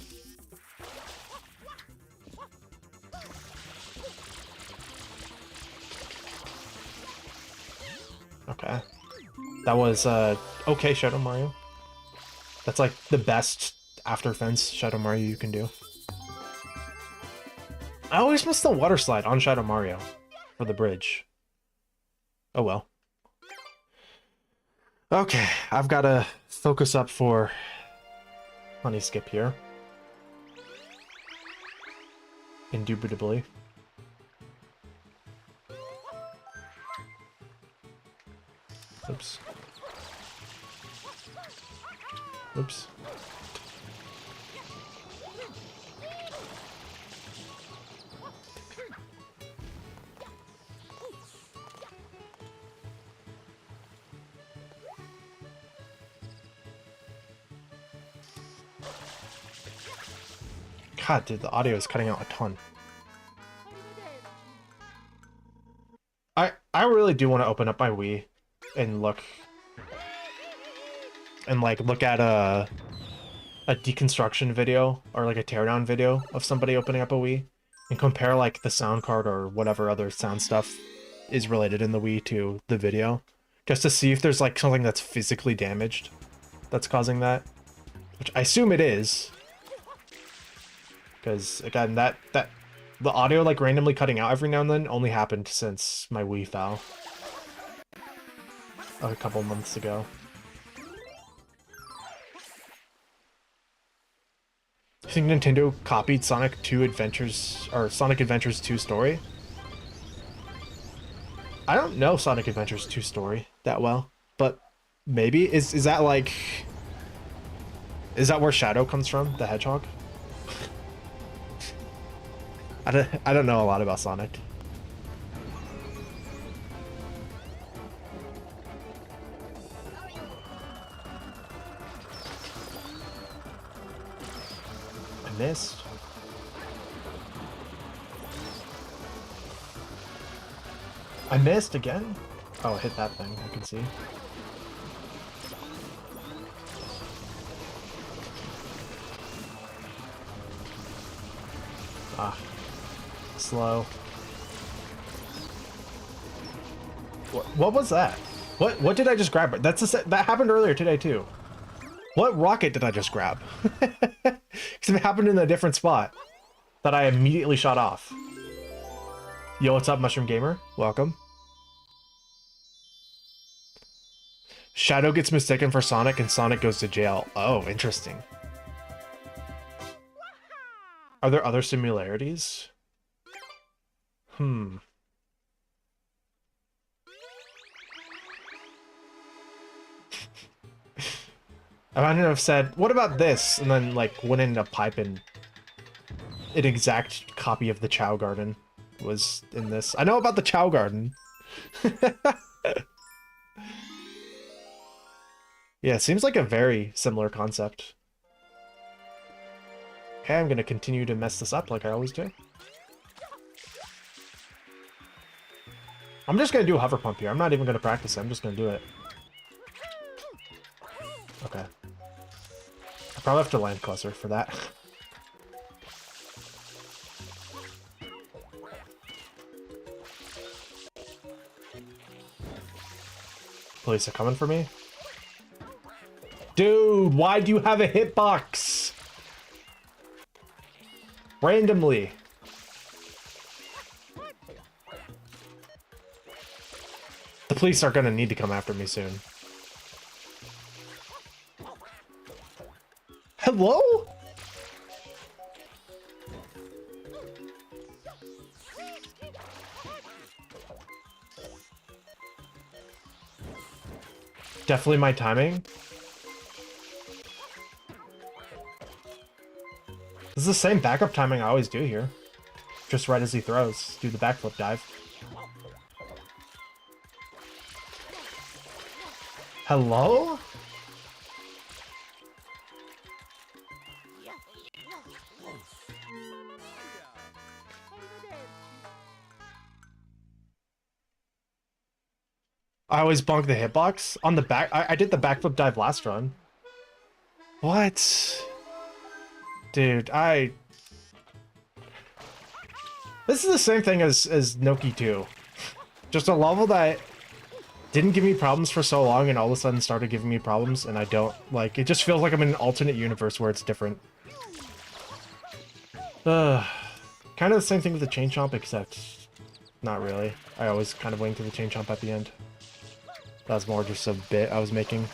Okay. That was, okay Shadow Mario. That's like the best after fence Shadow Mario you can do. I always miss the water slide on Shadow Mario for the bridge. Oh well. Okay, I've got to focus up for Honey Skip here. Indubitably. Oops. Oops. God, dude, the audio is cutting out a ton. I really do want to open up my Wii and look at a deconstruction video or like a teardown video of somebody opening up a Wii and compare like the sound card or whatever other sound stuff is related in the Wii to the video, just to see if there's like something that's physically damaged that's causing that, which I assume it is. Because again, that the audio like randomly cutting out every now and then only happened since my Wii fell a couple months ago. You think Nintendo copied Sonic 2 Adventures or Sonic Adventures 2 story? I don't know Sonic Adventures 2 story that well, but maybe is that like, is that where Shadow comes from, the Hedgehog? I don't know a lot about Sonic. I missed. I missed again? Oh, I hit that thing, I can see. Ah. Slow. What was that? What did I just grab? That happened earlier today too. What rocket did I just grab? Because it happened in a different spot that I immediately shot off. Yo, what's up, Mushroom Gamer? Welcome. Shadow gets mistaken for Sonic and Sonic goes to jail. Oh, interesting. Are there other similarities? I might have said, what about this? And then, like, went in a pipe and an exact copy of the Chow Garden was in this. I know about the Chow Garden. Yeah, it seems like a very similar concept. Okay, I'm gonna continue to mess this up like I always do. I'm just gonna do a hover pump here. I'm not even gonna practice it. I'm just gonna do it. Okay. I probably have to land closer for that. Police are coming for me. Dude, why do you have a hitbox? Randomly. The police are gonna need to come after me soon. Hello? Definitely my timing. This is the same backup timing I always do here. Just right as he throws. Do the backflip dive. Hello? I always bonk the hitbox on the back. I did the backflip dive last run. What? Dude, this is the same thing as Noki 2. Just a level that didn't give me problems for so long and all of a sudden started giving me problems, and I don't, like, it just feels like I'm in an alternate universe where it's different. Kind of the same thing with the chain chomp, except not really. I always kind of wait to the chain chomp at the end. That was more just a bit I was making.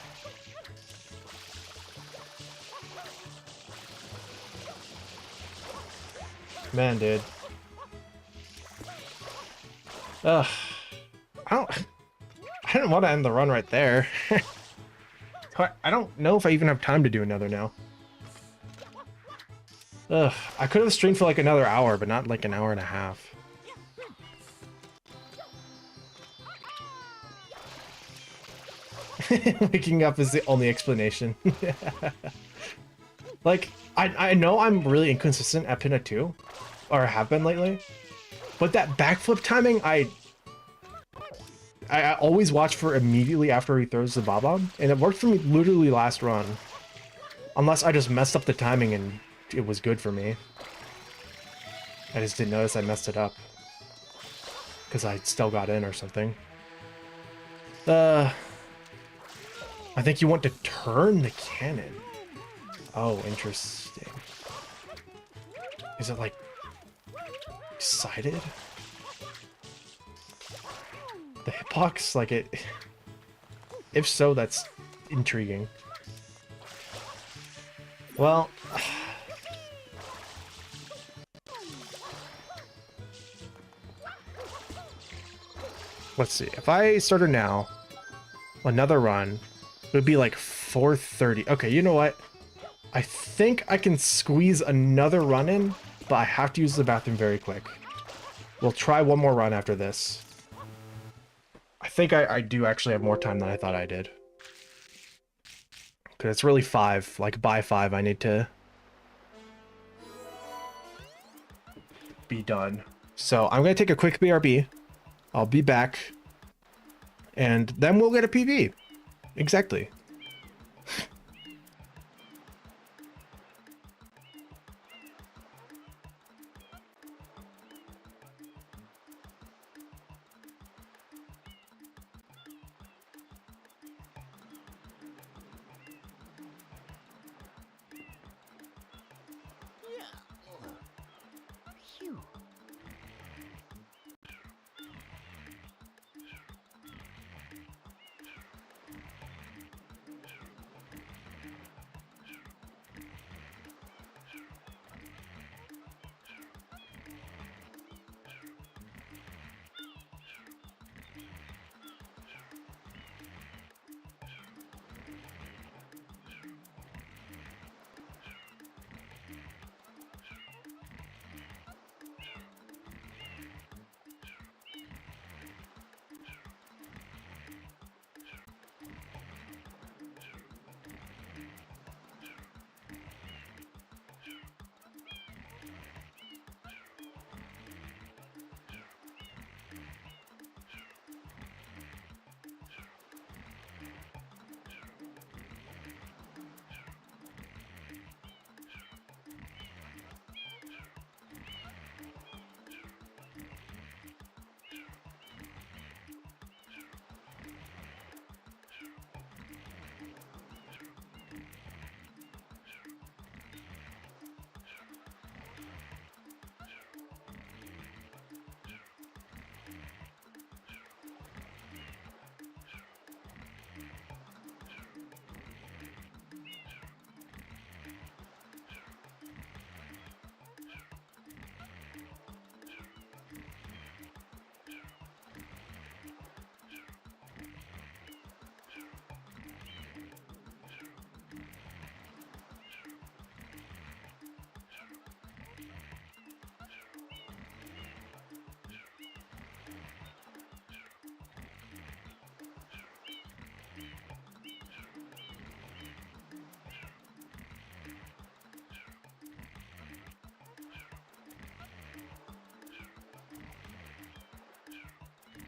Man, dude. Ugh. I didn't want to end the run right there. I don't know if I even have time to do another now. Ugh. I could have streamed for like another hour, but not like an hour and a half. Waking up is the only explanation. Like, I know I'm really inconsistent at Pinna 2, or have been lately, but that backflip timing, I always watch for immediately after he throws the bob-omb, and it worked for me literally last run. Unless I just messed up the timing and it was good for me. I just didn't notice I messed it up. Because I still got in or something. I think you want to turn the cannon. Oh, interesting. Is it like excited? The hitbox, like it. If so, that's intriguing. Well, let's see. If I started now, another run, it would be like 4:30. Okay, you know what? I think I can squeeze another run in, but I have to use the bathroom very quick. We'll try one more run after this. I think I do actually have more time than I thought I did. Because it's really 5. Like, by 5, I need to be done. So, I'm going to take a quick BRB. I'll be back. And then we'll get a PB. Exactly.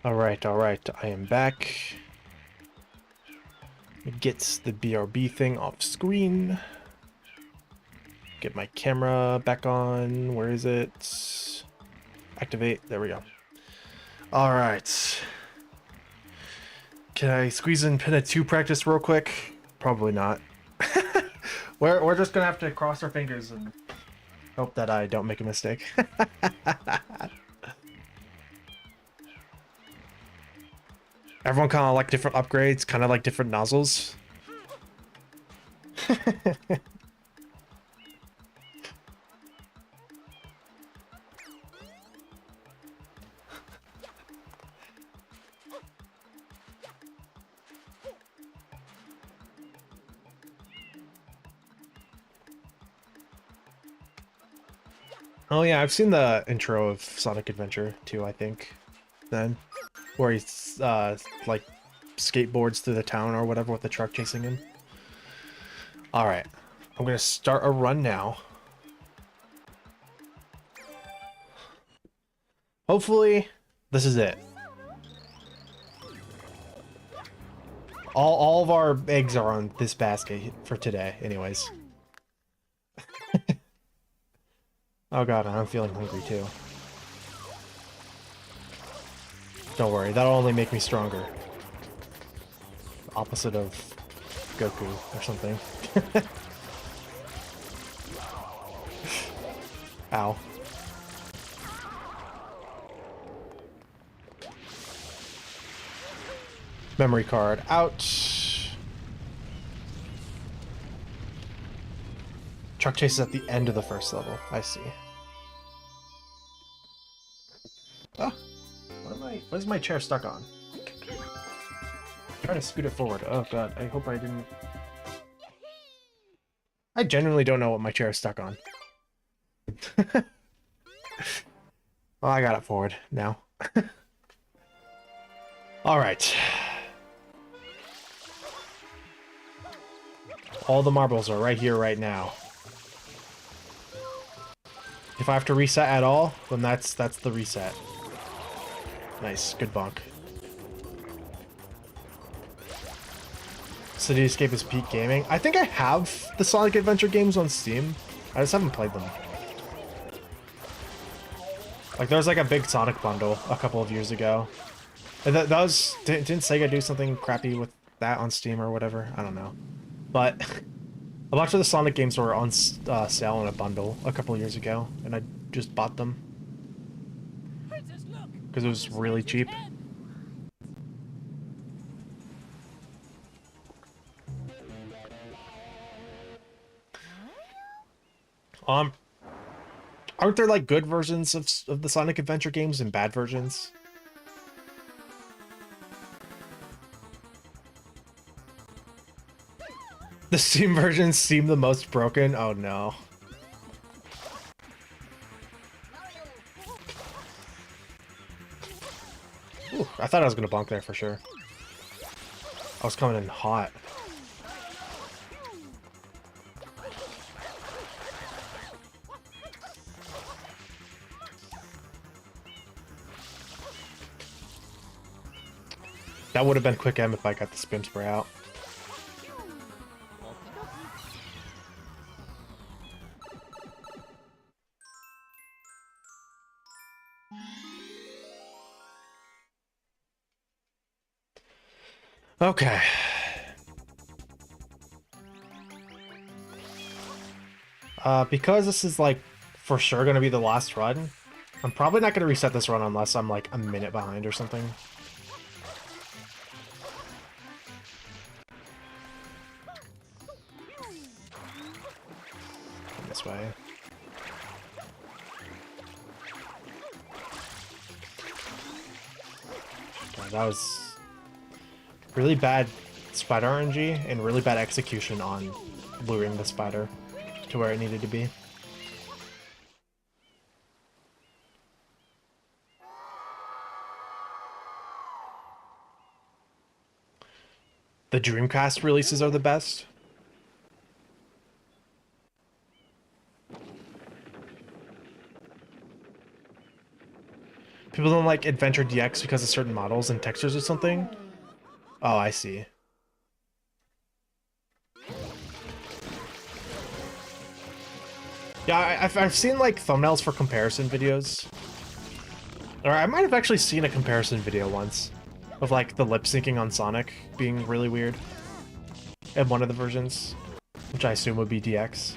Alright, alright, I am back. Get the BRB thing off screen. Get my camera back on. Where is it? Activate. There we go. Alright. Can I squeeze in Pinna 2 practice real quick? Probably not. We're just gonna have to cross our fingers and hope that I don't make a mistake. Everyone kind of like different upgrades, kind of like different nozzles. Oh yeah, I've seen the intro of Sonic Adventure 2, I think. Then, where he's like skateboards through the town or whatever with the truck chasing him. All right, I'm gonna start a run now. Hopefully, this is it. All of our eggs are on this basket for today, anyways. Oh god, I'm feeling hungry too. Don't worry, that'll only make me stronger. Opposite of Goku or something. Ow. Memory card out. Truck chase is at the end of the first level. I see. Oh, what is my chair stuck on? I'm trying to scoot it forward. Oh god, I hope I didn't. I genuinely don't know what my chair is stuck on. Well, I got it forward now. Alright. All the marbles are right here, right now. If I have to reset at all, then that's the reset. Nice, good bonk. City Escape is peak gaming. I think I have the Sonic Adventure games on Steam. I just haven't played them. Like, there was like a big Sonic bundle a couple of years ago. And that was... Didn't Sega do something crappy with that on Steam or whatever? I don't know. But a bunch of the Sonic games were on sale in a bundle a couple of years ago, and I just bought them. Because it was really cheap. Aren't there like good versions of the Sonic Adventure games and bad versions? The Steam versions seem the most broken? Oh no. Ooh, I thought I was gonna bonk there for sure. I was coming in hot. That would have been quick M if I got the spin spray out. Okay. Because this is like for sure gonna be the last run, I'm probably not gonna reset this run unless I'm like a minute behind or something. This way. God, that was really bad spider RNG and really bad execution on luring the spider to where it needed to be. The Dreamcast releases are the best. People don't like Adventure DX because of certain models and textures or something? Oh, I see. Yeah, I've seen like thumbnails for comparison videos. Or I might have actually seen a comparison video once of like the lip syncing on Sonic being really weird in one of the versions, which I assume would be DX.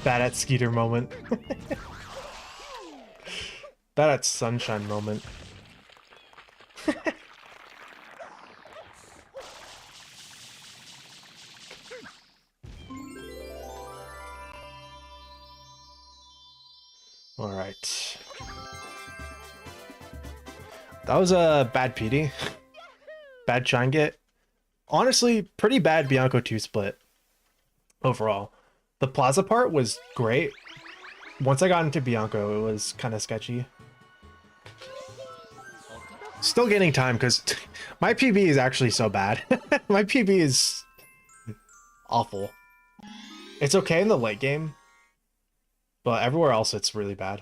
Bad at Skeeter moment. Bad at Sunshine moment. Alright. That was a bad PD. Bad Shine Get. Honestly, pretty bad Bianco 2 split overall. The Plaza part was great. Once I got into Bianco, it was kind of sketchy. Still gaining time because my PB is actually so bad. My PB is awful. It's okay in the late game, but everywhere else it's really bad.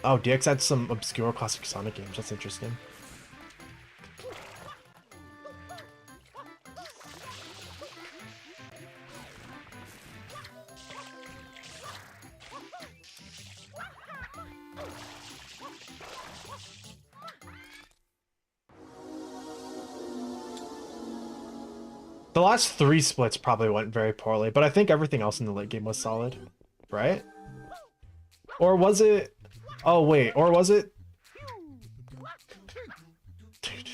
Oh, DX had some obscure classic Sonic games. That's interesting. The last 3 splits probably went very poorly, but I think everything else in the late game was solid, right? Or was it... Oh, wait, or was it... Dude.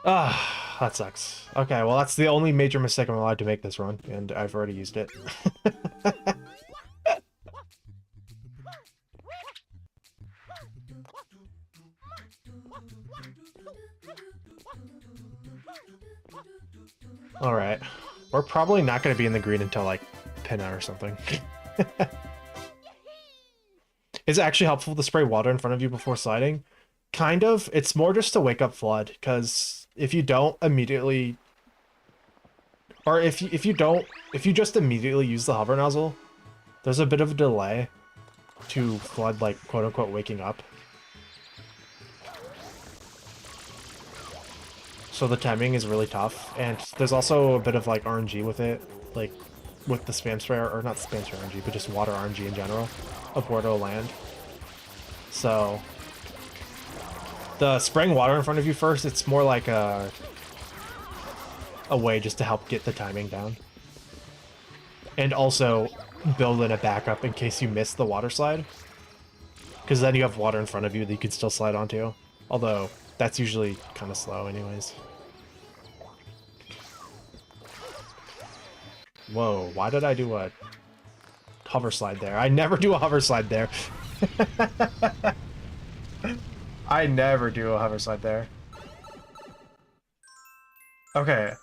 Ah, that sucks. Okay, well that's the only major mistake I'm allowed to make this run, and I've already used it. Alright. We're probably not going to be in the green until, like, Pinna or something. Is it actually helpful to spray water in front of you before sliding? Kind of. It's more just to wake up Flood, because if you don't immediately... Or if you just immediately use the hover nozzle, there's a bit of a delay to Flood, like, quote-unquote, waking up. So the timing is really tough, and there's also a bit of like RNG with it, like with the spam spray, or not spam spray RNG, but just water RNG in general, of where to land. So the spraying water in front of you first, it's more like a way just to help get the timing down. And also build in a backup in case you miss the water slide. Because then you have water in front of you that you can still slide onto. Although that's usually kind of slow anyways. Whoa, why did I do a hover slide there? I never do a hover slide there. I never do a hover slide there. Okay.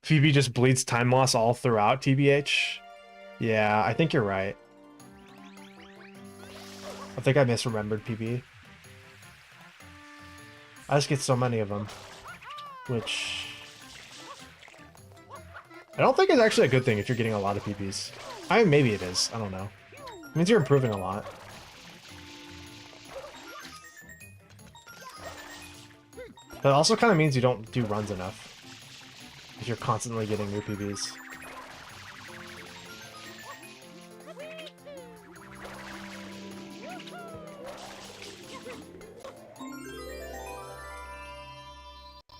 Phoebe just bleeds time loss all throughout, TBH. Yeah, I think you're right. I think I misremembered PB. I just get so many of them. Which... I don't think it's actually a good thing if you're getting a lot of PBs. I mean, maybe it is. I don't know. It means you're improving a lot. But it also kind of means you don't do runs enough. If you're constantly getting new PBs.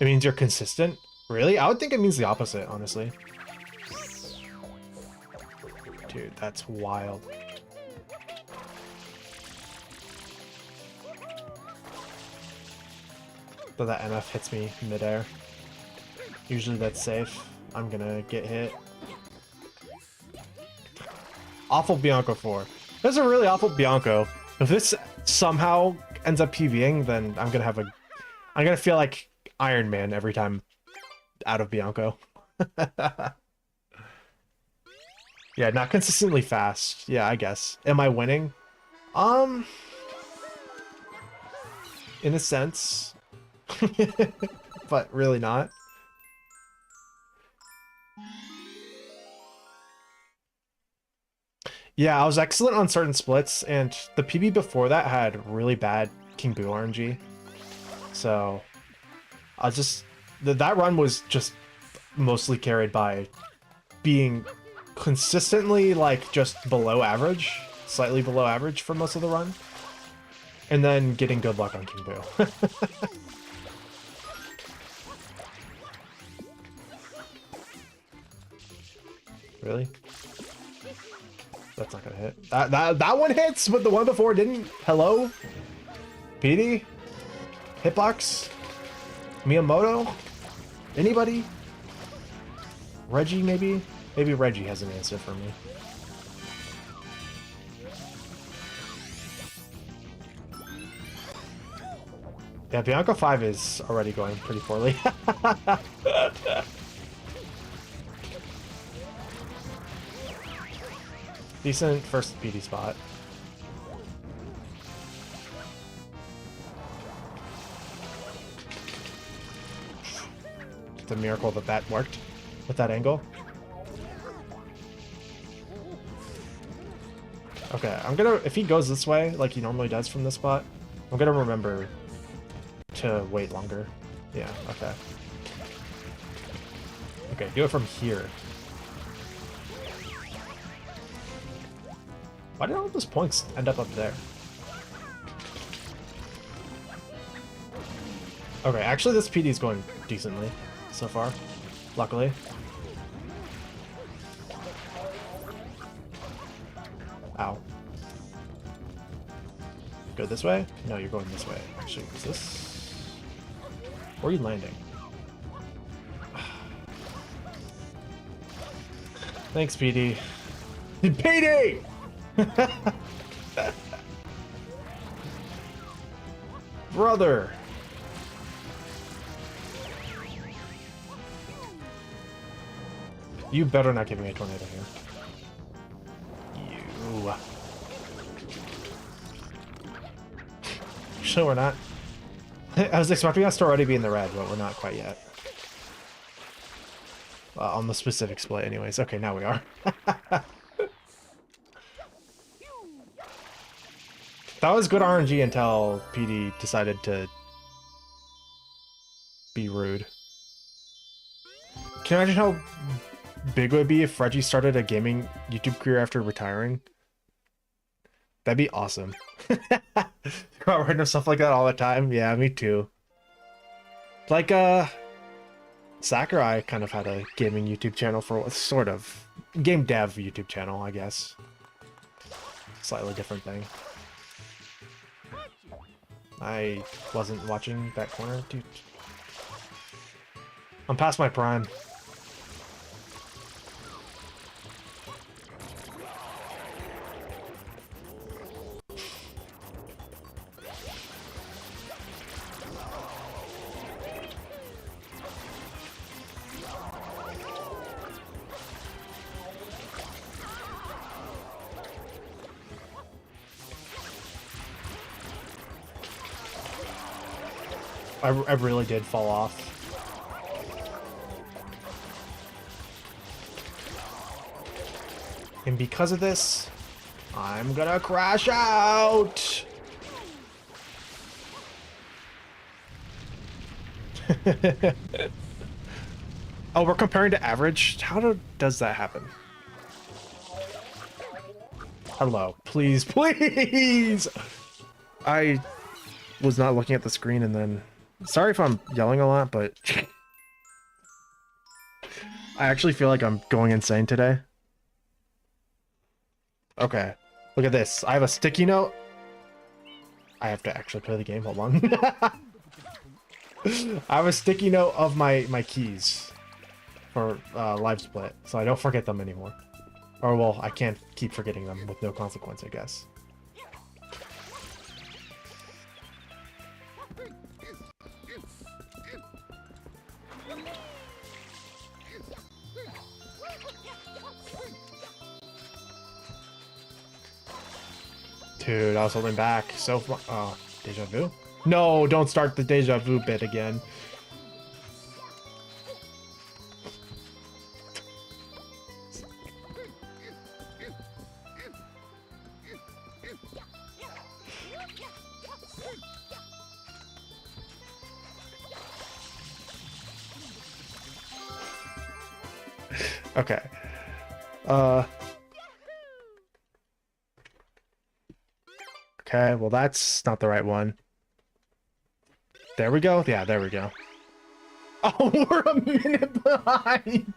It means you're consistent? Really? I would think it means the opposite, honestly. Dude, that's wild. So that MF hits me midair. Usually that's safe. I'm gonna get hit. Awful Bianco 4. This is a really awful Bianco. If this somehow ends up PVing, then I'm gonna feel like Iron Man every time out of Bianco. Yeah, not consistently fast. Yeah, I guess. Am I winning? Um, in a sense. But really not. Yeah, I was excellent on certain splits, and the PB before that had really bad King Boo RNG. So, I just... that run was just mostly carried by being consistently, like, just below average. Slightly below average for most of the run. And then getting good luck on King Boo. Really? That's not gonna hit. That one hits, but the one before didn't. Hello? PD? Hitbox? Miyamoto? Anybody? Reggie, maybe? Maybe Reggie has an answer for me. Yeah, Bianca 5 is already going pretty poorly. Decent first PD spot. It's a miracle that that worked with that angle. Okay, I'm gonna... if he goes this way, like he normally does from this spot, I'm gonna remember to wait longer. Yeah, okay. Okay, do it from here. Why did all those points end up there? Okay, actually this PD is going decently so far, luckily. Ow. Go this way? No, you're going this way. Actually, is this... where are you landing? Thanks, PD. PD! Brother! You better not give me a tornado here. You. Actually, we're not. I was expecting us to already be in the red, but we're not quite yet. On the specific split, anyways. Okay, now we are. That was good RNG until PD decided to be rude. Can you imagine how big it would be if Reggie started a gaming YouTube career after retiring? That'd be awesome. About random stuff like that all the time. Yeah, me too. Like, Sakurai kind of had a gaming YouTube channel for sort of game dev YouTube channel, I guess. Slightly different thing. I wasn't watching that corner, dude. I'm past my prime. I really did fall off. And because of this, I'm gonna crash out! Oh, we're comparing to average? How does that happen? Hello. Please, please! I was not looking at the screen and then... Sorry if I'm yelling a lot, but... I actually feel like I'm going insane today. Okay. Look at this. I have a sticky note. I have to actually play the game. Hold on. I have a sticky note of my keys for live split, so I don't forget them anymore. Or, well, I can't keep forgetting them with no consequence, I guess. Dude, I was holding back. So far. Oh, deja vu? No, don't start the deja vu bit again. Okay. Okay, well that's not the right one. There we go. Yeah, there we go. Oh, we're a minute behind.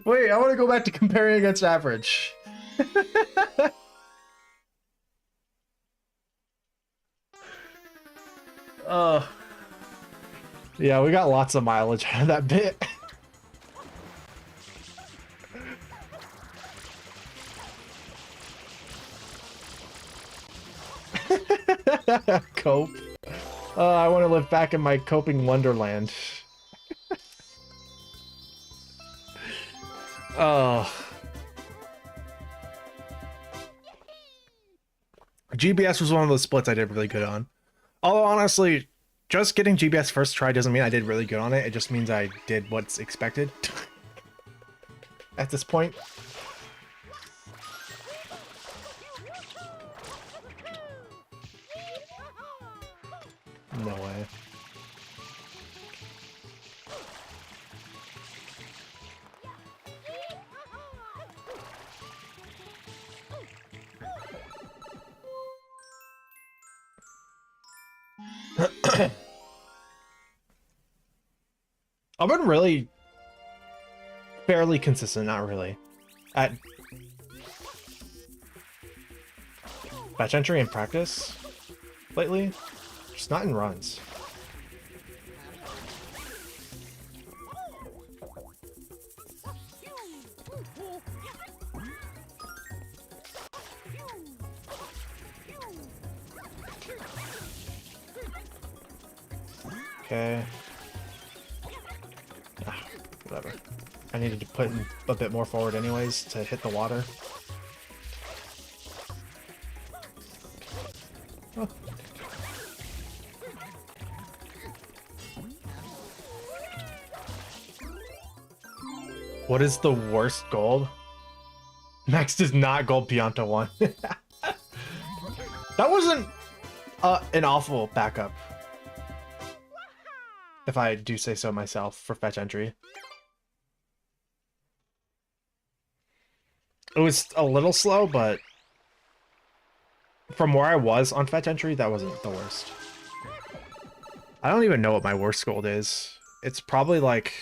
Wait, I want to go back to comparing against average. Yeah, we got lots of mileage out of that bit. Cope. I want to live back in my coping wonderland. GBS was one of those splits I did really good on. Although honestly, just getting GBS first try doesn't mean I did really good on it. It just means I did what's expected. At this point. No way. I've been really fairly consistent, not really, at batch entry and practice lately, just not in runs. Okay. Whatever. I needed to put in a bit more forward anyways to hit the water. Oh. What is the worst gold? Next is not gold Pianta 1. That wasn't an awful backup, if I do say so myself, for fetch entry. It was a little slow, but from where I was on fetch entry, that wasn't the worst. I don't even know what my worst gold is. It's probably like...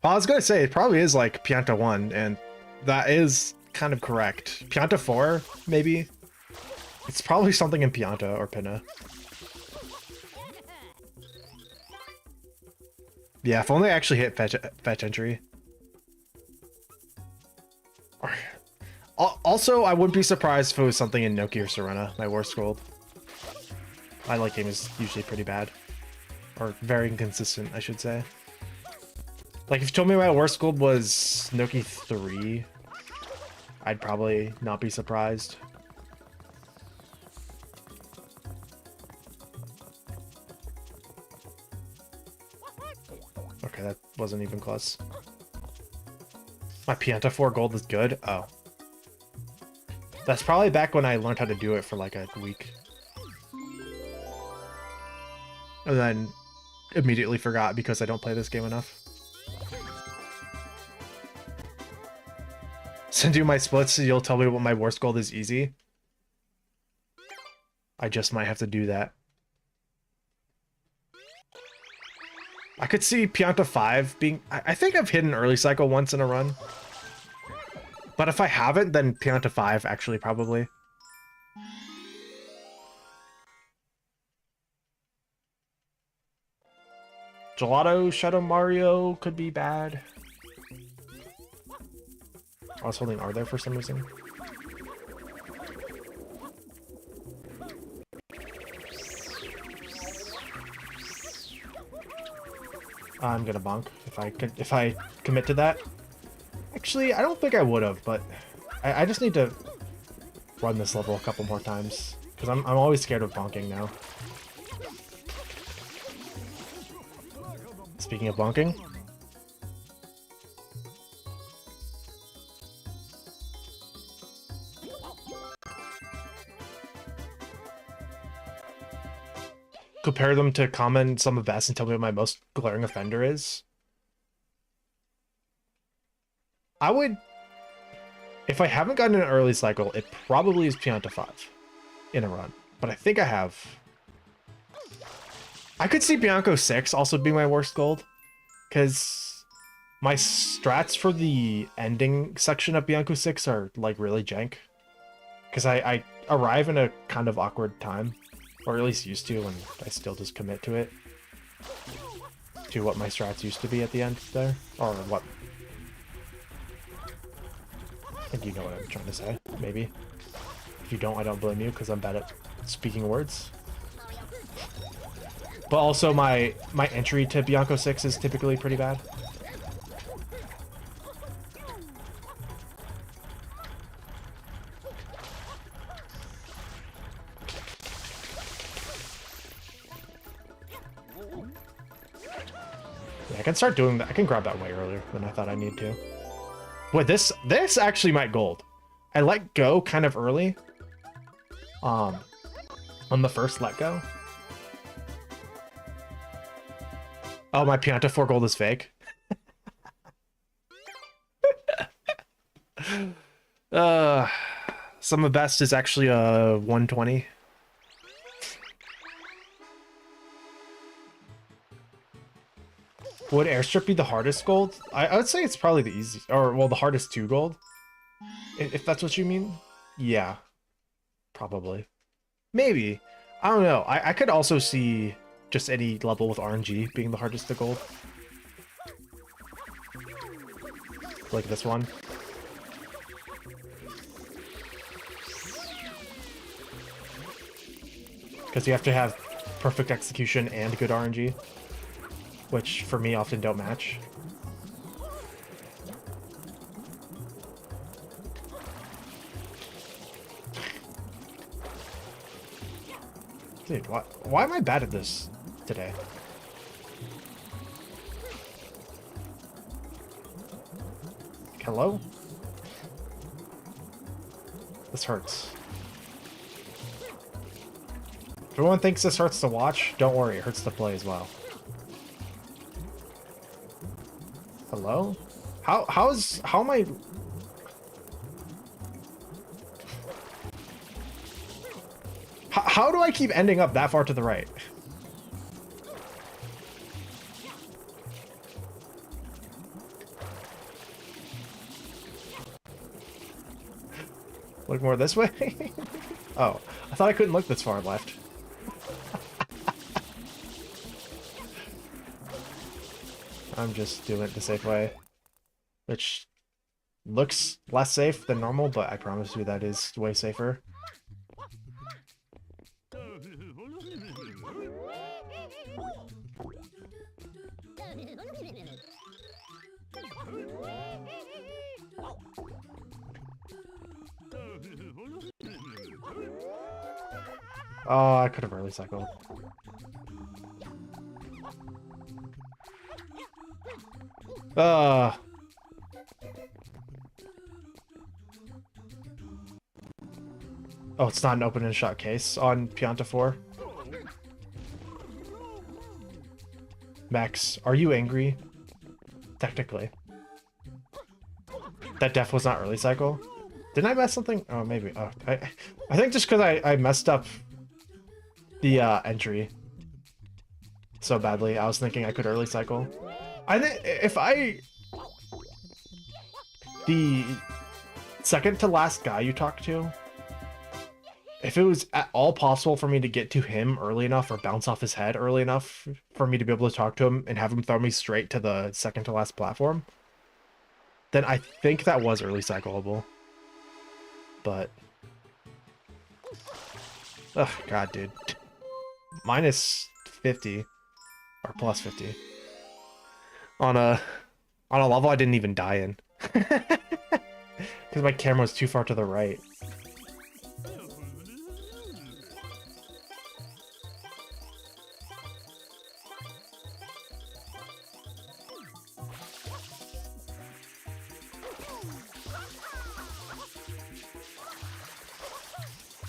Well, I was gonna say, it probably is like Pianta 1, and that is kind of correct. Pianta 4, maybe? It's probably something in Pianta or Pinna. Yeah, if only I actually hit fetch entry. Also, I wouldn't be surprised if it was something in Noki or Serena, my worst gold. My late game is usually pretty bad. Or very inconsistent, I should say. Like, if you told me my worst gold was Noki 3, I'd probably not be surprised. Okay, that wasn't even close. My Pianta 4 gold is good? Oh. That's probably back when I learned how to do it for like a week. And then immediately forgot because I don't play this game enough. Send you my splits so you'll tell me what my worst gold is easy. I just might have to do that. I could see Pianta 5 being... I think I've hit an early cycle once in a run. But if I haven't, then Pianta 5 actually probably. Gelato Shadow Mario could be bad. I was holding R there for some reason. I'm gonna bonk if I commit to that. Actually, I don't think I would have, but I just need to run this level a couple more times because I'm always scared of bonking now. Speaking of bonking. Compare them to common, some of best, and tell me what my most glaring offender is. I would, if I haven't gotten an early cycle, it probably is Pianta 5 in a run, but I think I have. I could see Bianco 6 also being my worst gold, because my strats for the ending section of Bianco 6 are like really jank, because I arrive in a kind of awkward time. Or at least used to, and I still just commit to it. To what my strats used to be at the end there. Or what... I think you know what I'm trying to say, maybe. If you don't, I don't blame you, because I'm bad at speaking words. But also, my entry to Bianco 6 is typically pretty bad. I can start doing that. I can grab that way earlier than I thought I need to. Wait, this actually might gold. I let go kind of early. On the first let go. Oh, my Pianta 4 gold is fake. Some of best is actually a 120. Would airstrip be the hardest gold? I would say it's probably the easiest, or well, the hardest 2 gold. If that's what you mean. Yeah, probably. Maybe. I don't know. I could also see just any level with RNG being the hardest to gold. Like this one. Because you have to have perfect execution and good RNG. Which, for me, often don't match. Dude, why am I bad at this today? Hello? This hurts. If everyone thinks this hurts to watch, don't worry, it hurts to play as well. Hello? How am I... How do I keep ending up that far to the right? Look more this way? Oh, I thought I couldn't look this far left. I'm just doing it the safe way, which looks less safe than normal, but I promise you that is way safer. Oh, I could have early cycled. Oh, it's not an open and shot case on Pianta 4. Max, are you angry? Technically. That def was not early cycle. Didn't I mess something? Oh, maybe. Oh, I think just because I messed up the entry so badly, I was thinking I could early cycle. I think if the second to last guy you talked to, if it was at all possible for me to get to him early enough or bounce off his head early enough for me to be able to talk to him and have him throw me straight to the second to last platform, then I think that was early cyclable. But ugh, god, dude. Minus 50 or plus 50. on a level I didn't even die in. Because my camera was too far to the right.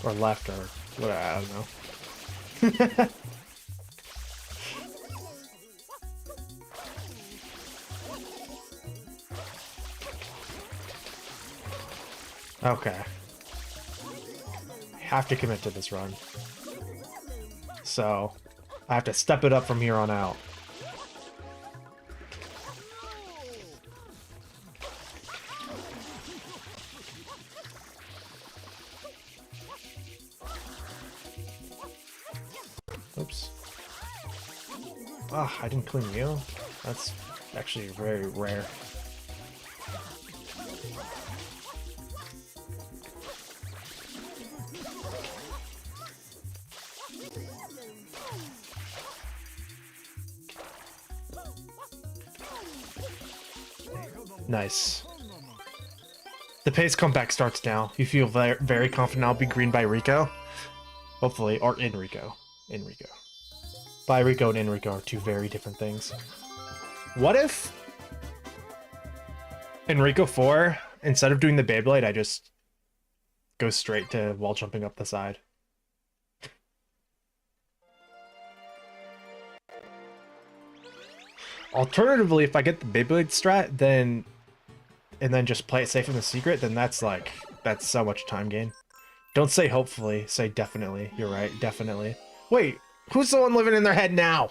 Or left, or what, I don't know. Okay. I have to commit to this run. So, I have to step it up from here on out. Oops. Ah, I didn't clean you. That's actually very rare. Nice. The pace comeback starts now. You feel very, very confident I'll be green by Rico? Hopefully, or Enrico. Enrico. By Rico and Enrico are two very different things. What if Enrico 4, instead of doing the Beyblade, I just go straight to wall jumping up the side? Alternatively, if I get the Beyblade strat, then and then just play it safe in the secret, then that's so much time gain. Don't say hopefully, say definitely. You're right, definitely. Wait, who's the one living in their head now?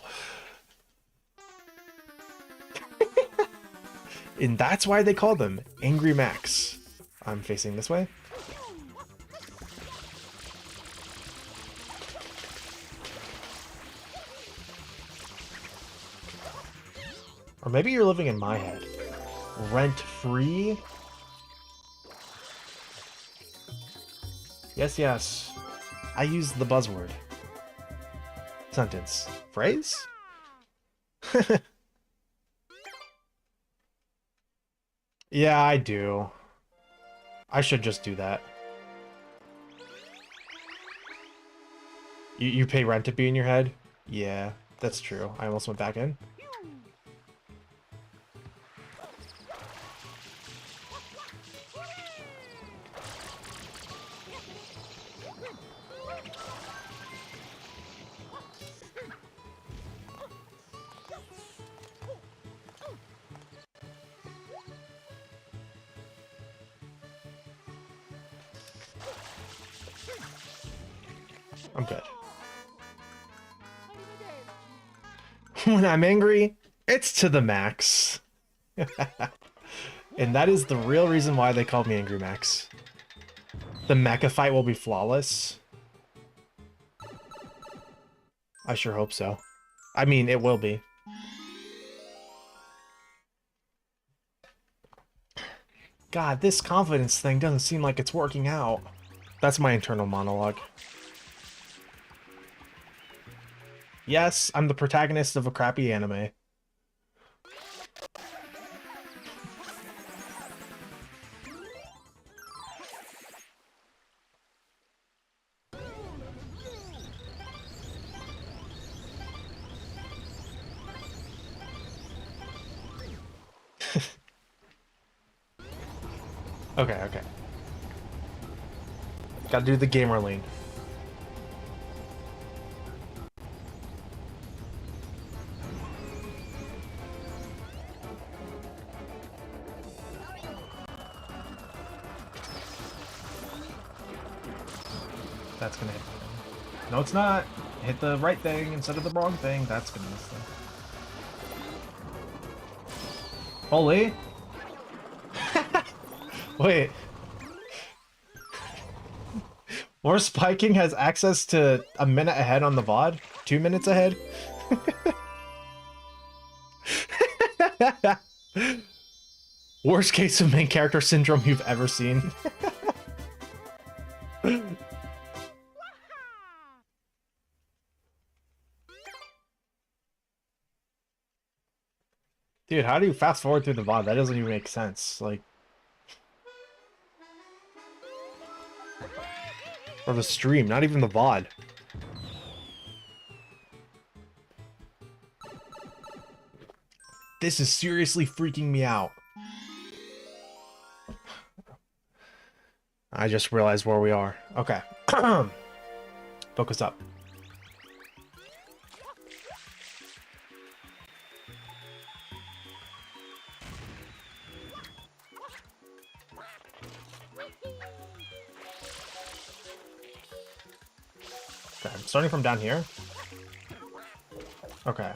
And that's why they call them Angry Max. I'm facing this way. Or maybe you're living in my head. Rent-free? Yes, yes. I use the buzzword. Sentence. Phrase? Yeah, I do. I should just do that. You pay rent to be in your head? Yeah, that's true. I almost went back in. I'm good. When I'm angry, it's to the max. And that is the real reason why they called me Angry Max. The mecha fight will be flawless. I sure hope so. I mean, it will be. God, this confidence thing doesn't seem like it's working out. That's my internal monologue. Yes, I'm the protagonist of a crappy anime. Okay, okay. Gotta do the gamer lane. That's gonna hit the thing. No, it's not. Hit the right thing instead of the wrong thing. That's gonna miss them. Holy! Wait. More Spiking has access to a minute ahead on the VOD? 2 minutes ahead? Worst case of main character syndrome you've ever seen. Dude, how do you fast forward through the VOD? That doesn't even make sense. Like, or the stream, not even the VOD. This is seriously freaking me out. I just realized where we are. Okay. Focus up. Okay, I'm starting from down here. Okay.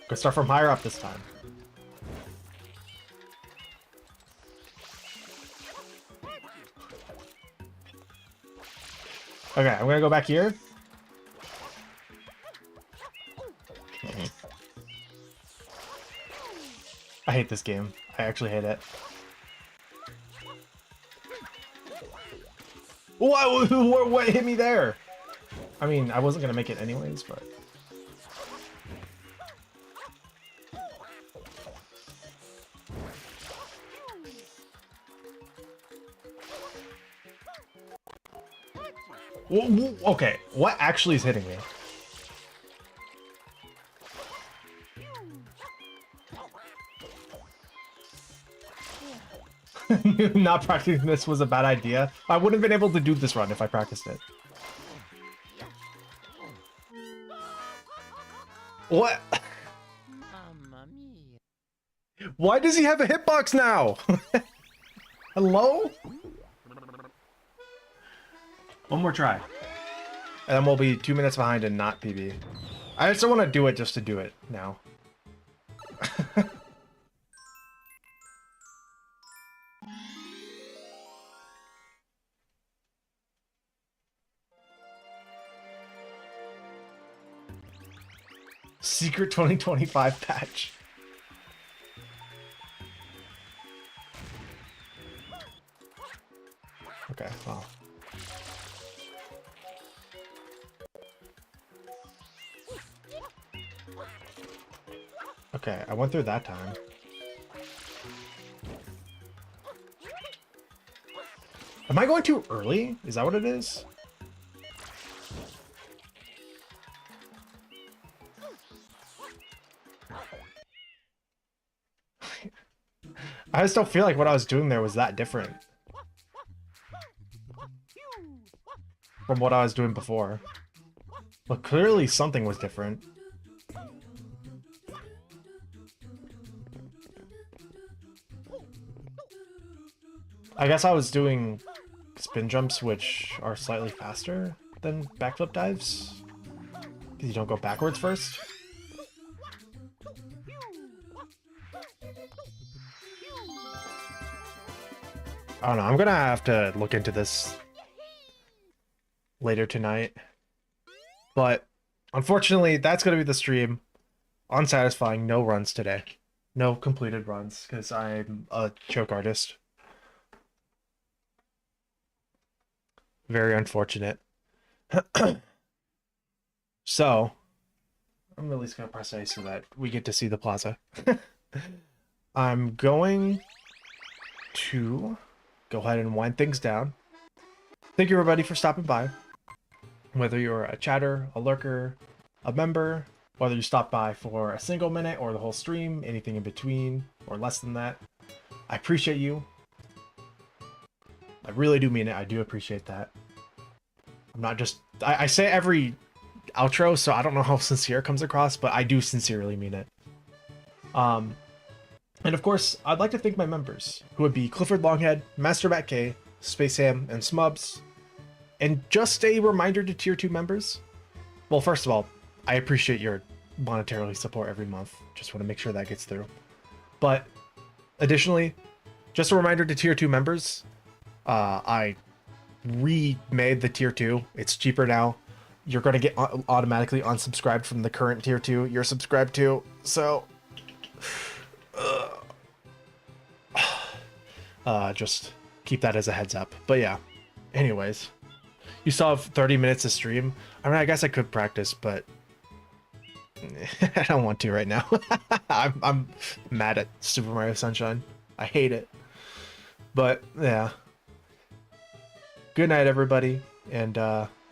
Gonna start from higher up this time. Okay, I'm gonna go back here. I hate this game. I actually hate it. What hit me there? I mean, I wasn't gonna make it anyways, but... Okay, what actually is hitting me? Not practicing this was a bad idea. I wouldn't have been able to do this run if I practiced it. What? Why does he have a hitbox now? Hello? One more try. And then we'll be 2 minutes behind and not PB. I just don't want to do it just to do it now. Secret 2025 patch. Okay, well. Okay, I went through that time. Am I going too early? Is that what it is? I just don't feel like what I was doing there was that different from what I was doing before. But clearly something was different. I guess I was doing spin jumps which are slightly faster than backflip dives. Because you don't go backwards first. I don't know, I'm gonna have to look into this later tonight. But unfortunately, that's gonna be the stream. Unsatisfying, no runs today. No completed runs, because I'm a choke artist. Very unfortunate. So, I'm really just gonna press A so that we get to see the plaza. I'm going to go ahead and wind things down. Thank you everybody for stopping by. Whether you're a chatter, a lurker, a member, whether you stopped by for a single minute or the whole stream, anything in between or less than that, I appreciate you. I really do mean it. I do appreciate that. I'm not just... I say every outro, so I don't know how sincere it comes across, but I do sincerely mean it. And of course, I'd like to thank my members, who would be Clifford Longhead, Master Matt K, Space Ham, and Smubs. And just a reminder to Tier 2 members. Well, first of all, I appreciate your monetarily support every month. Just want to make sure that gets through. But additionally, just a reminder to Tier 2 members, I remade the Tier 2. It's cheaper now. You're going to get automatically unsubscribed from the current Tier 2 you're subscribed to. So... just keep that as a heads up. But yeah, anyways, you still have 30 minutes to stream. I mean, I guess I could practice, but I don't want to right now. I'm mad at Super Mario Sunshine. I hate it. But yeah. Good night, everybody, and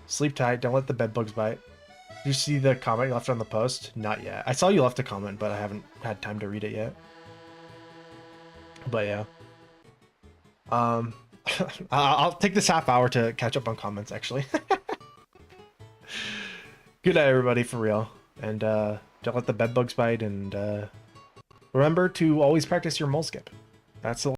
sleep tight. Don't let the bed bugs bite. Did you see the comment you left on the post? Not yet. I saw you left a comment, but I haven't had time to read it yet. But yeah. I'll take this half hour to catch up on comments, actually. Good night, everybody, for real. And don't let the bed bugs bite, and remember to always practice your mole skip. That's the